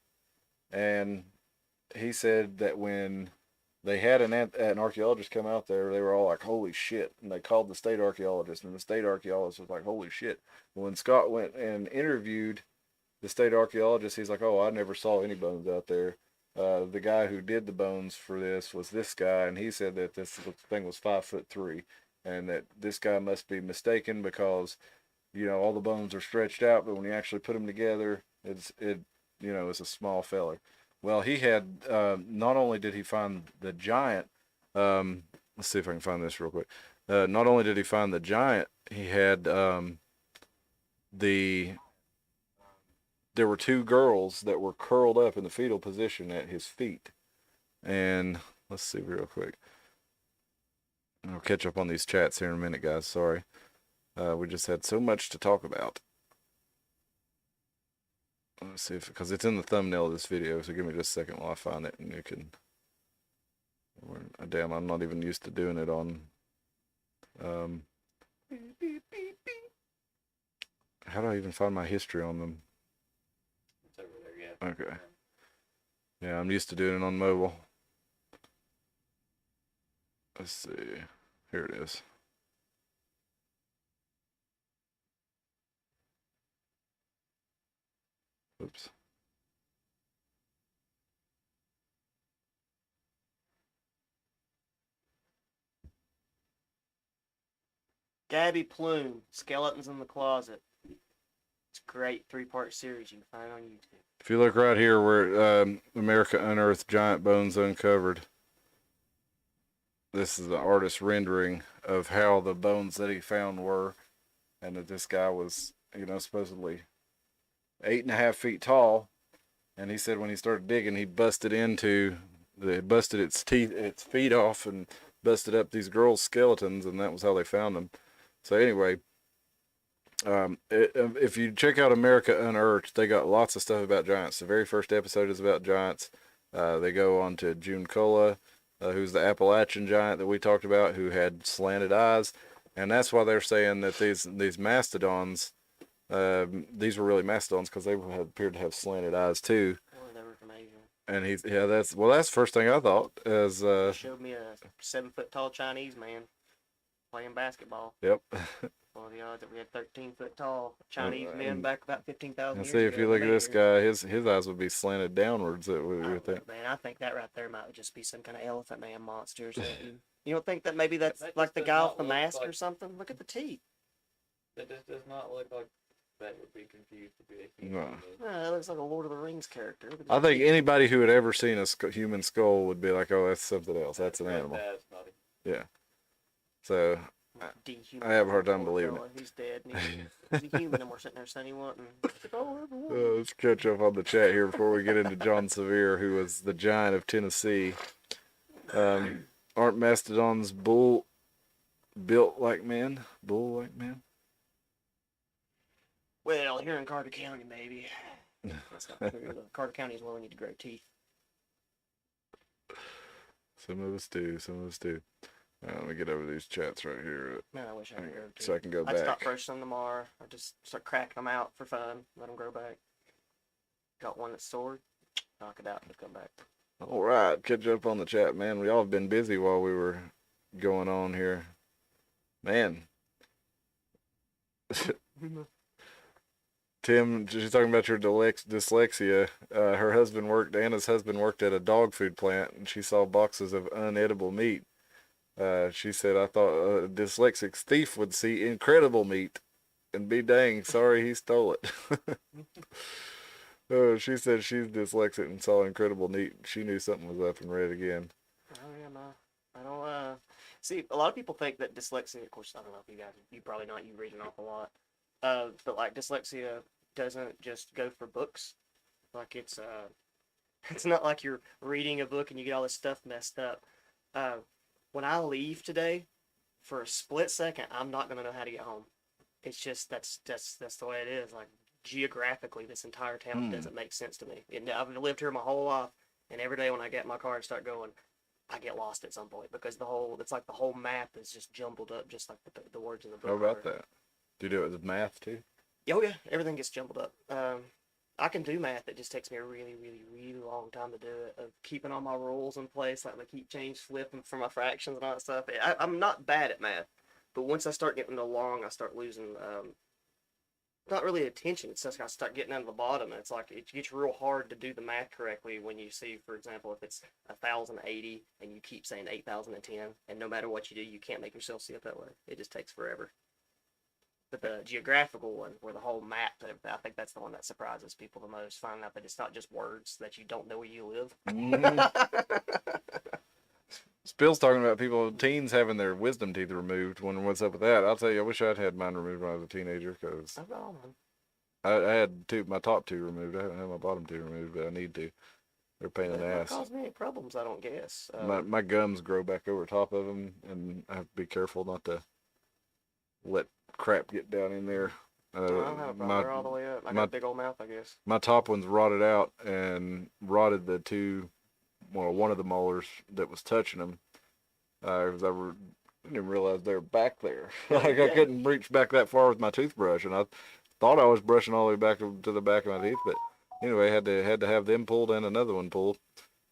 And he said that when they had an archaeologist come out there, they were all like, holy shit. And they called the state archaeologist, and the state archaeologist was like, holy shit. When Scott went and interviewed the state archaeologist, he's like, oh, I never saw any bones out there. The guy who did the bones for this was this guy, and he said that this thing was 5'3", and that this guy must be mistaken because, all the bones are stretched out, but when you actually put them together, it's a small feller. Well, he had, not only did he find the giant, let's see if I can find this real quick. Not only did he find the giant, he had, there were 2 girls that were curled up in the fetal position at his feet. And let's see real quick. I'll catch up on these chats here in a minute, guys. Sorry. We just had so much to talk about. Let's see because it's in the thumbnail of this video, so give me just a second while I find it, and you can. Damn, I'm not even used to doing it on. How do I even find my history on them? It's over there, yeah. Okay. Yeah, I'm used to doing it on mobile. Let's see. Here it is. Oops. Gabby Plume, Skeletons in the Closet. It's a great 3-part series. You can find it on YouTube. If you look right here where America Unearthed Giant Bones Uncovered, this is the artist's rendering of how the bones that he found were, and that this guy was, supposedly 8.5 feet tall. And he said when he started digging, he busted into they busted its feet off and busted up these girls' skeletons, and that was how they found them. So anyway, if you check out America Unearthed, they got lots of stuff about giants. The very first episode is about giants. They go on to Judaculla, who's the Appalachian giant that we talked about, who had slanted eyes, and that's why they're saying that these mastodons, these were really mastodons because they had appeared to have slanted eyes too. Well, they were from Asia. And that's the first thing I thought as They showed me a 7-foot tall Chinese man playing basketball. Yep. Well, the odds that we had 13-foot tall Chinese men back about 15,000 And years see, if ago you look at this amazing. guy, his eyes would be slanted downwards. With that. Man, I think that right there might just be some kind of elephant man monster or something. You don't think that maybe that's That like just the does guy not off the look mask like- or something? Look at the teeth. That just does not look like that would be confused to be a human. No. That looks like a Lord of the Rings character. Look at I the think teeth. anybody who had ever seen a human skull would be like, "Oh, that's something else. That's an animal." That's not Yeah. So I have a hard time believing it. He's dead. And he's a human, and we're sitting there saying he wasn't. let's catch up on the chat here before we get into John Sevier, who was the giant of Tennessee. Aren't mastodons built like men? Bull like men? Well, here in Carter County, maybe. That's not true. Carter County is where we need to grow teeth. Some of us do. Some of us do. Let me get over these chats right here Man, I wish I could grow teeth. so I can go I'd stop back. brushing them tomorrow. I'd just start cracking them out for fun. Let them grow back. Got one that's sore. Knock it out and come back. All right, catch up on the chat, man. We all have been busy while we were going on here. Man. Tim, she's talking about your dyslexia. Anna's husband worked at a dog food plant, and she saw boxes of unedible meat. She said, I thought a dyslexic thief would see incredible meat and be dang sorry he stole it. She said she's dyslexic and saw incredible meat. She knew something was up and read again. Oh, yeah, no. I don't, see, a lot of people think that dyslexia, of course, I don't know if you guys, you probably not, you read an awful lot. But like dyslexia doesn't just go for books. Like it's not like you're reading a book and you get all this stuff messed up. When I leave today, for a split second, I'm not gonna know how to get home. It's just that's the way it is. Like geographically, this entire town doesn't make sense to me. And I've lived here my whole life, and every day when I get in my car and start going, I get lost at some point because it's like the whole map is just jumbled up, just like the words in the book. How about are. that? Do you do it with math too? Oh yeah, everything gets jumbled up. I can do math. It just takes me a really, really, really long time to do it. Of keeping all my rules in place, like flipping for my fractions and all that stuff. I'm not bad at math, but once I start getting along, I start losing. Not really attention. It's just I start getting down to the bottom, and it's like it gets real hard to do the math correctly when you see, for example, if it's 1,080 and you keep saying 8,010, and no matter what you do, you can't make yourself see it that way. It just takes forever. But the geographical one, where the whole map, I think that's the one that surprises people the most, finding out that it's not just words, that you don't know where you live. Spill's talking about teens having their wisdom teeth removed. Wondering what's up with that. I'll tell you, I wish I'd had mine removed when I was a teenager because I've got all mine. I had my top two removed. I haven't had my bottom two removed, but I need to. They're a pain in the That ass. cause me any problems, I don't guess. My gums grow back over top of them, and I have to be careful not to let crap get down in there. I don't have a problem. They're all the way up. I got a big old mouth, I guess. My top one's rotted out and rotted one of the molars that was touching them. I didn't even realize they were back there. Like I couldn't reach back that far with my toothbrush, and I thought I was brushing all the way back to the back of my teeth, but anyway, had to have them pulled and another one pulled.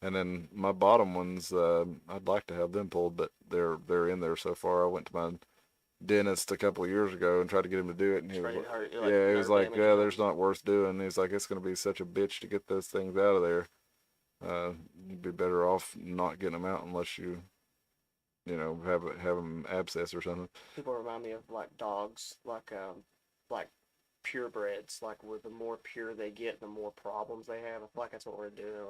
And then my bottom ones, I'd like to have them pulled, but they're in there so far. I went to my dentist a couple of years ago and tried to get him to do it, and he was like, he was like, yeah, there's not worth doing. He's like, it's going to be such a bitch to get those things out of there. You'd be better off not getting them out unless you have them abscess or something. People remind me of like dogs, like purebreds. Like where the more pure they get, the more problems they have. I feel like that's what we're doing.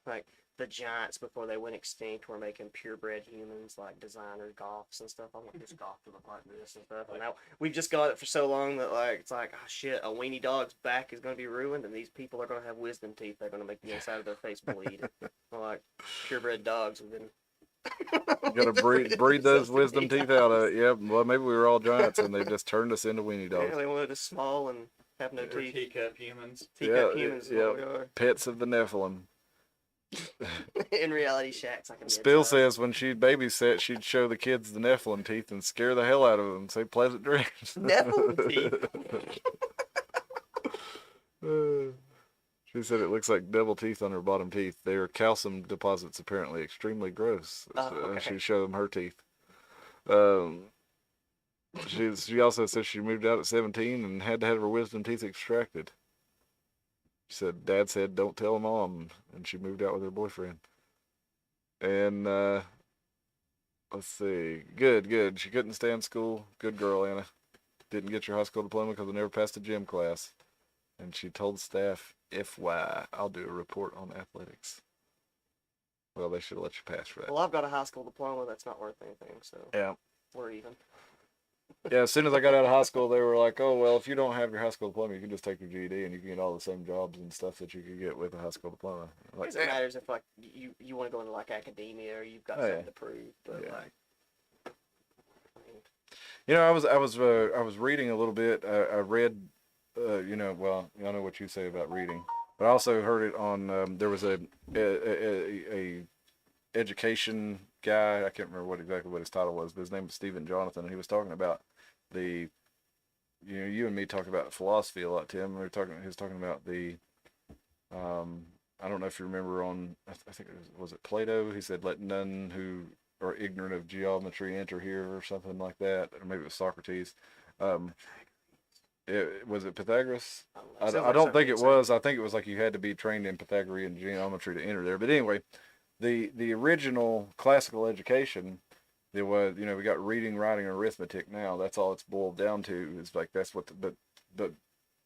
Like the giants before they went extinct were making purebred humans, like designer goths and stuff. I want this goth to look like this and stuff. And now we've just got it for so long that it's like, oh shit, a weenie dog's back is going to be ruined, and these people are going to have wisdom teeth. They're going to make the inside of their face bleed. Well, like purebred dogs have been. You gotta breed those wisdom teeth out of it. Yep. Well, maybe we were all giants and they just turned us into weenie dogs. Yeah, they wanted us small and have no We're teeth. teacup humans. Teacup humans is what we are. Pets of the Nephilim. In reality, Shaq's like a Spill mid-size. says when she'd babysit, she'd show the kids the Nephilim teeth and scare the hell out of them. Say pleasant dreams. Nephilim teeth. She said it looks like double teeth on her bottom teeth. They are calcium deposits, apparently extremely gross. Okay. She showed them her teeth. She also said she moved out at 17 and had to have her wisdom teeth extracted. She said, Dad said, don't tell Mom. And she moved out with her boyfriend. And let's see. Good. She couldn't stand school. Good girl, Anna. Didn't get your high school diploma because I never passed a gym class. And she told staff, FY, I'll do a report on athletics. Well, they should have let you pass for that. Well, I've got a high school diploma that's not worth anything, so Yeah. we're even. Yeah, as soon as I got out of high school, they were like, oh, well, if you don't have your high school diploma, you can just take your GED and you can get all the same jobs and stuff that you could get with a high school diploma. I Like, guess it matters if like you want to go into like academia or you've got Oh, something yeah. to prove. But Yeah. like, I mean, you know, I was reading a little bit. I read, you know, well, I know what you say about reading, but I also heard it on. There was a education guy. I can't remember exactly what his title was, but his name was Stephen Jonathan, and he was talking about the. You know, you and me talk about philosophy a lot, Tim. He was talking about the. I don't know if you remember on. I think was it Plato. He said, "Let none who are ignorant of geometry enter here," or something like that. Or maybe it was Socrates. Was it Pythagoras? I don't think it was. I think it was like you had to be trained in Pythagorean geometry to enter there. But anyway, the original classical education, it was, you know, we got reading, writing, and arithmetic now. That's all it's boiled down to. Is like that's what. But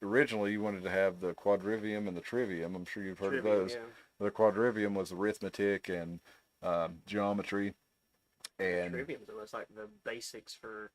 originally you wanted to have the quadrivium and the trivium. I'm sure you've heard of those. yeah. The quadrivium was arithmetic and geometry, and Trivium was like the basics for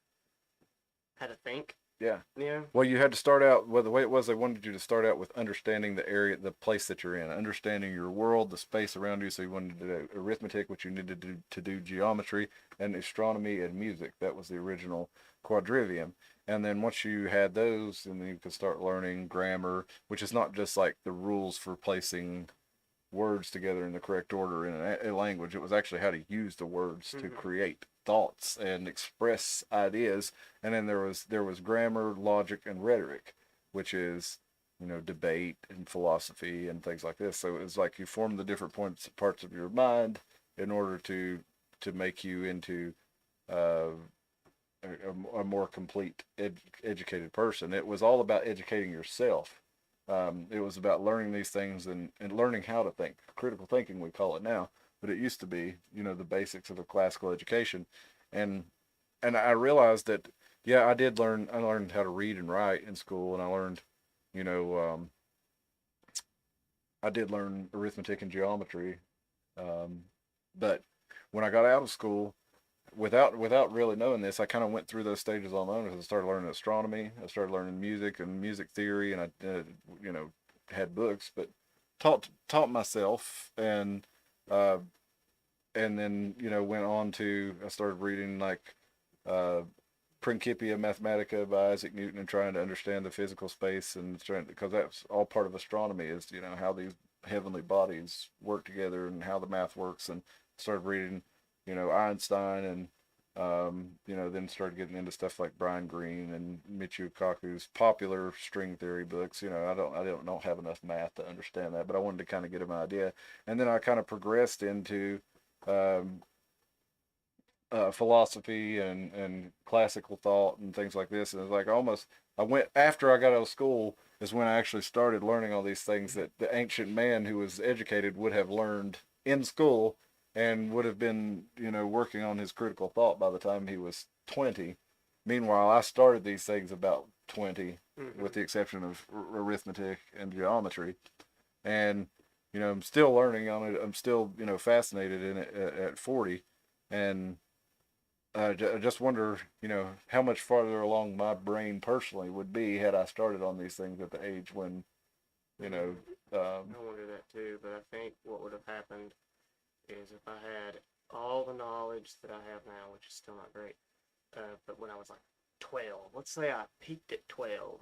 how to think. yeah. Yeah. Well, you had to start out, well, the way it was, they wanted you to start out with understanding the area, the place that you're in, understanding your world, the space around you. So you wanted to do arithmetic, which you needed to do geometry, and astronomy and music. That was the original quadrivium. And then once you had those, and then you could start learning grammar, which is not just like the rules for placing words together in the correct order in a language. It was actually how to use the words to create thoughts and express ideas. And then there was grammar, logic, and rhetoric, which is, you know, debate and philosophy and things like this. So it's like you form the different parts of your mind in order to make you into a more complete educated person. It was all about educating yourself. It was about learning these things and learning how to think. Critical thinking, we call it now, but it used to be, you know, the basics of a classical education. And I realized that, yeah, I learned how to read and write in school, and I learned, you know, I did learn arithmetic and geometry. But when I got out of school, without really knowing this, I kind of went through those stages on my own. I started learning astronomy, I started learning music and music theory, and I, you know, had books, but taught myself, and then, you know, went on to, I started reading like Principia Mathematica by Isaac Newton and trying to understand the physical space, and because that's all part of astronomy, is, you know, how these heavenly bodies work together and how the math works, and started reading, you know, Einstein, and you know, then started getting into stuff like Brian Greene and Michio Kaku's popular string theory books. You know, I don't have enough math to understand that, but I wanted to kind of get an idea. And then I kind of progressed into philosophy and classical thought and things like this. And it was like I went after I got out of school is when I actually started learning all these things that the ancient man who was educated would have learned in school, and would have been, you know, working on his critical thought by the time he was 20. Meanwhile, I started these things about 20, with the exception of arithmetic and geometry. And, you know, I'm still learning on it. I'm still, you know, fascinated in it at 40. And I just wonder, you know, how much farther along my brain personally would be had I started on these things at the age when, you know. I wonder that too, but I think what would have happened is if I had all the knowledge that I have now, which is still not great, but when I was like 12, let's say I peaked at 12,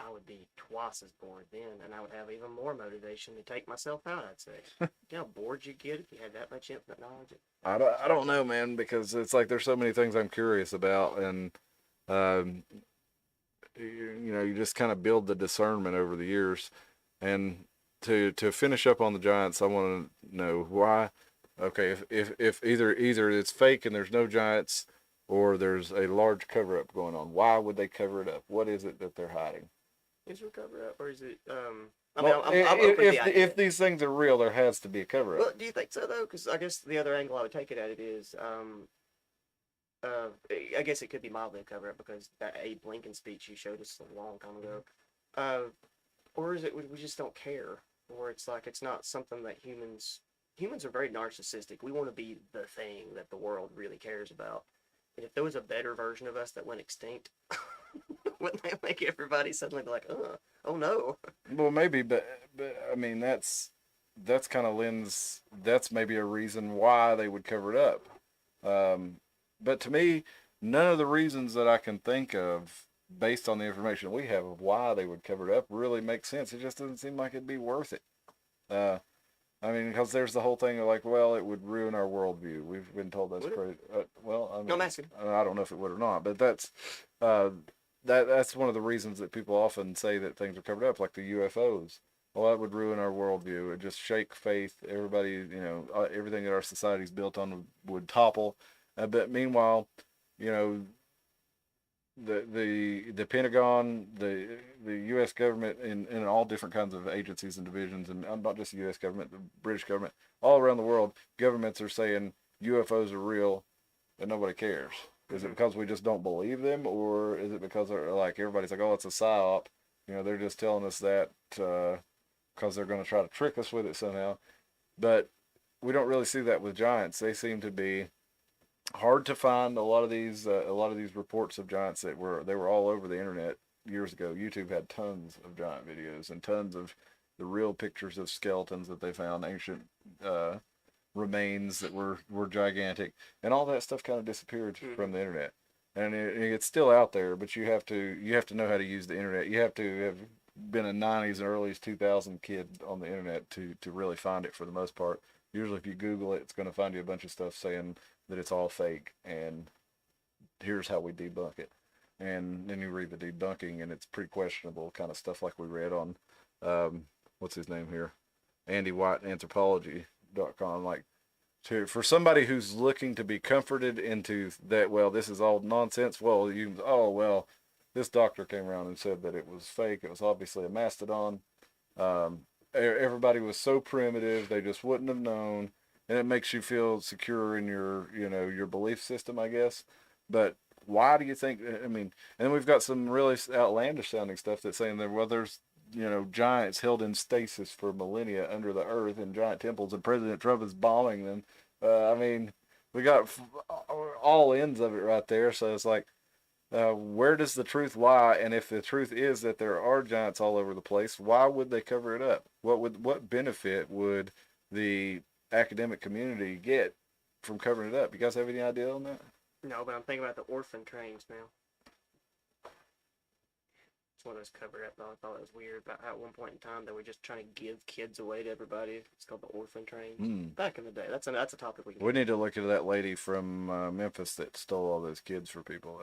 I would be twice as bored then, and I would have even more motivation to take myself out, I'd say. You know how bored you'd get if you had that much infinite knowledge? I don't know, man, because it's like there's so many things I'm curious about, and you know, you just kind of build the discernment over the years. And to finish up on the Giants, I want to know why. Okay, if either it's fake and there's no Giants, or there's a large cover up going on, why would they cover it up? What is it that they're hiding? Is there a cover up, or is it? I Well, mean, I'm open to the idea. if these things are real, there has to be a cover up. Well, do you think so though? Because I guess the other angle I would take it at it is, I guess it could be mildly a cover up because that Abe Lincoln speech you showed us a long time ago, or is it we just don't care, or it's like it's not something that humans are very narcissistic. We want to be the thing that the world really cares about, and if there was a better version of us that went extinct. Wouldn't that make everybody suddenly be like, oh no? Well, maybe, but I mean, that's kind of that's maybe a reason why they would cover it up. But to me, none of the reasons that I can think of, based on the information we have of why they would cover it up, really make sense. It just doesn't seem like it'd be worth it. I mean, because there's the whole thing of like, well, it would ruin our worldview. We've been told that's crazy. Well, I mean, I'm asking. I don't know if it would or not, but that's that's one of the reasons that people often say that things are covered up, like the UFOs. Well, that would ruin our worldview. It would just shake faith. Everybody, you know, everything that our society's built on would topple. But meanwhile, you know, the Pentagon, the U.S. government, in all different kinds of agencies and divisions, and not just the U.S. government, the British government, all around the world, governments are saying UFOs are real, and nobody cares. Is it because we just don't believe them, or is it because they're like everybody's like, oh, it's a psyop? You know, they're just telling us that because they're going to try to trick us with it somehow. But we don't really see that with giants. They seem to be hard to find. A lot of these reports of giants they were all over the internet years ago. YouTube had tons of giant videos and tons of the real pictures of skeletons that they found, ancient remains that were gigantic, and all that stuff kind of disappeared from the internet. And it's still out there, but you have to know how to use the internet. You have to have been a 90s and early 2000 kid on the internet to really find it for the most part. Usually if you Google it, it's going to find you a bunch of stuff saying that it's all fake, and here's how we debunk it. And then you read the debunking, and it's pretty questionable kind of stuff like we read on, what's his name here? Andy White, Anthropology.com. Like, for somebody who's looking to be comforted into that, well, this is all nonsense, well, this doctor came around and said that it was fake. It was obviously a mastodon. Everybody was so primitive, they just wouldn't have known. And it makes you feel secure in your belief system, I guess. But why do you think, I mean, and then we've got some really outlandish sounding stuff that's saying that, well, there's, giants held in stasis for millennia under the earth in giant temples, and President Trump is bombing them. I mean, we got all ends of it right there. So it's like, where does the truth lie? And if the truth is that there are giants all over the place, why would they cover it up? What benefit would the academic community get from covering it up? You guys have any idea on that? No, but I'm thinking about the orphan trains now. It's one of those cover up. I thought it was weird. But at one point in time, they were just trying to give kids away to everybody. It's called the orphan trains. Back in the day, that's a topic we need to look into that lady from Memphis that stole all those kids for people.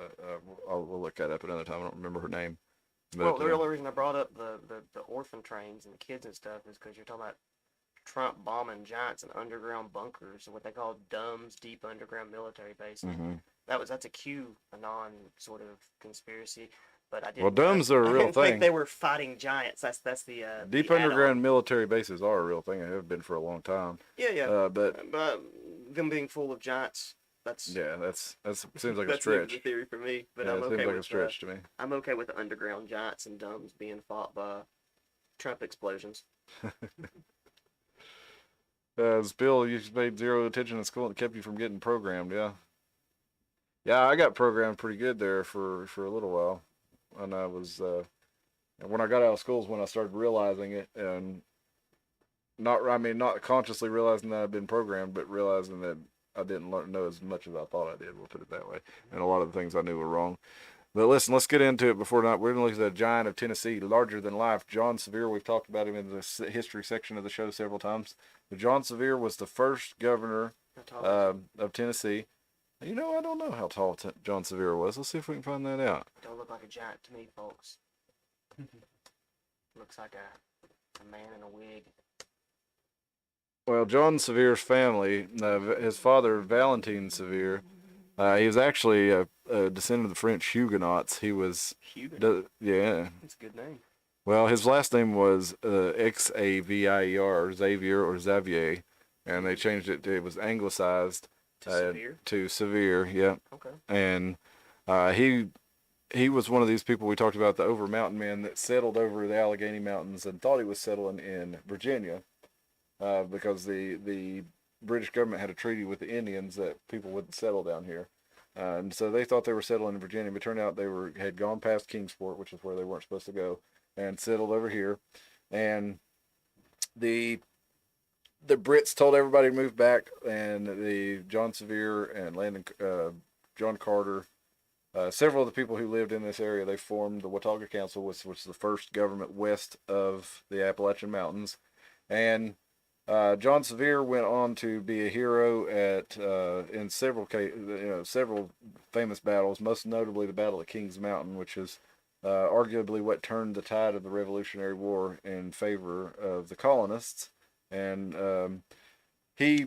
We'll look that up another time. I don't remember her name. But, well, the only reason I brought up the orphan trains and the kids and stuff is because you're talking about Trump bombing giants in underground bunkers, what they call DUMBs, deep underground military bases. That's a QAnon sort of conspiracy. But I didn't. Well, DUMBs are a real thing. Think they were fighting giants. That's the deep underground military bases are a real thing. They have been for a long time. Yeah. But them being full of giants. That seems like a stretch. That's the theory for me. But yeah, I'm okay seems like with a stretch to me. I'm okay with the underground giants and DUMBs being fought by Trump explosions. Bill, you paid zero attention in school and kept you from getting programmed. Yeah, I got programmed pretty good there for a little while. And I was when I got out of school is when I started realizing it, and not consciously realizing that I'd been programmed, but realizing that I didn't know as much as I thought I did. We'll put it that way. And a lot of the things I knew were wrong. But listen, let's get into it before not. We're going to look at the giant of Tennessee, larger than life, John Sevier. We've talked about him in the history section of the show several times. But John Sevier was the first governor of Tennessee. You know, I don't know how tall John Sevier was. Let's see if we can find that out. Don't look like a giant to me, folks. Looks like a man in a wig. Well, John Sevier's family, his father, Valentine Sevier, he was actually a descendant of the French Huguenots. He was, yeah. That's a good name. Well, his last name was Xavier, Xavier or Xavier, and they changed it to, it was anglicized to Sevier, yeah. Okay. And he was one of these people we talked about, the over mountain man that settled over the Allegheny Mountains and thought he was settling in Virginia, because the British government had a treaty with the Indians that people wouldn't settle down here. And so they thought they were settling in Virginia, but it turned out they had gone past Kingsport, which is where they weren't supposed to go, and settled over here. And the Brits told everybody to move back, and the John Sevier and John Carter, several of the people who lived in this area, they formed the Watauga Council, which was the first government west of the Appalachian Mountains. And John Sevier went on to be a hero in several several famous battles, most notably the Battle of Kings Mountain, which is arguably what turned the tide of the Revolutionary War in favor of the colonists. And he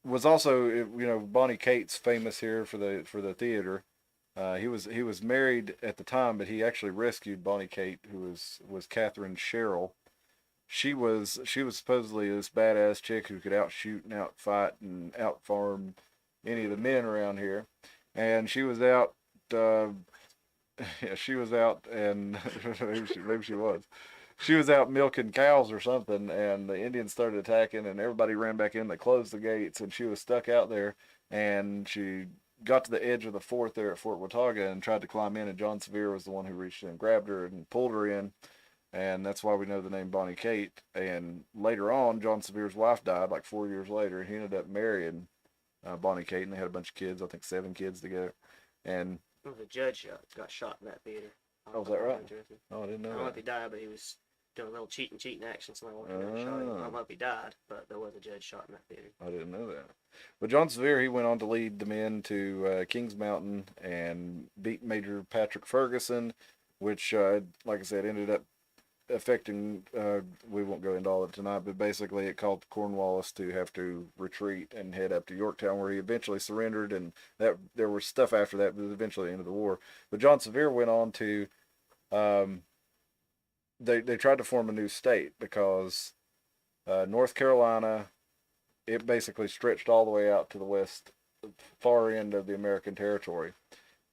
was also, Bonnie Cates, famous here for the theater. He was married at the time, but he actually rescued Bonnie Kate, who was Catherine Sherrill. She was supposedly this badass chick who could outshoot and outfight and outfarm any of the men around here. And she was out, and maybe she was. She was out milking cows or something, and the Indians started attacking, and everybody ran back in. They closed the gates, and she was stuck out there, and she got to the edge of the fort there at Fort Watauga and tried to climb in, and John Sevier was the one who reached in and grabbed her and pulled her in. And that's why we know the name Bonnie Kate. And later on, John Sevier's wife died like 4 years later, and he ended up marrying Bonnie Kate, and they had a bunch of kids, I think 7 kids together. And the judge got shot in that theater. Oh, is that right? Oh, I didn't know I don't know that. if he died, but he was doing a little cheating action. Somebody walked in and shot him. I don't know if he died, but there was a judge shot in that theater. I didn't know that. But John Sevier, he went on to lead the men to Kings Mountain and beat Major Patrick Ferguson, which, like I said, ended up affecting, we won't go into all of it tonight, but basically it caused Cornwallis to have to retreat and head up to Yorktown, where he eventually surrendered, and that there was stuff after that, but eventually the end of the war. But John Sevier went on to, they tried to form a new state because North Carolina, it basically stretched all the way out to the west, far end of the American territory.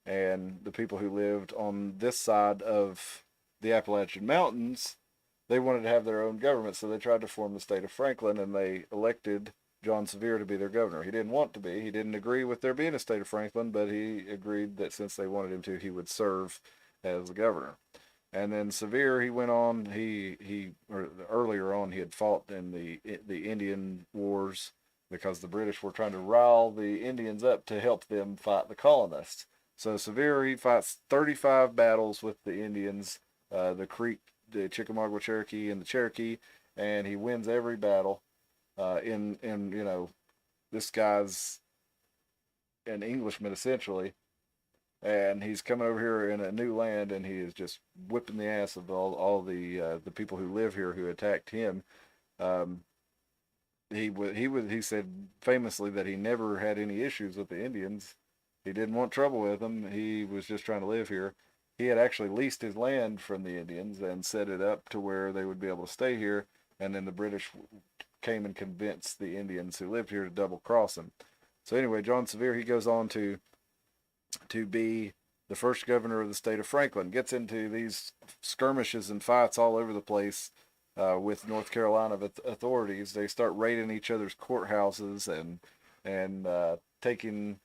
And the people who lived on this side of the Appalachian Mountains, they wanted to have their own government, so they tried to form the state of Franklin, and they elected John Sevier to be their governor. He didn't want to be. He didn't agree with there being a state of Franklin, but he agreed that since they wanted him to, he would serve as the governor. And then Sevier, he went on, earlier on, he had fought in the Indian Wars because the British were trying to rile the Indians up to help them fight the colonists. So Sevier, he fights 35 battles with the Indians, the Creek, the Chickamauga Cherokee, and the Cherokee, and he wins every battle. This guy's an Englishman essentially, and he's coming over here in a new land, and he is just whipping the ass of all the people who live here who attacked him. He said famously that he never had any issues with the Indians. He didn't want trouble with them. He was just trying to live here. He had actually leased his land from the Indians and set it up to where they would be able to stay here. And then the British came and convinced the Indians who lived here to double cross him. So anyway, John Sevier, he goes on to be the first governor of the state of Franklin. Gets into these skirmishes and fights all over the place with North Carolina authorities. They start raiding each other's courthouses and taking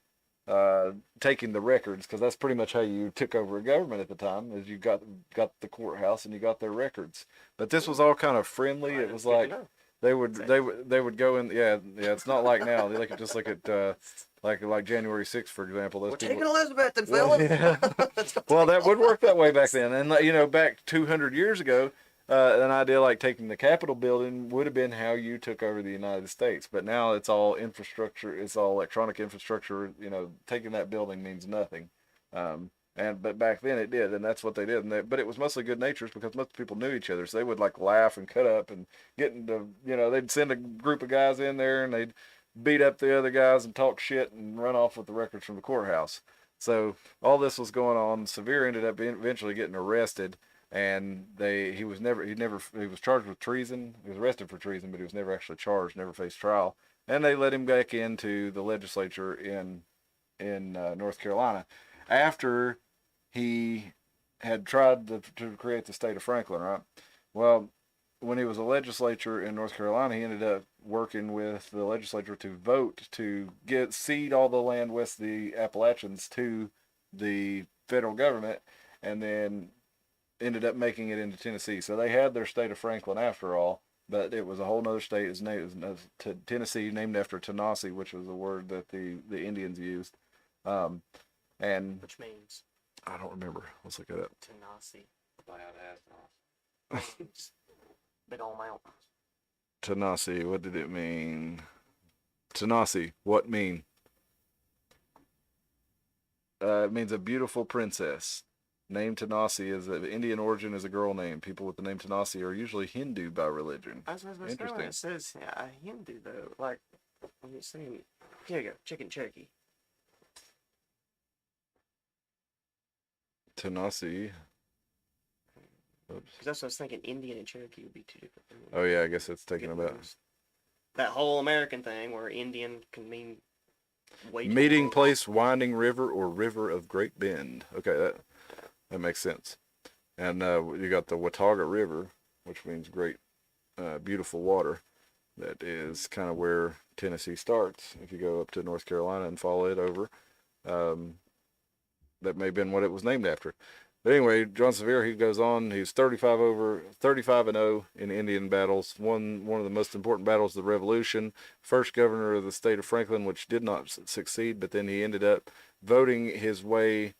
the records, because that's pretty much how you took over a government at the time, is you got the courthouse and you got their records. But this was all kind of friendly. It was like they would go in. Yeah. It's not like now. They could just look at like January 6th, for example. Those We're people. taking Elizabeth and Philip. Yeah. Well, that would work that way back then, and back 200 years ago, an idea like taking the Capitol building would have been how you took over the United States. But now it's all infrastructure. It's all electronic infrastructure. Taking that building means nothing. But back then it did, and that's what they did. But it was mostly good natures because most people knew each other, so they would like laugh and cut up and get into, they'd send a group of guys in there and they'd beat up the other guys and talk shit and run off with the records from the courthouse. So all this was going on. Sevier ended up eventually getting arrested, and he was charged with treason. He was arrested for treason, but he was never actually charged, never faced trial. And they let him back into the legislature in North Carolina after he had tried to create the state of Franklin, right? Well, when he was a legislator in North Carolina, he ended up working with the legislature to vote to cede all the land west of the Appalachians to the federal government, and then ended up making it into Tennessee. So they had their state of Franklin after all, but it was a whole nother state. It was Tennessee, named after Tanasi, which was a word that the Indians used. And Which means I don't remember. Let's look it up. Tanasi. Loud ass. Big old mountains. Tanasi, what did it mean? Tanasi, what mean? It means a beautiful princess. Name Tanasi is of Indian origin, is a girl name. People with the name Tanasi are usually Hindu by religion. I was going to say, Interesting. when it says Hindu, though, like, when you're saying, here you go, chicken Cherokee. Tanasi. Oops. Because that's what I was thinking, Indian and Cherokee would be two different things. Oh yeah, I guess it's taken Get about those. That whole American thing where Indian can mean way too meeting much. place, winding river, or river of Great Bend. Okay, that makes sense. And you got the Watauga River, which means great, beautiful water. That is kind of where Tennessee starts. If you go up to North Carolina and follow it over, that may have been what it was named after. But anyway, John Sevier, he goes on. He's 35-0 in Indian battles. Won one of the most important battles of the Revolution. First governor of the state of Franklin, which did not succeed. But then he ended up voting his way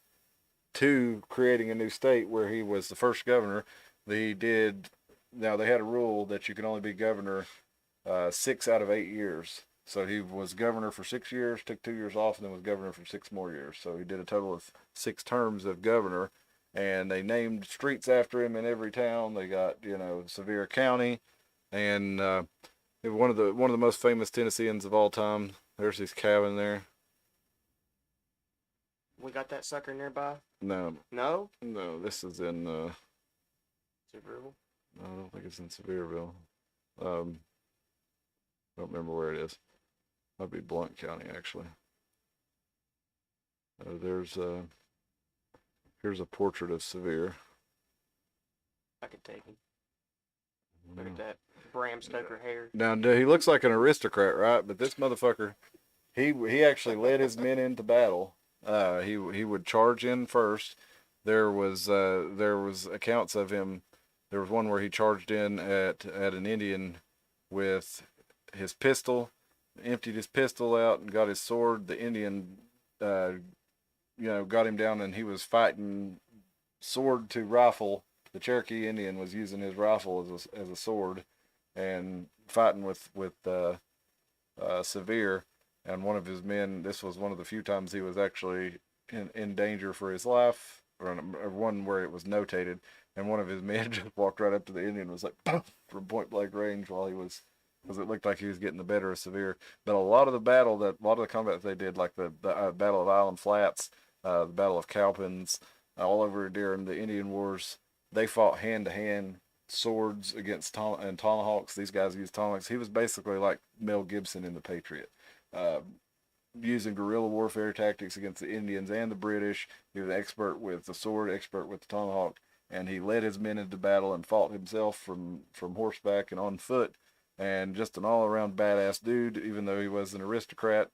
to creating a new state where he was the first governor. Now they had a rule that you can only be governor 6 out of 8 years. So he was governor for 6 years, took 2 years off, and then was governor for 6 more years. So he did a total of 6 terms of governor. And they named streets after him in every town. They got, Sevier County, and one of the most famous Tennesseans of all time. There's his cabin there. We got that sucker nearby? No, this is in. Sevierville? I don't think it's in Sevierville. Don't remember where it is. Might be Blount County actually. Here's a portrait of Sevier. I could take him. Look at that Bram Stoker hair. Now he looks like an aristocrat, right? But this motherfucker, he actually led his men into battle. He would charge in first. There was accounts of him. There was one where he charged in at an Indian with his pistol, emptied his pistol out, and got his sword. The Indian, got him down, and he was fighting sword to rifle. The Cherokee Indian was using his rifle as a sword, and fighting with Sevier. And one of his men, this was one of the few times he was actually in danger for his life, or one where it was notated. And one of his men just walked right up to the Indian and was like, from point blank range because it looked like he was getting the better of Sevier. But a lot of the combat they did, like the Battle of Island Flats, the Battle of Cowpens, all over during the Indian Wars, they fought hand to hand, swords against and tomahawks. These guys used tomahawks. He was basically like Mel Gibson in The Patriot, using guerrilla warfare tactics against the Indians and the British. He was expert with the sword, expert with the tomahawk, and he led his men into battle and fought himself from horseback and on foot. And just an all-around badass dude, even though he was an aristocrat,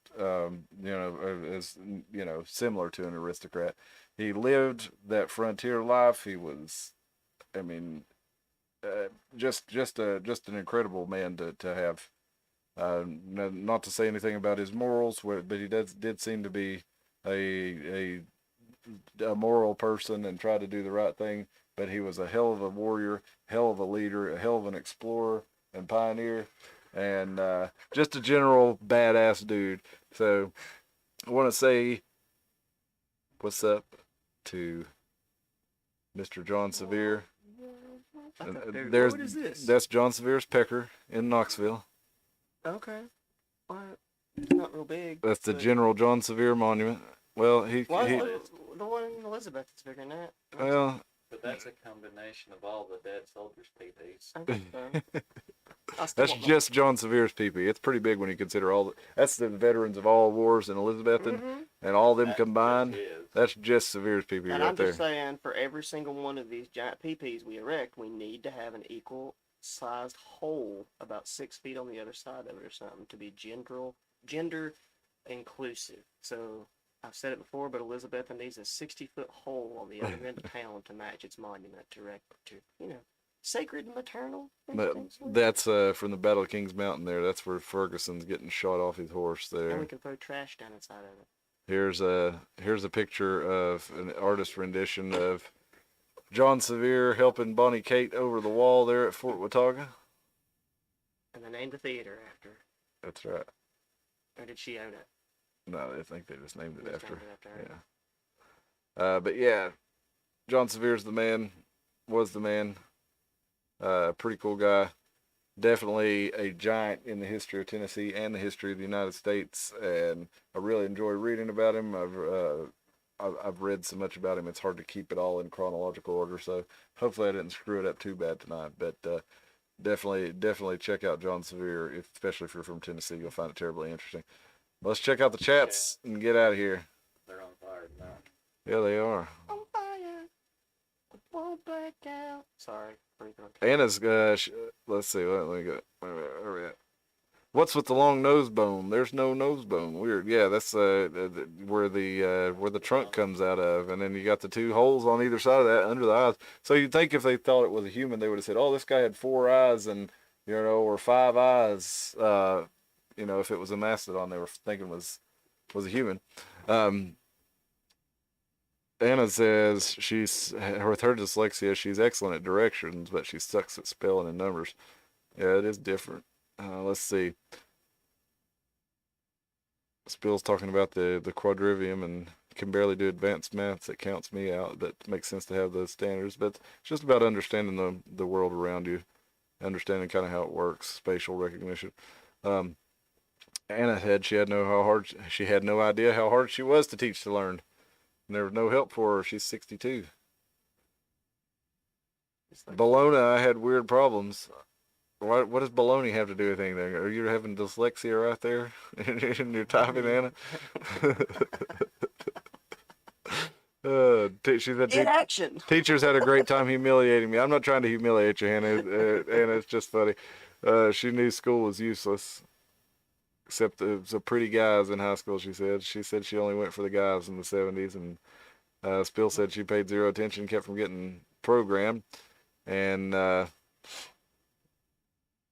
similar to an aristocrat. He lived that frontier life. He was, just an incredible man to have. Not to say anything about his morals, but he did seem to be a moral person and try to do the right thing. But he was a hell of a warrior, hell of a leader, a hell of an explorer and pioneer, and just a general badass dude. So I want to say what's up to Mr. John Sevier. What is this? That's John Sevier's pecker in Knoxville. Okay. Well, it's not real big. That's the General John Sevier Monument. Well, The one in Elizabeth is bigger than that. well, But that's a combination of all the dead soldiers' PPs. I think so. that's just John Sevier's PP. It's pretty big when you consider that's the veterans of all wars in Elizabethan, and all them combined. That's just Sevier's PP And right I'm there. just saying, for every single one of these giant PPs we erect, we need to have an equal sized hole about 6 feet on the other side of it or something to be gender inclusive. So I've said it before, but Elizabeth needs a 60-foot hole on the other end of town to match its monument to sacred and maternal instincts. That's from the Battle of Kings Mountain there. That's where Ferguson's getting shot off his horse there. And we can throw trash down inside of it. Here's a picture of an artist rendition of John Sevier helping Bonnie Kate over the wall there at Fort Watauga. And they named the theater after. That's right. Or did she own it? No, I think they just named it Just after. named it after her. Yeah. But yeah, John Sevier's the man. Was the man. Pretty cool guy. Definitely a giant in the history of Tennessee and the history of the United States, and I really enjoy reading about him. I've read so much about him; it's hard to keep it all in chronological order. So hopefully, I didn't screw it up too bad tonight. But definitely check out John Sevier, especially if you're from Tennessee. You'll find it terribly interesting. Let's check out the chats and get out of here. They're on fire now. Yeah, they are. On fire, it won't break out. Sorry. Anna's, let's see, let me go. Where are we at? What's with the long nose bone? There's no nose bone. Weird. Yeah, that's where the trunk comes out of, and then you got the 2 holes on either side of that under the eyes. So you'd think if they thought it was a human, they would have said, "Oh, this guy had 4 eyes and or 5 eyes." If it was a mastodon, they were thinking was a human. Anna says with her dyslexia, she's excellent at directions, but she sucks at spelling and numbers. Yeah, it is different. Let's see. Spill's talking about the quadrivium and can barely do advanced maths. That counts me out. That makes sense to have those standards, but it's just about understanding the world around you, understanding kind of how it works, spatial recognition. Anna said she had no idea how hard she was to teach to learn. And there was no help for her. She's 62. Bologna, I had weird problems. What does baloney have to do with anything? Are you having dyslexia right there in your typing, Anna? She said action. Teachers had a great time humiliating me. I'm not trying to humiliate you, Hannah. Anna, it's just funny. She knew school was useless. Except the pretty guys in high school, she said. She said she only went for the guys in the 70s. And Spill said she paid 0 attention, kept from getting programmed. And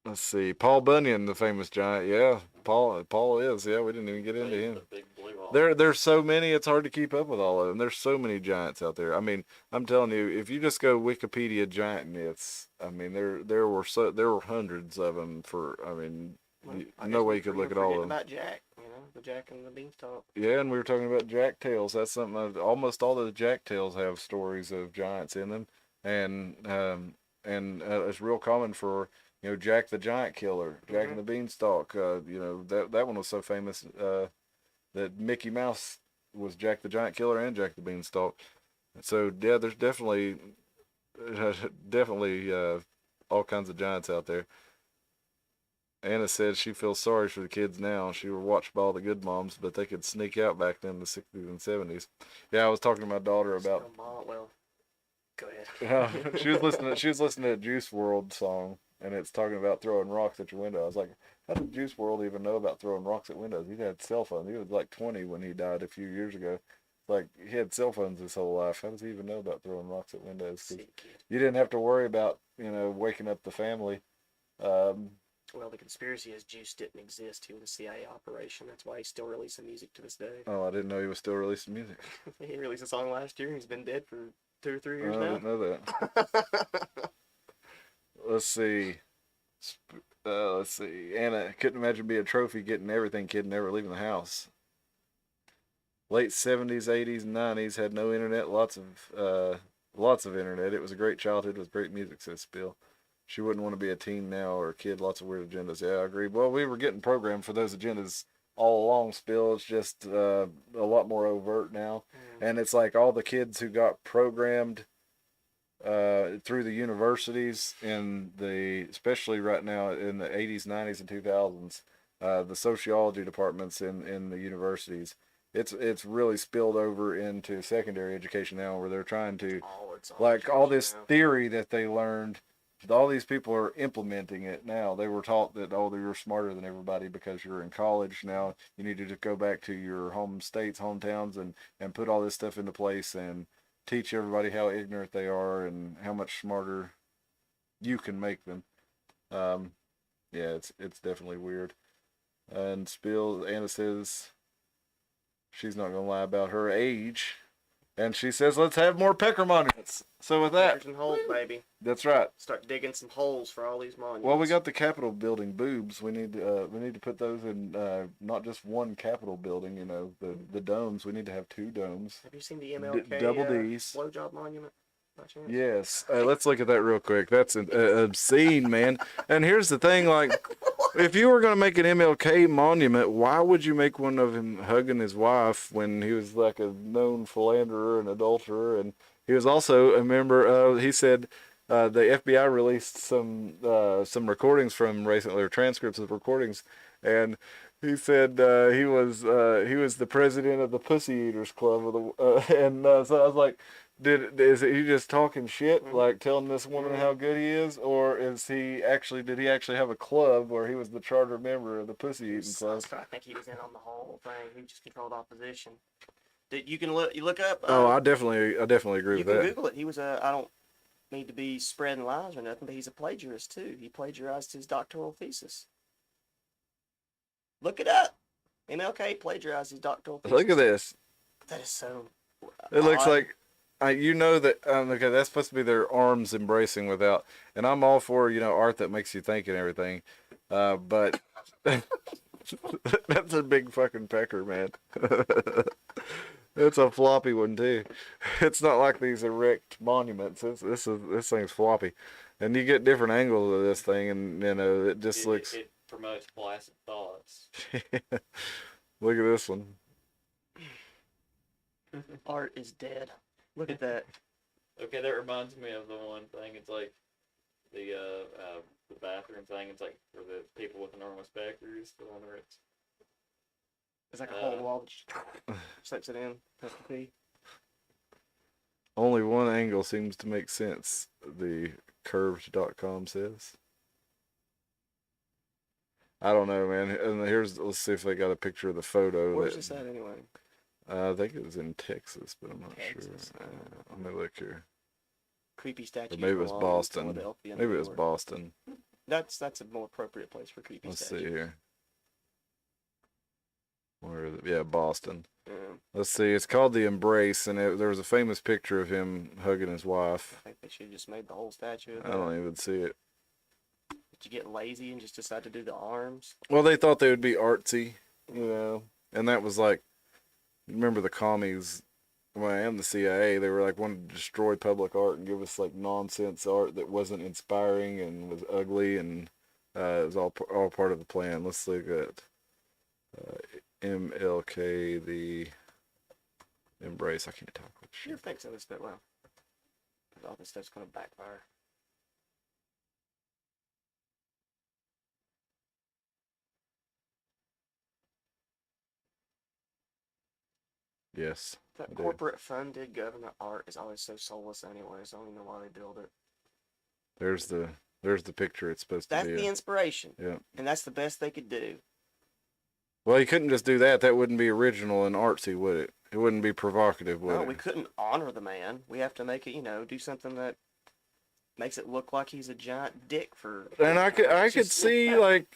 let's see, Paul Bunyan, the famous giant. Yeah, Paul is. Yeah, we didn't even get into him. There's so many, it's hard to keep up with all of them. There's so many giants out there. I mean, I'm telling you, if you just go Wikipedia giant myths, I mean, there were hundreds of them no way you could look at all of them. About Jack, the Jack and the Beanstalk. Yeah, and we were talking about Jack Tales. That's something. Almost all of the Jack Tales have stories of giants in them, and it's real common for Jack the Giant Killer, Jack and the Beanstalk. That one was so famous that Mickey Mouse was Jack the Giant Killer and Jack the Beanstalk. So yeah, there's definitely all kinds of giants out there. Anna said she feels sorry for the kids now. She were watched by all the good moms, but they could sneak out back then in the 60s and 70s. Yeah, I was talking to my daughter about. Well, go ahead. She was listening to a Juice WRLD song, and it's talking about throwing rocks at your window. I was like, how did Juice WRLD even know about throwing rocks at windows? He had a cell phone. He was like 20 when he died a few years ago. Like, he had cell phones his whole life. How does he even know about throwing rocks at windows? 'Cause Sick kid. you didn't have to worry about, waking up the family. Well, the conspiracy is Juice didn't exist. He was a CIA operation. That's why he's still releasing music to this day. Oh, I didn't know he was still releasing music. He released a song last year. He's been dead for 2 or 3 years I now. didn't know that. Let's see. Let's see. Anna couldn't imagine being a trophy getting everything kid never leaving the house. Late 70s, 80s, and 90s had no internet. Lots of internet. It was a great childhood with great music, says Spill. She wouldn't want to be a teen now or a kid. Lots of weird agendas. Yeah, I agree. Well, we were getting programmed for those agendas all along, Spill. It's just a lot more overt now. And it's like all the kids who got programmed through the universities especially right now in the 80s, 90s, and 2000s, the sociology departments in the universities, it's really spilled over into secondary education now, where they're trying to, like, all this theory that they learned, all these people are implementing it now. They were taught that, you're smarter than everybody because you're in college. Now you need to just go back to your home states, hometowns, and put all this stuff into place and teach everybody how ignorant they are and how much smarter you can make them. Yeah, it's definitely weird. And Anna says she's not gonna lie about her age, and she says let's have more pecker monuments. So with that, Peckers and holes, baby. that's right. Start digging some holes for all these monuments. Well, we got the Capitol building boobs. We need to put those in not just one Capitol building. The domes. We need to have 2 domes. Have you seen the MLK double D's. blowjob monument? By chance? Yes. Let's look at that real quick. That's obscene, man. And here's the thing, like, if you were going to make an MLK monument, why would you make one of him hugging his wife when he was like a known philanderer and adulterer? And he was also a member, he said the FBI released some recordings from recently, or transcripts of recordings, and he said he was the president of the Pussy Eaters Club, so I was like, is he just talking shit, like telling this woman how good he is, or did he actually have a club where he was the charter member of the Pussy Eating Club? I think he was in on the whole thing. He just controlled opposition. You can look up. I definitely agree you with can that. Google it. He was I don't need to be spreading lies or nothing, but he's a plagiarist too. He plagiarized his doctoral thesis. Look it up. MLK plagiarized his doctoral thesis. Look at this. That is so. It looks odd. like, that, okay, that's supposed to be their arms embracing without, and I'm all for, art that makes you think and everything, but that's a big fucking pecker, man. It's a floppy one too. It's not like these erect monuments. This thing's floppy, and you get different angles of this thing, and it just looks. It promotes placid thoughts. Look at this one. Art is dead. Look at that. Okay, that reminds me of the one thing. It's like the bathroom thing. It's like for the people with enormous peckers. The one where it's It's like a whole wall that slips it in. That's the pee. Only one angle seems to make sense, the curved.com says. I don't know, man. And let's see if they got a picture of the photo. Where's this at anyway? I think it was in Texas, but I'm not Texas. sure. Let me look here. Creepy statue. Or maybe it was Boston. Maybe it was Boston. That's a more appropriate place for creepy Let's statues. see here. Where is it? Yeah, Boston. Yeah. Let's see. It's called The Embrace, and there was a famous picture of him hugging his wife. I think they should have just made the whole statue of I that. don't even see it. Did you get lazy and just decide to do the arms? Well, they thought they would be artsy, and that was like, remember the commies, and the CIA, they were like wanted to destroy public art and give us like nonsense art that wasn't inspiring and was ugly, and it was all part of the plan. Let's look at MLK, The Embrace. I can't talk with shit. You're fixing this bit well. All this stuff's gonna backfire. Yes. That I do. corporate funded government art is always so soulless anyway, so I don't even know why they build it. There's the picture it's supposed That's to be. the inspiration. Yeah. And that's the best they could do. Well, you couldn't just do that. That wouldn't be original and artsy, would it? It wouldn't be provocative, would No, it? we couldn't honor the man. We have to make it, do something that makes it look like he's a giant dick for. And I could see like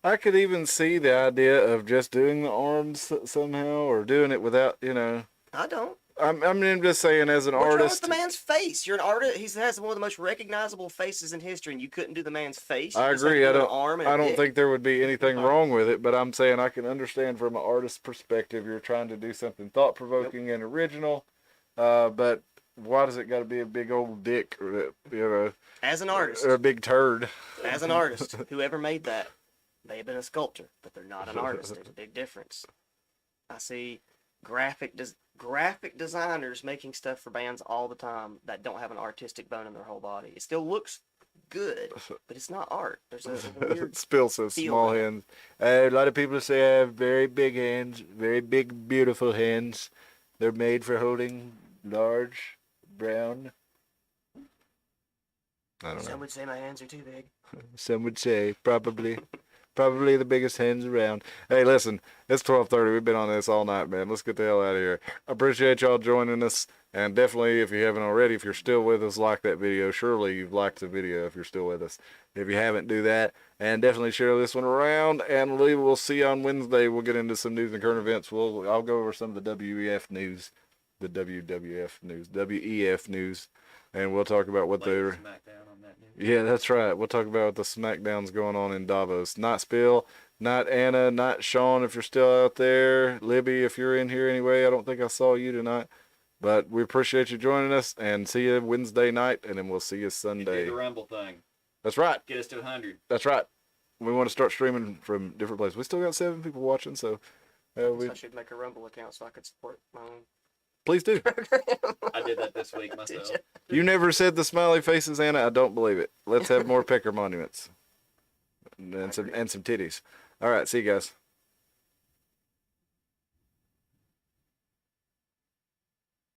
I could even see the idea of just doing the arms somehow, or doing it without, I don't. I'm just saying, as an What's wrong with artist, the man's face? You're an artist. He has one of the most recognizable faces in history, and you couldn't do the man's face. I You just have to agree. do I an don't. arm and I a don't dick? think there would be anything wrong with it, but I'm saying I can understand from an artist's perspective. You're trying to do something thought provoking and original, but why does it got to be a big old dick, or As an artist, or a big turd? as an artist, whoever made that, they have been a sculptor, but they're not an artist. There's a big difference. I see graphic designers making stuff for bands all the time that don't have an artistic bone in their whole body. It still looks good, but it's not art. There's a weird Spill says feel small to it. hands. A lot of people say I have very big hands, very big, beautiful hands. They're made for holding large, brown. I don't know. Some would say my hands are too big. Some would say probably the biggest hands around. Hey, listen, it's 12:30. We've been on this all night, man. Let's get the hell out of here. I appreciate y'all joining us, and definitely, if you haven't already, if you're still with us, like that video. Surely you've liked the video if you're still with us. If you haven't, do that, and definitely share this one around. And we'll see you on Wednesday. We'll get into some news and current events. I'll go over some of the WEF news, the WWF news, WEF news, and we'll talk about what they're. SmackDown on that news. Yeah, that's right. We'll talk about the SmackDowns going on in Davos. Not Spill, not Anna, not Sean, if you're still out there. Libby, if you're in here anyway. I don't think I saw you tonight. But we appreciate you joining us, and see you Wednesday night, and then we'll see you You Sunday. do the Rumble thing. That's right. Get us to 100. That's right. We want to start streaming from different places. We still got 7 people watching, so I should make a Rumble account so I could support my own. please do. I did that this week myself. You never said the smiley faces, Anna. I don't believe it. Let's have more pecker monuments and some titties. All right, see you guys.